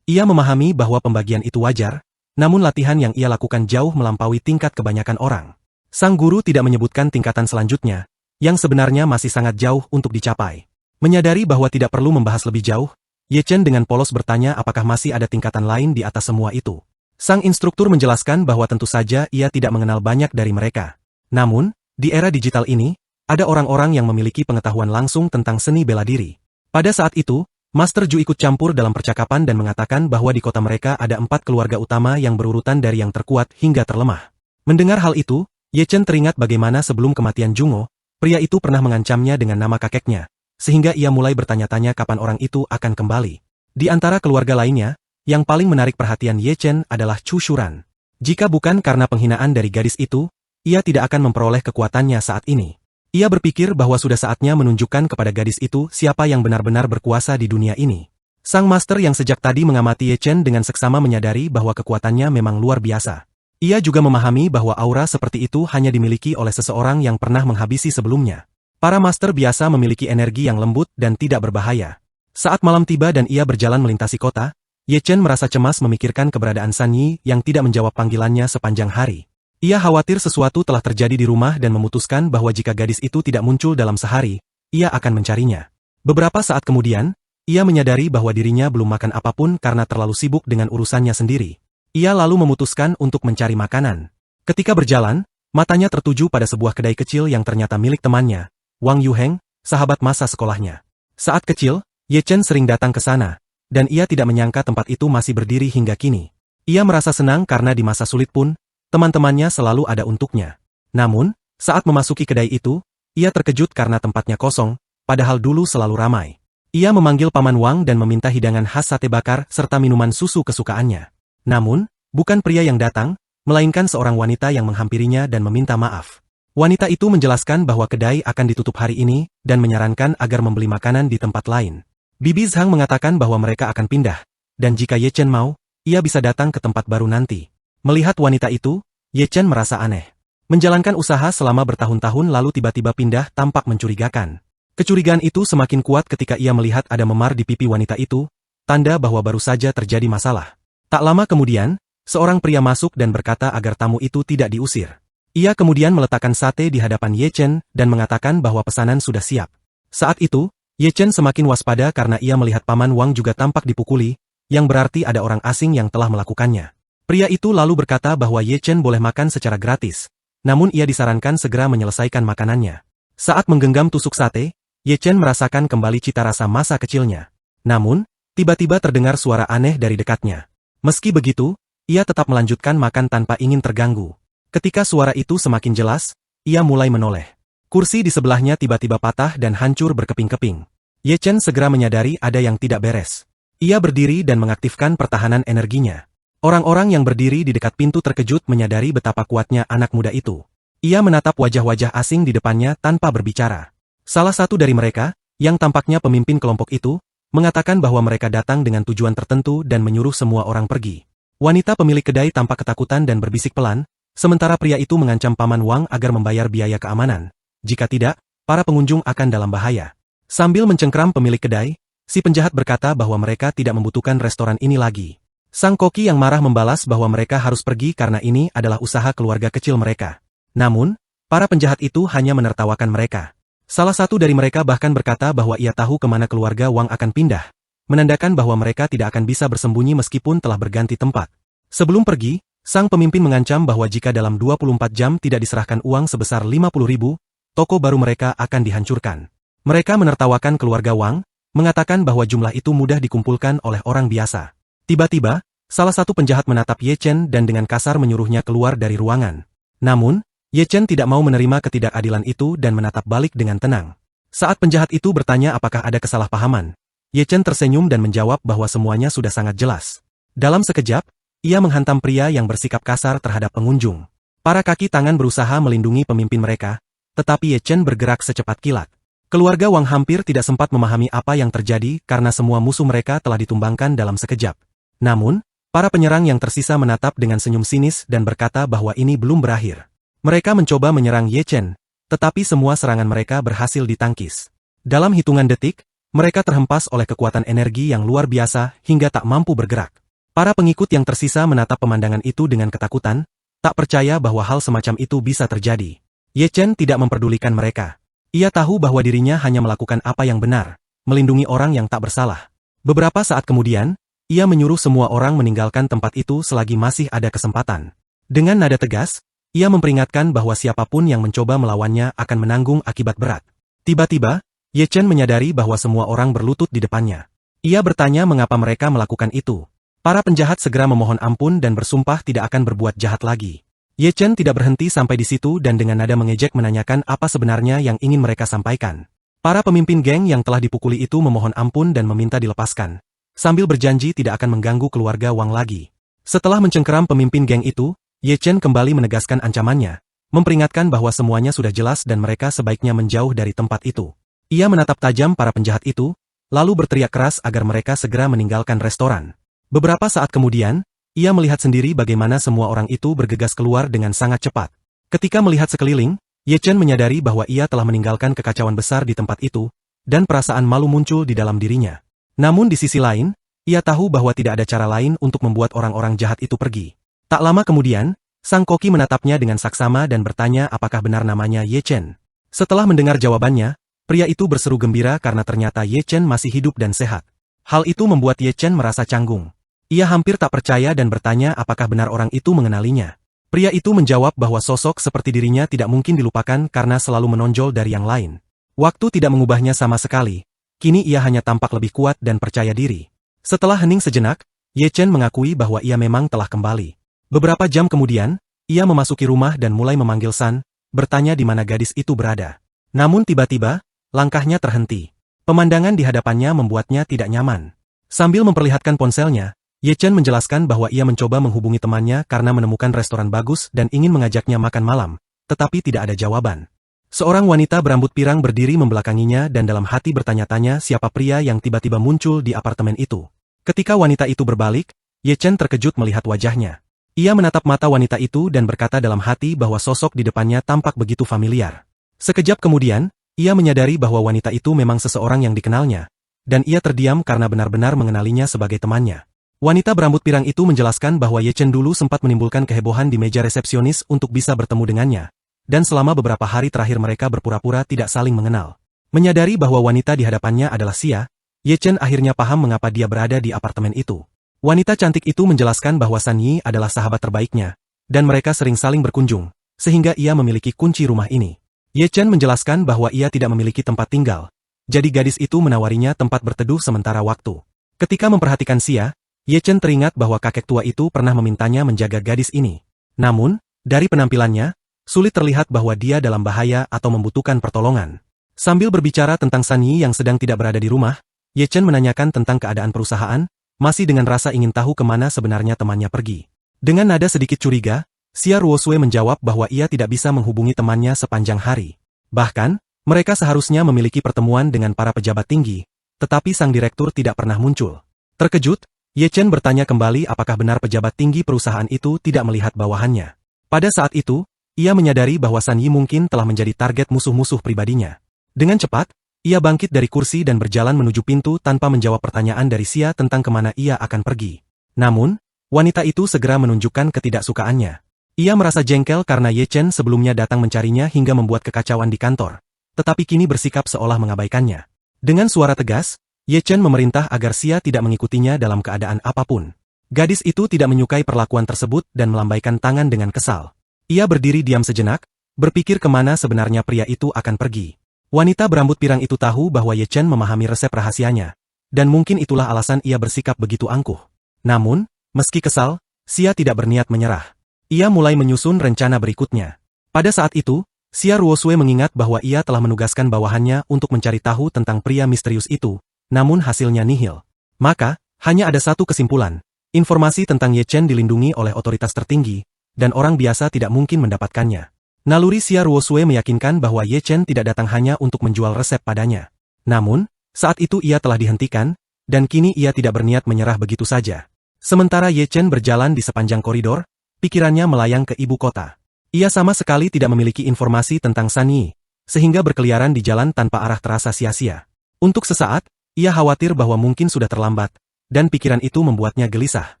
Ia memahami bahwa pembagian itu wajar, namun latihan yang ia lakukan jauh melampaui tingkat kebanyakan orang. Sang guru tidak menyebutkan tingkatan selanjutnya, yang sebenarnya masih sangat jauh untuk dicapai. Menyadari bahwa tidak perlu membahas lebih jauh, Ye Chen dengan polos bertanya apakah masih ada tingkatan lain di atas semua itu. Sang instruktur menjelaskan bahwa tentu saja ia tidak mengenal banyak dari mereka. Namun, di era digital ini, ada orang-orang yang memiliki pengetahuan langsung tentang seni bela diri. Pada saat itu, Master Ju ikut campur dalam percakapan dan mengatakan bahwa di kota mereka ada 4 keluarga utama yang berurutan dari yang terkuat hingga terlemah. Mendengar hal itu, Ye Chen teringat bagaimana sebelum kematian Jungo, pria itu pernah mengancamnya dengan nama kakeknya, sehingga ia mulai bertanya-tanya kapan orang itu akan kembali. Di antara keluarga lainnya, yang paling menarik perhatian Ye Chen adalah Chu Shuran. Jika bukan karena penghinaan dari gadis itu, ia tidak akan memperoleh kekuatannya saat ini. Ia berpikir bahwa sudah saatnya menunjukkan kepada gadis itu siapa yang benar-benar berkuasa di dunia ini. Sang master yang sejak tadi mengamati Ye Chen dengan seksama menyadari bahwa kekuatannya memang luar biasa. Ia juga memahami bahwa aura seperti itu hanya dimiliki oleh seseorang yang pernah menghabisi sebelumnya. Para master biasa memiliki energi yang lembut dan tidak berbahaya. Saat malam tiba dan ia berjalan melintasi kota, Ye Chen merasa cemas memikirkan keberadaan San Yi yang tidak menjawab panggilannya sepanjang hari. Ia khawatir sesuatu telah terjadi di rumah dan memutuskan bahwa jika gadis itu tidak muncul dalam sehari, ia akan mencarinya. Beberapa saat kemudian, ia menyadari bahwa dirinya belum makan apapun karena terlalu sibuk dengan urusannya sendiri. Ia lalu memutuskan untuk mencari makanan. Ketika berjalan, matanya tertuju pada sebuah kedai kecil yang ternyata milik temannya, Wang Yuheng, sahabat masa sekolahnya. Saat kecil, Ye Chen sering datang ke sana, dan ia tidak menyangka tempat itu masih berdiri hingga kini. Ia merasa senang karena di masa sulit pun, teman-temannya selalu ada untuknya. Namun, saat memasuki kedai itu, ia terkejut karena tempatnya kosong, padahal dulu selalu ramai. Ia memanggil Paman Wang dan meminta hidangan khas sate bakar serta minuman susu kesukaannya. Namun, bukan pria yang datang, melainkan seorang wanita yang menghampirinya dan meminta maaf. Wanita itu menjelaskan bahwa kedai akan ditutup hari ini, dan menyarankan agar membeli makanan di tempat lain. Bibi Zhang mengatakan bahwa mereka akan pindah, dan jika Ye Chen mau, ia bisa datang ke tempat baru nanti. Melihat wanita itu, Ye Chen merasa aneh. Menjalankan usaha selama bertahun-tahun lalu tiba-tiba pindah tampak mencurigakan. Kecurigaan itu semakin kuat ketika ia melihat ada memar di pipi wanita itu, tanda bahwa baru saja terjadi masalah. Tak lama kemudian, seorang pria masuk dan berkata agar tamu itu tidak diusir. Ia kemudian meletakkan sate di hadapan Ye Chen dan mengatakan bahwa pesanan sudah siap. Saat itu, Ye Chen semakin waspada karena ia melihat Paman Wang juga tampak dipukuli, yang berarti ada orang asing yang telah melakukannya. Pria itu lalu berkata bahwa Ye Chen boleh makan secara gratis, namun ia disarankan segera menyelesaikan makanannya. Saat menggenggam tusuk sate, Ye Chen merasakan kembali cita rasa masa kecilnya. Namun, tiba-tiba terdengar suara aneh dari dekatnya. Meski begitu, ia tetap melanjutkan makan tanpa ingin terganggu. Ketika suara itu semakin jelas, ia mulai menoleh. Kursi di sebelahnya tiba-tiba patah dan hancur berkeping-keping. Ye Chen segera menyadari ada yang tidak beres. Ia berdiri dan mengaktifkan pertahanan energinya. Orang-orang yang berdiri di dekat pintu terkejut menyadari betapa kuatnya anak muda itu. Ia menatap wajah-wajah asing di depannya tanpa berbicara. Salah satu dari mereka, yang tampaknya pemimpin kelompok itu, mengatakan bahwa mereka datang dengan tujuan tertentu dan menyuruh semua orang pergi. Wanita pemilik kedai tampak ketakutan dan berbisik pelan, sementara pria itu mengancam Paman Wang agar membayar biaya keamanan. Jika tidak, para pengunjung akan dalam bahaya. Sambil mencengkram pemilik kedai, si penjahat berkata bahwa mereka tidak membutuhkan restoran ini lagi. Sang koki yang marah membalas bahwa mereka harus pergi karena ini adalah usaha keluarga kecil mereka. Namun, para penjahat itu hanya menertawakan mereka. Salah satu dari mereka bahkan berkata bahwa ia tahu kemana keluarga Wang akan pindah, menandakan bahwa mereka tidak akan bisa bersembunyi meskipun telah berganti tempat. Sebelum pergi, sang pemimpin mengancam bahwa jika dalam 24 jam tidak diserahkan uang sebesar 50.000, toko baru mereka akan dihancurkan. Mereka menertawakan keluarga Wang, mengatakan bahwa jumlah itu mudah dikumpulkan oleh orang biasa. Tiba-tiba, salah satu penjahat menatap Ye Chen dan dengan kasar menyuruhnya keluar dari ruangan. Namun, Ye Chen tidak mau menerima ketidakadilan itu dan menatap balik dengan tenang. Saat penjahat itu bertanya apakah ada kesalahpahaman, Ye Chen tersenyum dan menjawab bahwa semuanya sudah sangat jelas. Dalam sekejap, ia menghantam pria yang bersikap kasar terhadap pengunjung. Para kaki tangan berusaha melindungi pemimpin mereka, tetapi Ye Chen bergerak secepat kilat. Keluarga Wang hampir tidak sempat memahami apa yang terjadi karena semua musuh mereka telah ditumbangkan dalam sekejap. Namun, para penyerang yang tersisa menatap dengan senyum sinis dan berkata bahwa ini belum berakhir. Mereka mencoba menyerang Ye Chen, tetapi semua serangan mereka berhasil ditangkis. Dalam hitungan detik, mereka terhempas oleh kekuatan energi yang luar biasa hingga tak mampu bergerak. Para pengikut yang tersisa menatap pemandangan itu dengan ketakutan, tak percaya bahwa hal semacam itu bisa terjadi. Ye Chen tidak memperdulikan mereka. Ia tahu bahwa dirinya hanya melakukan apa yang benar, melindungi orang yang tak bersalah. Beberapa saat kemudian, ia menyuruh semua orang meninggalkan tempat itu selagi masih ada kesempatan. Dengan nada tegas, ia memperingatkan bahwa siapapun yang mencoba melawannya akan menanggung akibat berat. Tiba-tiba, Ye Chen menyadari bahwa semua orang berlutut di depannya. Ia bertanya mengapa mereka melakukan itu. Para penjahat segera memohon ampun dan bersumpah tidak akan berbuat jahat lagi. Ye Chen tidak berhenti sampai di situ dan dengan nada mengejek menanyakan apa sebenarnya yang ingin mereka sampaikan. Para pemimpin geng yang telah dipukuli itu memohon ampun dan meminta dilepaskan, sambil berjanji tidak akan mengganggu keluarga Wang lagi. Setelah mencengkeram pemimpin geng itu, Ye Chen kembali menegaskan ancamannya, memperingatkan bahwa semuanya sudah jelas dan mereka sebaiknya menjauh dari tempat itu. Ia menatap tajam para penjahat itu, lalu berteriak keras agar mereka segera meninggalkan restoran. Beberapa saat kemudian, ia melihat sendiri bagaimana semua orang itu bergegas keluar dengan sangat cepat. Ketika melihat sekeliling, Ye Chen menyadari bahwa ia telah meninggalkan kekacauan besar di tempat itu, dan perasaan malu muncul di dalam dirinya. Namun di sisi lain, ia tahu bahwa tidak ada cara lain untuk membuat orang-orang jahat itu pergi. Tak lama kemudian, sang koki menatapnya dengan saksama dan bertanya apakah benar namanya Ye Chen. Setelah mendengar jawabannya, pria itu berseru gembira karena ternyata Ye Chen masih hidup dan sehat. Hal itu membuat Ye Chen merasa canggung. Ia hampir tak percaya dan bertanya apakah benar orang itu mengenalinya. Pria itu menjawab bahwa sosok seperti dirinya tidak mungkin dilupakan karena selalu menonjol dari yang lain. Waktu tidak mengubahnya sama sekali. Kini ia hanya tampak lebih kuat dan percaya diri. Setelah hening sejenak, Ye Chen mengakui bahwa ia memang telah kembali. Beberapa jam kemudian, ia memasuki rumah dan mulai memanggil San, bertanya di mana gadis itu berada. Namun tiba-tiba, langkahnya terhenti. Pemandangan di hadapannya membuatnya tidak nyaman. Sambil memperlihatkan ponselnya, Ye Chen menjelaskan bahwa ia mencoba menghubungi temannya karena menemukan restoran bagus dan ingin mengajaknya makan malam, tetapi tidak ada jawaban. Seorang wanita berambut pirang berdiri membelakanginya dan dalam hati bertanya-tanya siapa pria yang tiba-tiba muncul di apartemen itu. Ketika wanita itu berbalik, Ye Chen terkejut melihat wajahnya. Ia menatap mata wanita itu dan berkata dalam hati bahwa sosok di depannya tampak begitu familiar. Sekejap kemudian, ia menyadari bahwa wanita itu memang seseorang yang dikenalnya, dan ia terdiam karena benar-benar mengenalinya sebagai temannya. Wanita berambut pirang itu menjelaskan bahwa Ye Chen dulu sempat menimbulkan kehebohan di meja resepsionis untuk bisa bertemu dengannya, dan selama beberapa hari terakhir mereka berpura-pura tidak saling mengenal. Menyadari bahwa wanita di hadapannya adalah Xia, Ye Chen akhirnya paham mengapa dia berada di apartemen itu. Wanita cantik itu menjelaskan bahwa San Yi adalah sahabat terbaiknya, dan mereka sering saling berkunjung, sehingga ia memiliki kunci rumah ini. Ye Chen menjelaskan bahwa ia tidak memiliki tempat tinggal, jadi gadis itu menawarinya tempat berteduh sementara waktu. Ketika memperhatikan Xia, Ye Chen teringat bahwa kakek tua itu pernah memintanya menjaga gadis ini. Namun, dari penampilannya, sulit terlihat bahwa dia dalam bahaya atau membutuhkan pertolongan. Sambil berbicara tentang San Yi yang sedang tidak berada di rumah, Ye Chen menanyakan tentang keadaan perusahaan, masih dengan rasa ingin tahu kemana sebenarnya temannya pergi. Dengan nada sedikit curiga, Xia Ruosui menjawab bahwa ia tidak bisa menghubungi temannya sepanjang hari. Bahkan, mereka seharusnya memiliki pertemuan dengan para pejabat tinggi, tetapi sang direktur tidak pernah muncul. Terkejut, Ye Chen bertanya kembali apakah benar pejabat tinggi perusahaan itu tidak melihat bawahannya. Pada saat itu, ia menyadari bahwa San Yi mungkin telah menjadi target musuh-musuh pribadinya. Dengan cepat, ia bangkit dari kursi dan berjalan menuju pintu tanpa menjawab pertanyaan dari Xia tentang kemana ia akan pergi. Namun, wanita itu segera menunjukkan ketidaksukaannya. Ia merasa jengkel karena Ye Chen sebelumnya datang mencarinya hingga membuat kekacauan di kantor, tetapi kini bersikap seolah mengabaikannya. Dengan suara tegas, Ye Chen memerintah agar Xia tidak mengikutinya dalam keadaan apapun. Gadis itu tidak menyukai perlakuan tersebut dan melambaikan tangan dengan kesal. Ia berdiri diam sejenak, berpikir kemana sebenarnya pria itu akan pergi. Wanita berambut pirang itu tahu bahwa Ye Chen memahami resep rahasianya, dan mungkin itulah alasan ia bersikap begitu angkuh. Namun, meski kesal, Xia tidak berniat menyerah. Ia mulai menyusun rencana berikutnya. Pada saat itu, Xia Ruosui mengingat bahwa ia telah menugaskan bawahannya untuk mencari tahu tentang pria misterius itu, namun hasilnya nihil. Maka, hanya ada satu kesimpulan. Informasi tentang Ye Chen dilindungi oleh otoritas tertinggi, dan orang biasa tidak mungkin mendapatkannya. Naluri Xia Ruosui meyakinkan bahwa Ye Chen tidak datang hanya untuk menjual resep padanya. Namun, saat itu ia telah dihentikan, dan kini ia tidak berniat menyerah begitu saja. Sementara Ye Chen berjalan di sepanjang koridor, pikirannya melayang ke ibu kota. Ia sama sekali tidak memiliki informasi tentang San Yi, sehingga berkeliaran di jalan tanpa arah terasa sia-sia. Untuk sesaat, ia khawatir bahwa mungkin sudah terlambat, dan pikiran itu membuatnya gelisah.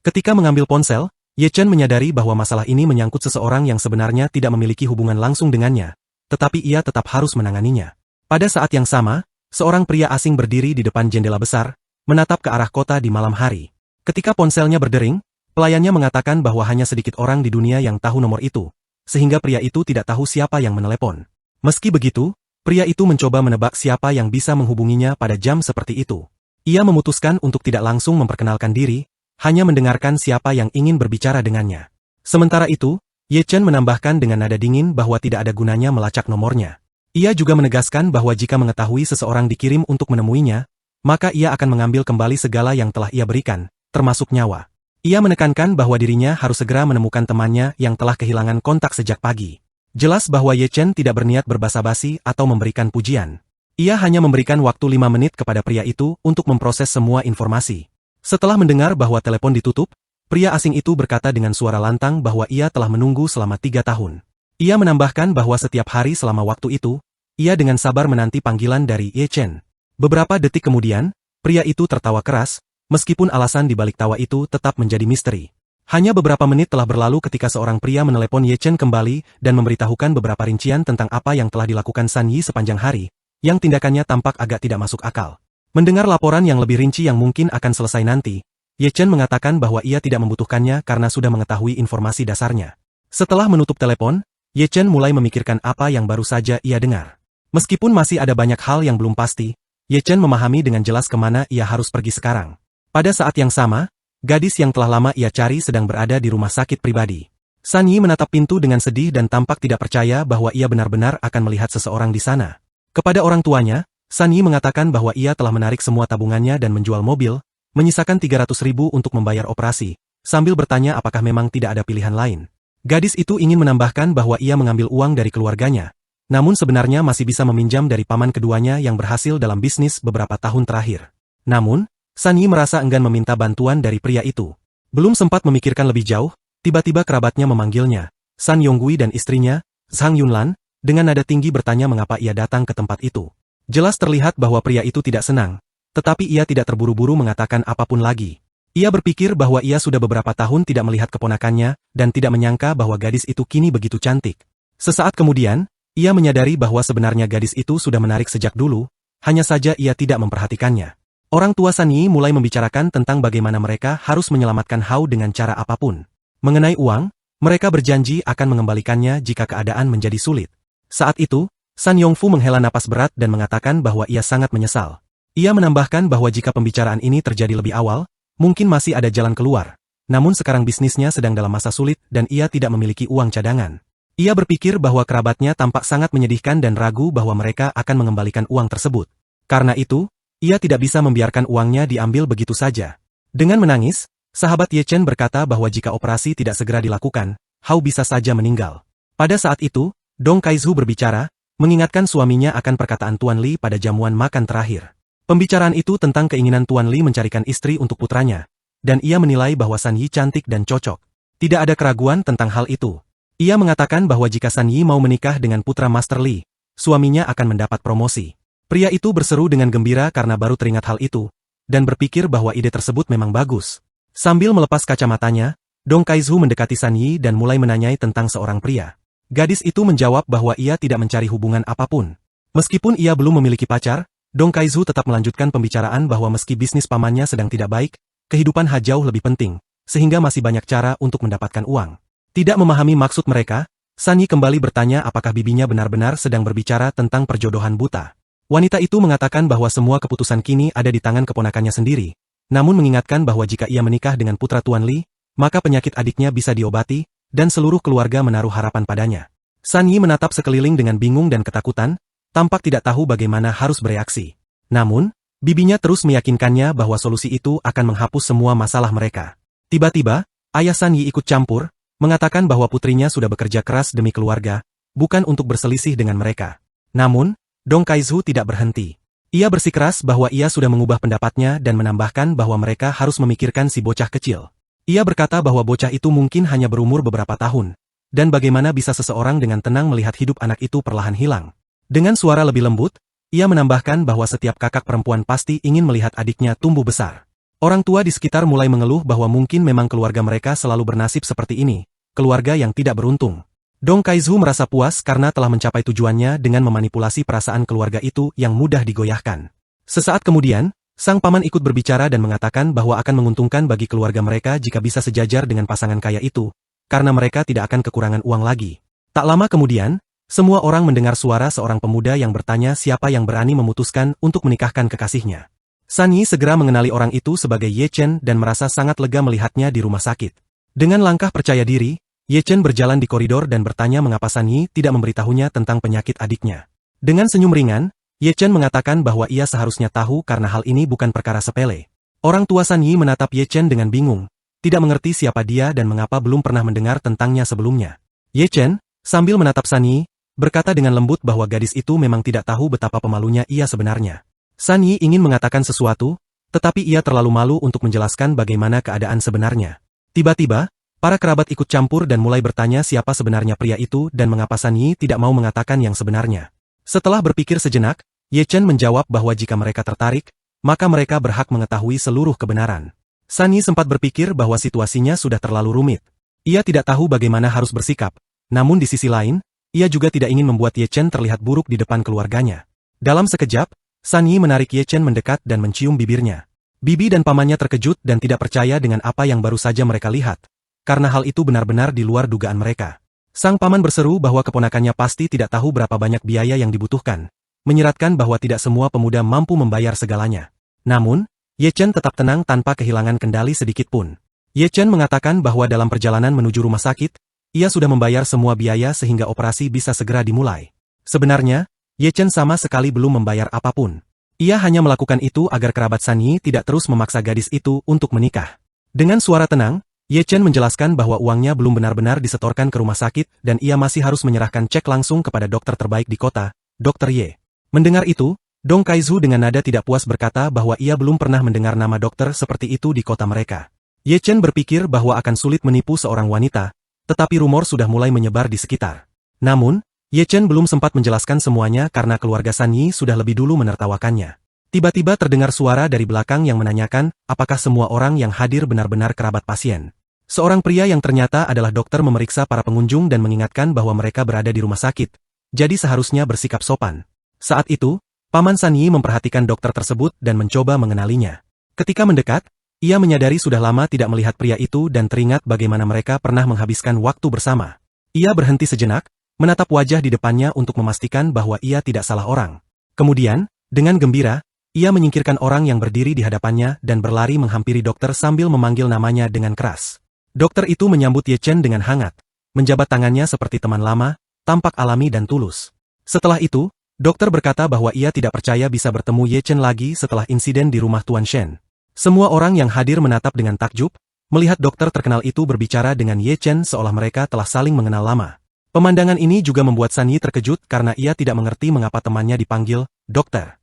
Ketika mengambil ponsel, Ye Chen menyadari bahwa masalah ini menyangkut seseorang yang sebenarnya tidak memiliki hubungan langsung dengannya, tetapi ia tetap harus menanganinya. Pada saat yang sama, seorang pria asing berdiri di depan jendela besar, menatap ke arah kota di malam hari. Ketika ponselnya berdering, pelayannya mengatakan bahwa hanya sedikit orang di dunia yang tahu nomor itu, sehingga pria itu tidak tahu siapa yang menelepon. Meski begitu, pria itu mencoba menebak siapa yang bisa menghubunginya pada jam seperti itu. Ia memutuskan untuk tidak langsung memperkenalkan diri, hanya mendengarkan siapa yang ingin berbicara dengannya. Sementara itu, Ye Chen menambahkan dengan nada dingin bahwa tidak ada gunanya melacak nomornya. Ia juga menegaskan bahwa jika mengetahui seseorang dikirim untuk menemuinya, maka ia akan mengambil kembali segala yang telah ia berikan, termasuk nyawa. Ia menekankan bahwa dirinya harus segera menemukan temannya yang telah kehilangan kontak sejak pagi. Jelas bahwa Ye Chen tidak berniat berbasa-basi atau memberikan pujian. Ia hanya memberikan waktu 5 menit kepada pria itu untuk memproses semua informasi. Setelah mendengar bahwa telepon ditutup, pria asing itu berkata dengan suara lantang bahwa ia telah menunggu selama 3 tahun. Ia menambahkan bahwa setiap hari selama waktu itu, ia dengan sabar menanti panggilan dari Ye Chen. Beberapa detik kemudian, pria itu tertawa keras, meskipun alasan di balik tawa itu tetap menjadi misteri. Hanya beberapa menit telah berlalu ketika seorang pria menelepon Ye Chen kembali dan memberitahukan beberapa rincian tentang apa yang telah dilakukan San Yi sepanjang hari, yang tindakannya tampak agak tidak masuk akal. Mendengar laporan yang lebih rinci yang mungkin akan selesai nanti, Ye Chen mengatakan bahwa ia tidak membutuhkannya karena sudah mengetahui informasi dasarnya. Setelah menutup telepon, Ye Chen mulai memikirkan apa yang baru saja ia dengar. Meskipun masih ada banyak hal yang belum pasti, Ye Chen memahami dengan jelas kemana ia harus pergi sekarang. Pada saat yang sama, gadis yang telah lama ia cari sedang berada di rumah sakit pribadi. San Yi menatap pintu dengan sedih dan tampak tidak percaya bahwa ia benar-benar akan melihat seseorang di sana. Kepada orang tuanya, San Yi mengatakan bahwa ia telah menarik semua tabungannya dan menjual mobil, menyisakan 300.000 untuk membayar operasi, sambil bertanya apakah memang tidak ada pilihan lain. Gadis itu ingin menambahkan bahwa ia mengambil uang dari keluarganya, namun sebenarnya masih bisa meminjam dari paman keduanya yang berhasil dalam bisnis beberapa tahun terakhir. Namun, San Yi merasa enggan meminta bantuan dari pria itu. Belum sempat memikirkan lebih jauh, tiba-tiba kerabatnya memanggilnya, San Yonggui dan istrinya, Zhang Yunlan, dengan nada tinggi bertanya mengapa ia datang ke tempat itu. Jelas terlihat bahwa pria itu tidak senang, tetapi ia tidak terburu-buru mengatakan apapun lagi. Ia berpikir bahwa ia sudah beberapa tahun tidak melihat keponakannya, dan tidak menyangka bahwa gadis itu kini begitu cantik. Sesaat kemudian, ia menyadari bahwa sebenarnya gadis itu sudah menarik sejak dulu, hanya saja ia tidak memperhatikannya. Orang tua San Yi mulai membicarakan tentang bagaimana mereka harus menyelamatkan Hao dengan cara apapun. Mengenai uang, mereka berjanji akan mengembalikannya jika keadaan menjadi sulit. Saat itu, San Yongfu menghela napas berat dan mengatakan bahwa ia sangat menyesal. Ia menambahkan bahwa jika pembicaraan ini terjadi lebih awal, mungkin masih ada jalan keluar. Namun sekarang bisnisnya sedang dalam masa sulit dan ia tidak memiliki uang cadangan. Ia berpikir bahwa kerabatnya tampak sangat menyedihkan dan ragu bahwa mereka akan mengembalikan uang tersebut. Karena itu, Ia tidak bisa membiarkan uangnya diambil begitu saja. Dengan menangis, sahabat Ye Chen berkata bahwa jika operasi tidak segera dilakukan, Hao bisa saja meninggal. Pada saat itu, Dong Kaizhu berbicara, mengingatkan suaminya akan perkataan Tuan Li pada jamuan makan terakhir. Pembicaraan itu tentang keinginan Tuan Li mencarikan istri untuk putranya, dan ia menilai bahwa San Yi cantik dan cocok. Tidak ada keraguan tentang hal itu. Ia mengatakan bahwa jika San Yi mau menikah dengan putra Master Li, suaminya akan mendapat promosi. Pria itu berseru dengan gembira karena baru teringat hal itu, dan berpikir bahwa ide tersebut memang bagus. Sambil melepas kacamatanya, Dong Kaizhu mendekati San Yi dan mulai menanyai tentang seorang pria. Gadis itu menjawab bahwa ia tidak mencari hubungan apapun. Meskipun ia belum memiliki pacar, Dong Kaizhu tetap melanjutkan pembicaraan bahwa meski bisnis pamannya sedang tidak baik, kehidupan jauh lebih penting, sehingga masih banyak cara untuk mendapatkan uang. Tidak memahami maksud mereka, San Yi kembali bertanya apakah bibinya benar-benar sedang berbicara tentang perjodohan buta. Wanita itu mengatakan bahwa semua keputusan kini ada di tangan keponakannya sendiri, namun mengingatkan bahwa jika ia menikah dengan putra Tuan Li, maka penyakit adiknya bisa diobati, dan seluruh keluarga menaruh harapan padanya. San Yi menatap sekeliling dengan bingung dan ketakutan, tampak tidak tahu bagaimana harus bereaksi. Namun, bibinya terus meyakinkannya bahwa solusi itu akan menghapus semua masalah mereka. Tiba-tiba, ayah San Yi ikut campur, mengatakan bahwa putrinya sudah bekerja keras demi keluarga, bukan untuk berselisih dengan mereka. Namun, Dong Kaizhu tidak berhenti. Ia bersikeras bahwa ia sudah mengubah pendapatnya dan menambahkan bahwa mereka harus memikirkan si bocah kecil. Ia berkata bahwa bocah itu mungkin hanya berumur beberapa tahun, dan bagaimana bisa seseorang dengan tenang melihat hidup anak itu perlahan hilang. Dengan suara lebih lembut, ia menambahkan bahwa setiap kakak perempuan pasti ingin melihat adiknya tumbuh besar. Orang tua di sekitar mulai mengeluh bahwa mungkin memang keluarga mereka selalu bernasib seperti ini, keluarga yang tidak beruntung. Dong Kaizhu merasa puas karena telah mencapai tujuannya dengan memanipulasi perasaan keluarga itu yang mudah digoyahkan. Sesaat kemudian, sang paman ikut berbicara dan mengatakan bahwa akan menguntungkan bagi keluarga mereka jika bisa sejajar dengan pasangan kaya itu, karena mereka tidak akan kekurangan uang lagi. Tak lama kemudian, semua orang mendengar suara seorang pemuda yang bertanya siapa yang berani memutuskan untuk menikahkan kekasihnya. San Yi segera mengenali orang itu sebagai Ye Chen dan merasa sangat lega melihatnya di rumah sakit. Dengan langkah percaya diri, Ye Chen berjalan di koridor dan bertanya mengapa San Yi tidak memberitahunya tentang penyakit adiknya. Dengan senyum ringan, Ye Chen mengatakan bahwa ia seharusnya tahu karena hal ini bukan perkara sepele. Orang tua San Yi menatap Ye Chen dengan bingung, tidak mengerti siapa dia dan mengapa belum pernah mendengar tentangnya sebelumnya. Ye Chen, sambil menatap San Yi, berkata dengan lembut bahwa gadis itu memang tidak tahu betapa pemalunya ia sebenarnya. San Yi ingin mengatakan sesuatu, tetapi ia terlalu malu untuk menjelaskan bagaimana keadaan sebenarnya. Tiba-tiba, para kerabat ikut campur dan mulai bertanya siapa sebenarnya pria itu dan mengapa San Yi tidak mau mengatakan yang sebenarnya. Setelah berpikir sejenak, Ye Chen menjawab bahwa jika mereka tertarik, maka mereka berhak mengetahui seluruh kebenaran. San Yi sempat berpikir bahwa situasinya sudah terlalu rumit. Ia tidak tahu bagaimana harus bersikap, namun di sisi lain, ia juga tidak ingin membuat Ye Chen terlihat buruk di depan keluarganya. Dalam sekejap, San Yi menarik Ye Chen mendekat dan mencium bibirnya. Bibi dan pamannya terkejut dan tidak percaya dengan apa yang baru saja mereka lihat. Karena hal itu benar-benar di luar dugaan mereka. Sang paman berseru bahwa keponakannya pasti tidak tahu berapa banyak biaya yang dibutuhkan, menyeratkan bahwa tidak semua pemuda mampu membayar segalanya. Namun, Ye Chen tetap tenang tanpa kehilangan kendali sedikit pun. Ye Chen mengatakan bahwa dalam perjalanan menuju rumah sakit, ia sudah membayar semua biaya sehingga operasi bisa segera dimulai. Sebenarnya, Ye Chen sama sekali belum membayar apapun. Ia hanya melakukan itu agar kerabat San Yi tidak terus memaksa gadis itu untuk menikah. Dengan suara tenang, Ye Chen menjelaskan bahwa uangnya belum benar-benar disetorkan ke rumah sakit dan ia masih harus menyerahkan cek langsung kepada dokter terbaik di kota, Dr. Ye. Mendengar itu, Dong Kaizhu dengan nada tidak puas berkata bahwa ia belum pernah mendengar nama dokter seperti itu di kota mereka. Ye Chen berpikir bahwa akan sulit menipu seorang wanita, tetapi rumor sudah mulai menyebar di sekitar. Namun, Ye Chen belum sempat menjelaskan semuanya karena keluarga San Yi sudah lebih dulu menertawakannya. Tiba-tiba terdengar suara dari belakang yang menanyakan apakah semua orang yang hadir benar-benar kerabat pasien. Seorang pria yang ternyata adalah dokter memeriksa para pengunjung dan mengingatkan bahwa mereka berada di rumah sakit, jadi seharusnya bersikap sopan. Saat itu, paman San Yi memperhatikan dokter tersebut dan mencoba mengenalinya. Ketika mendekat, ia menyadari sudah lama tidak melihat pria itu dan teringat bagaimana mereka pernah menghabiskan waktu bersama. Ia berhenti sejenak, menatap wajah di depannya untuk memastikan bahwa ia tidak salah orang. Kemudian, dengan gembira, ia menyingkirkan orang yang berdiri di hadapannya dan berlari menghampiri dokter sambil memanggil namanya dengan keras. Dokter itu menyambut Ye Chen dengan hangat, menjabat tangannya seperti teman lama, tampak alami dan tulus. Setelah itu, Dokter berkata bahwa ia tidak percaya bisa bertemu Ye Chen lagi setelah insiden di rumah Tuan Shen. Semua orang yang hadir menatap dengan takjub, melihat dokter terkenal itu berbicara dengan Ye Chen seolah mereka telah saling mengenal lama. Pemandangan ini juga membuat San Yi terkejut karena ia tidak mengerti mengapa temannya dipanggil dokter.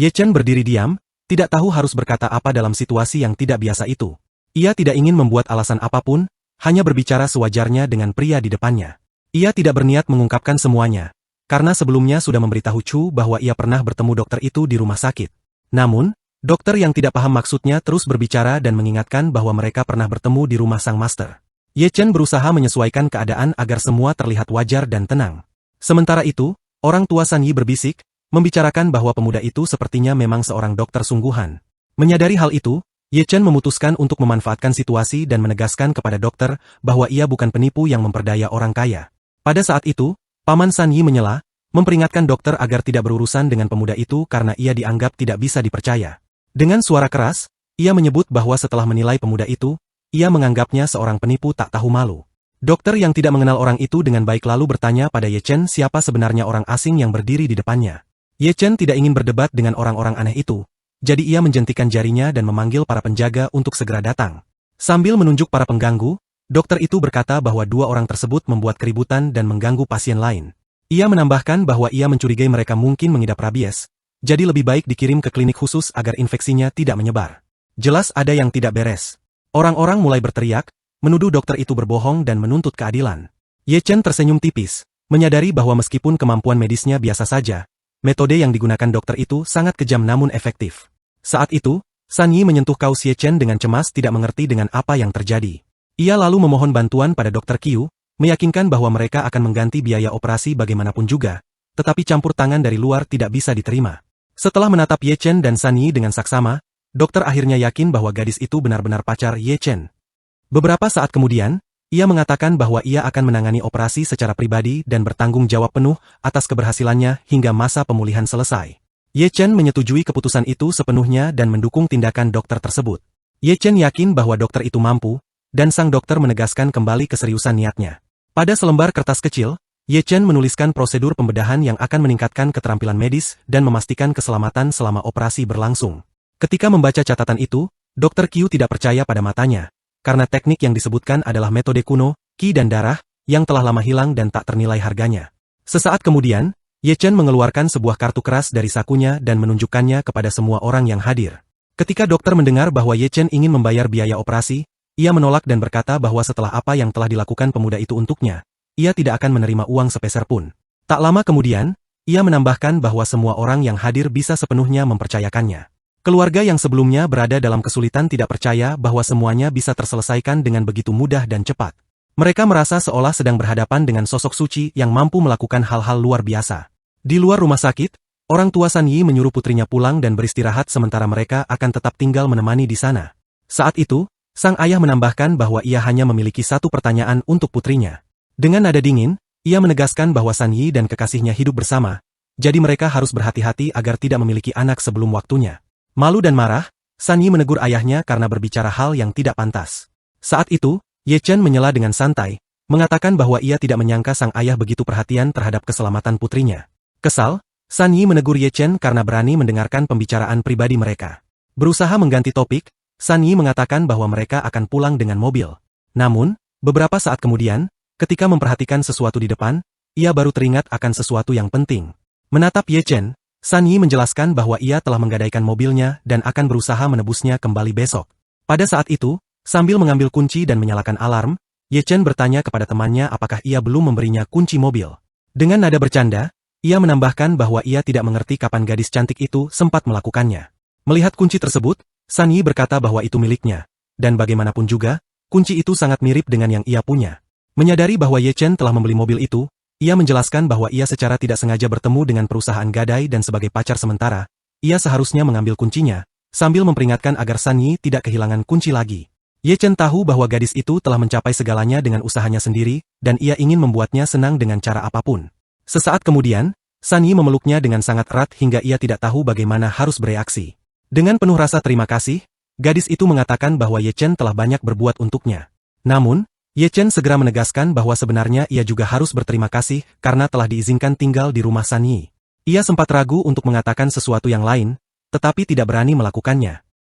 Ye Chen berdiri diam, tidak tahu harus berkata apa dalam situasi yang tidak biasa itu. Ia tidak ingin membuat alasan apapun, hanya berbicara sewajarnya dengan pria di depannya. Ia tidak berniat mengungkapkan semuanya, karena sebelumnya sudah memberitahu Chu bahwa ia pernah bertemu dokter itu di rumah sakit. Namun, dokter yang tidak paham maksudnya terus berbicara dan mengingatkan bahwa mereka pernah bertemu di rumah sang master. Ye Chen berusaha menyesuaikan keadaan agar semua terlihat wajar dan tenang. Sementara itu, orang tua San Yi berbisik, membicarakan bahwa pemuda itu sepertinya memang seorang dokter sungguhan. Menyadari hal itu, Ye Chen memutuskan untuk memanfaatkan situasi dan menegaskan kepada dokter bahwa ia bukan penipu yang memperdaya orang kaya. Pada saat itu, Paman San Yi menyela, memperingatkan dokter agar tidak berurusan dengan pemuda itu karena ia dianggap tidak bisa dipercaya. Dengan suara keras, ia menyebut bahwa setelah menilai pemuda itu, ia menganggapnya seorang penipu tak tahu malu. Dokter yang tidak mengenal orang itu dengan baik lalu bertanya pada Ye Chen siapa sebenarnya orang asing yang berdiri di depannya. Ye Chen tidak ingin berdebat dengan orang-orang aneh itu, jadi ia menjentikan jarinya dan memanggil para penjaga untuk segera datang. Sambil menunjuk para pengganggu, dokter itu berkata bahwa dua orang tersebut membuat keributan dan mengganggu pasien lain. Ia menambahkan bahwa ia mencurigai mereka mungkin mengidap rabies, jadi lebih baik dikirim ke klinik khusus agar infeksinya tidak menyebar. Jelas ada yang tidak beres. Orang-orang mulai berteriak, menuduh dokter itu berbohong dan menuntut keadilan. Ye Chen tersenyum tipis, menyadari bahwa meskipun kemampuan medisnya biasa saja, metode yang digunakan dokter itu sangat kejam namun efektif. Saat itu, San Yi menyentuh kaus Ye Chen dengan cemas tidak mengerti dengan apa yang terjadi. Ia lalu memohon bantuan pada dokter Qiu, meyakinkan bahwa mereka akan mengganti biaya operasi bagaimanapun juga, tetapi campur tangan dari luar tidak bisa diterima. Setelah menatap Ye Chen dan San Yi dengan saksama, dokter akhirnya yakin bahwa gadis itu benar-benar pacar Ye Chen. Beberapa saat kemudian, ia mengatakan bahwa ia akan menangani operasi secara pribadi dan bertanggung jawab penuh atas keberhasilannya hingga masa pemulihan selesai. Ye Chen menyetujui keputusan itu sepenuhnya dan mendukung tindakan dokter tersebut. Ye Chen yakin bahwa dokter itu mampu, dan sang dokter menegaskan kembali keseriusan niatnya. Pada selembar kertas kecil, Ye Chen menuliskan prosedur pembedahan yang akan meningkatkan keterampilan medis dan memastikan keselamatan selama operasi berlangsung. Ketika membaca catatan itu, Dr. Qiu tidak percaya pada matanya, karena teknik yang disebutkan adalah metode kuno, qi dan darah, yang telah lama hilang dan tak ternilai harganya. Sesaat kemudian, Ye Chen mengeluarkan sebuah kartu keras dari sakunya dan menunjukkannya kepada semua orang yang hadir. Ketika dokter mendengar bahwa Ye Chen ingin membayar biaya operasi, ia menolak dan berkata bahwa setelah apa yang telah dilakukan pemuda itu untuknya, ia tidak akan menerima uang sepeser pun. Tak lama kemudian, ia menambahkan bahwa semua orang yang hadir bisa sepenuhnya mempercayakannya. Keluarga yang sebelumnya berada dalam kesulitan tidak percaya bahwa semuanya bisa terselesaikan dengan begitu mudah dan cepat. Mereka merasa seolah sedang berhadapan dengan sosok suci yang mampu melakukan hal-hal luar biasa. Di luar rumah sakit, orang tua San Yi menyuruh putrinya pulang dan beristirahat sementara mereka akan tetap tinggal menemani di sana. Saat itu, sang ayah menambahkan bahwa ia hanya memiliki satu pertanyaan untuk putrinya. Dengan nada dingin, ia menegaskan bahwa San Yi dan kekasihnya hidup bersama, jadi mereka harus berhati-hati agar tidak memiliki anak sebelum waktunya. Malu dan marah, San Yi menegur ayahnya karena berbicara hal yang tidak pantas. Saat itu, Ye Chen menyela dengan santai, mengatakan bahwa ia tidak menyangka sang ayah begitu perhatian terhadap keselamatan putrinya. Kesal, San Yi menegur Ye Chen karena berani mendengarkan pembicaraan pribadi mereka. Berusaha mengganti topik, San Yi mengatakan bahwa mereka akan pulang dengan mobil. Namun, beberapa saat kemudian, ketika memperhatikan sesuatu di depan, ia baru teringat akan sesuatu yang penting. Menatap Ye Chen, San Yi menjelaskan bahwa ia telah menggadaikan mobilnya dan akan berusaha menebusnya kembali besok. Pada saat itu, sambil mengambil kunci dan menyalakan alarm, Ye Chen bertanya kepada temannya apakah ia belum memberinya kunci mobil. Dengan nada bercanda, ia menambahkan bahwa ia tidak mengerti kapan gadis cantik itu sempat melakukannya. Melihat kunci tersebut, San Yi berkata bahwa itu miliknya, dan bagaimanapun juga, kunci itu sangat mirip dengan yang ia punya. Menyadari bahwa Ye Chen telah membeli mobil itu, ia menjelaskan bahwa ia secara tidak sengaja bertemu dengan perusahaan gadai dan sebagai pacar sementara, ia seharusnya mengambil kuncinya, sambil memperingatkan agar San Yi tidak kehilangan kunci lagi. Ye Chen tahu bahwa gadis itu telah mencapai segalanya dengan usahanya sendiri, dan ia ingin membuatnya senang dengan cara apapun. Sesaat kemudian, San Yi memeluknya dengan sangat erat hingga ia tidak tahu bagaimana harus bereaksi. Dengan penuh rasa terima kasih, gadis itu mengatakan bahwa Ye Chen telah banyak berbuat untuknya. Namun, Ye Chen segera menegaskan bahwa sebenarnya ia juga harus berterima kasih karena telah diizinkan tinggal di rumah San Yi. Ia sempat ragu untuk mengatakan sesuatu yang lain, tetapi tidak berani melakukannya.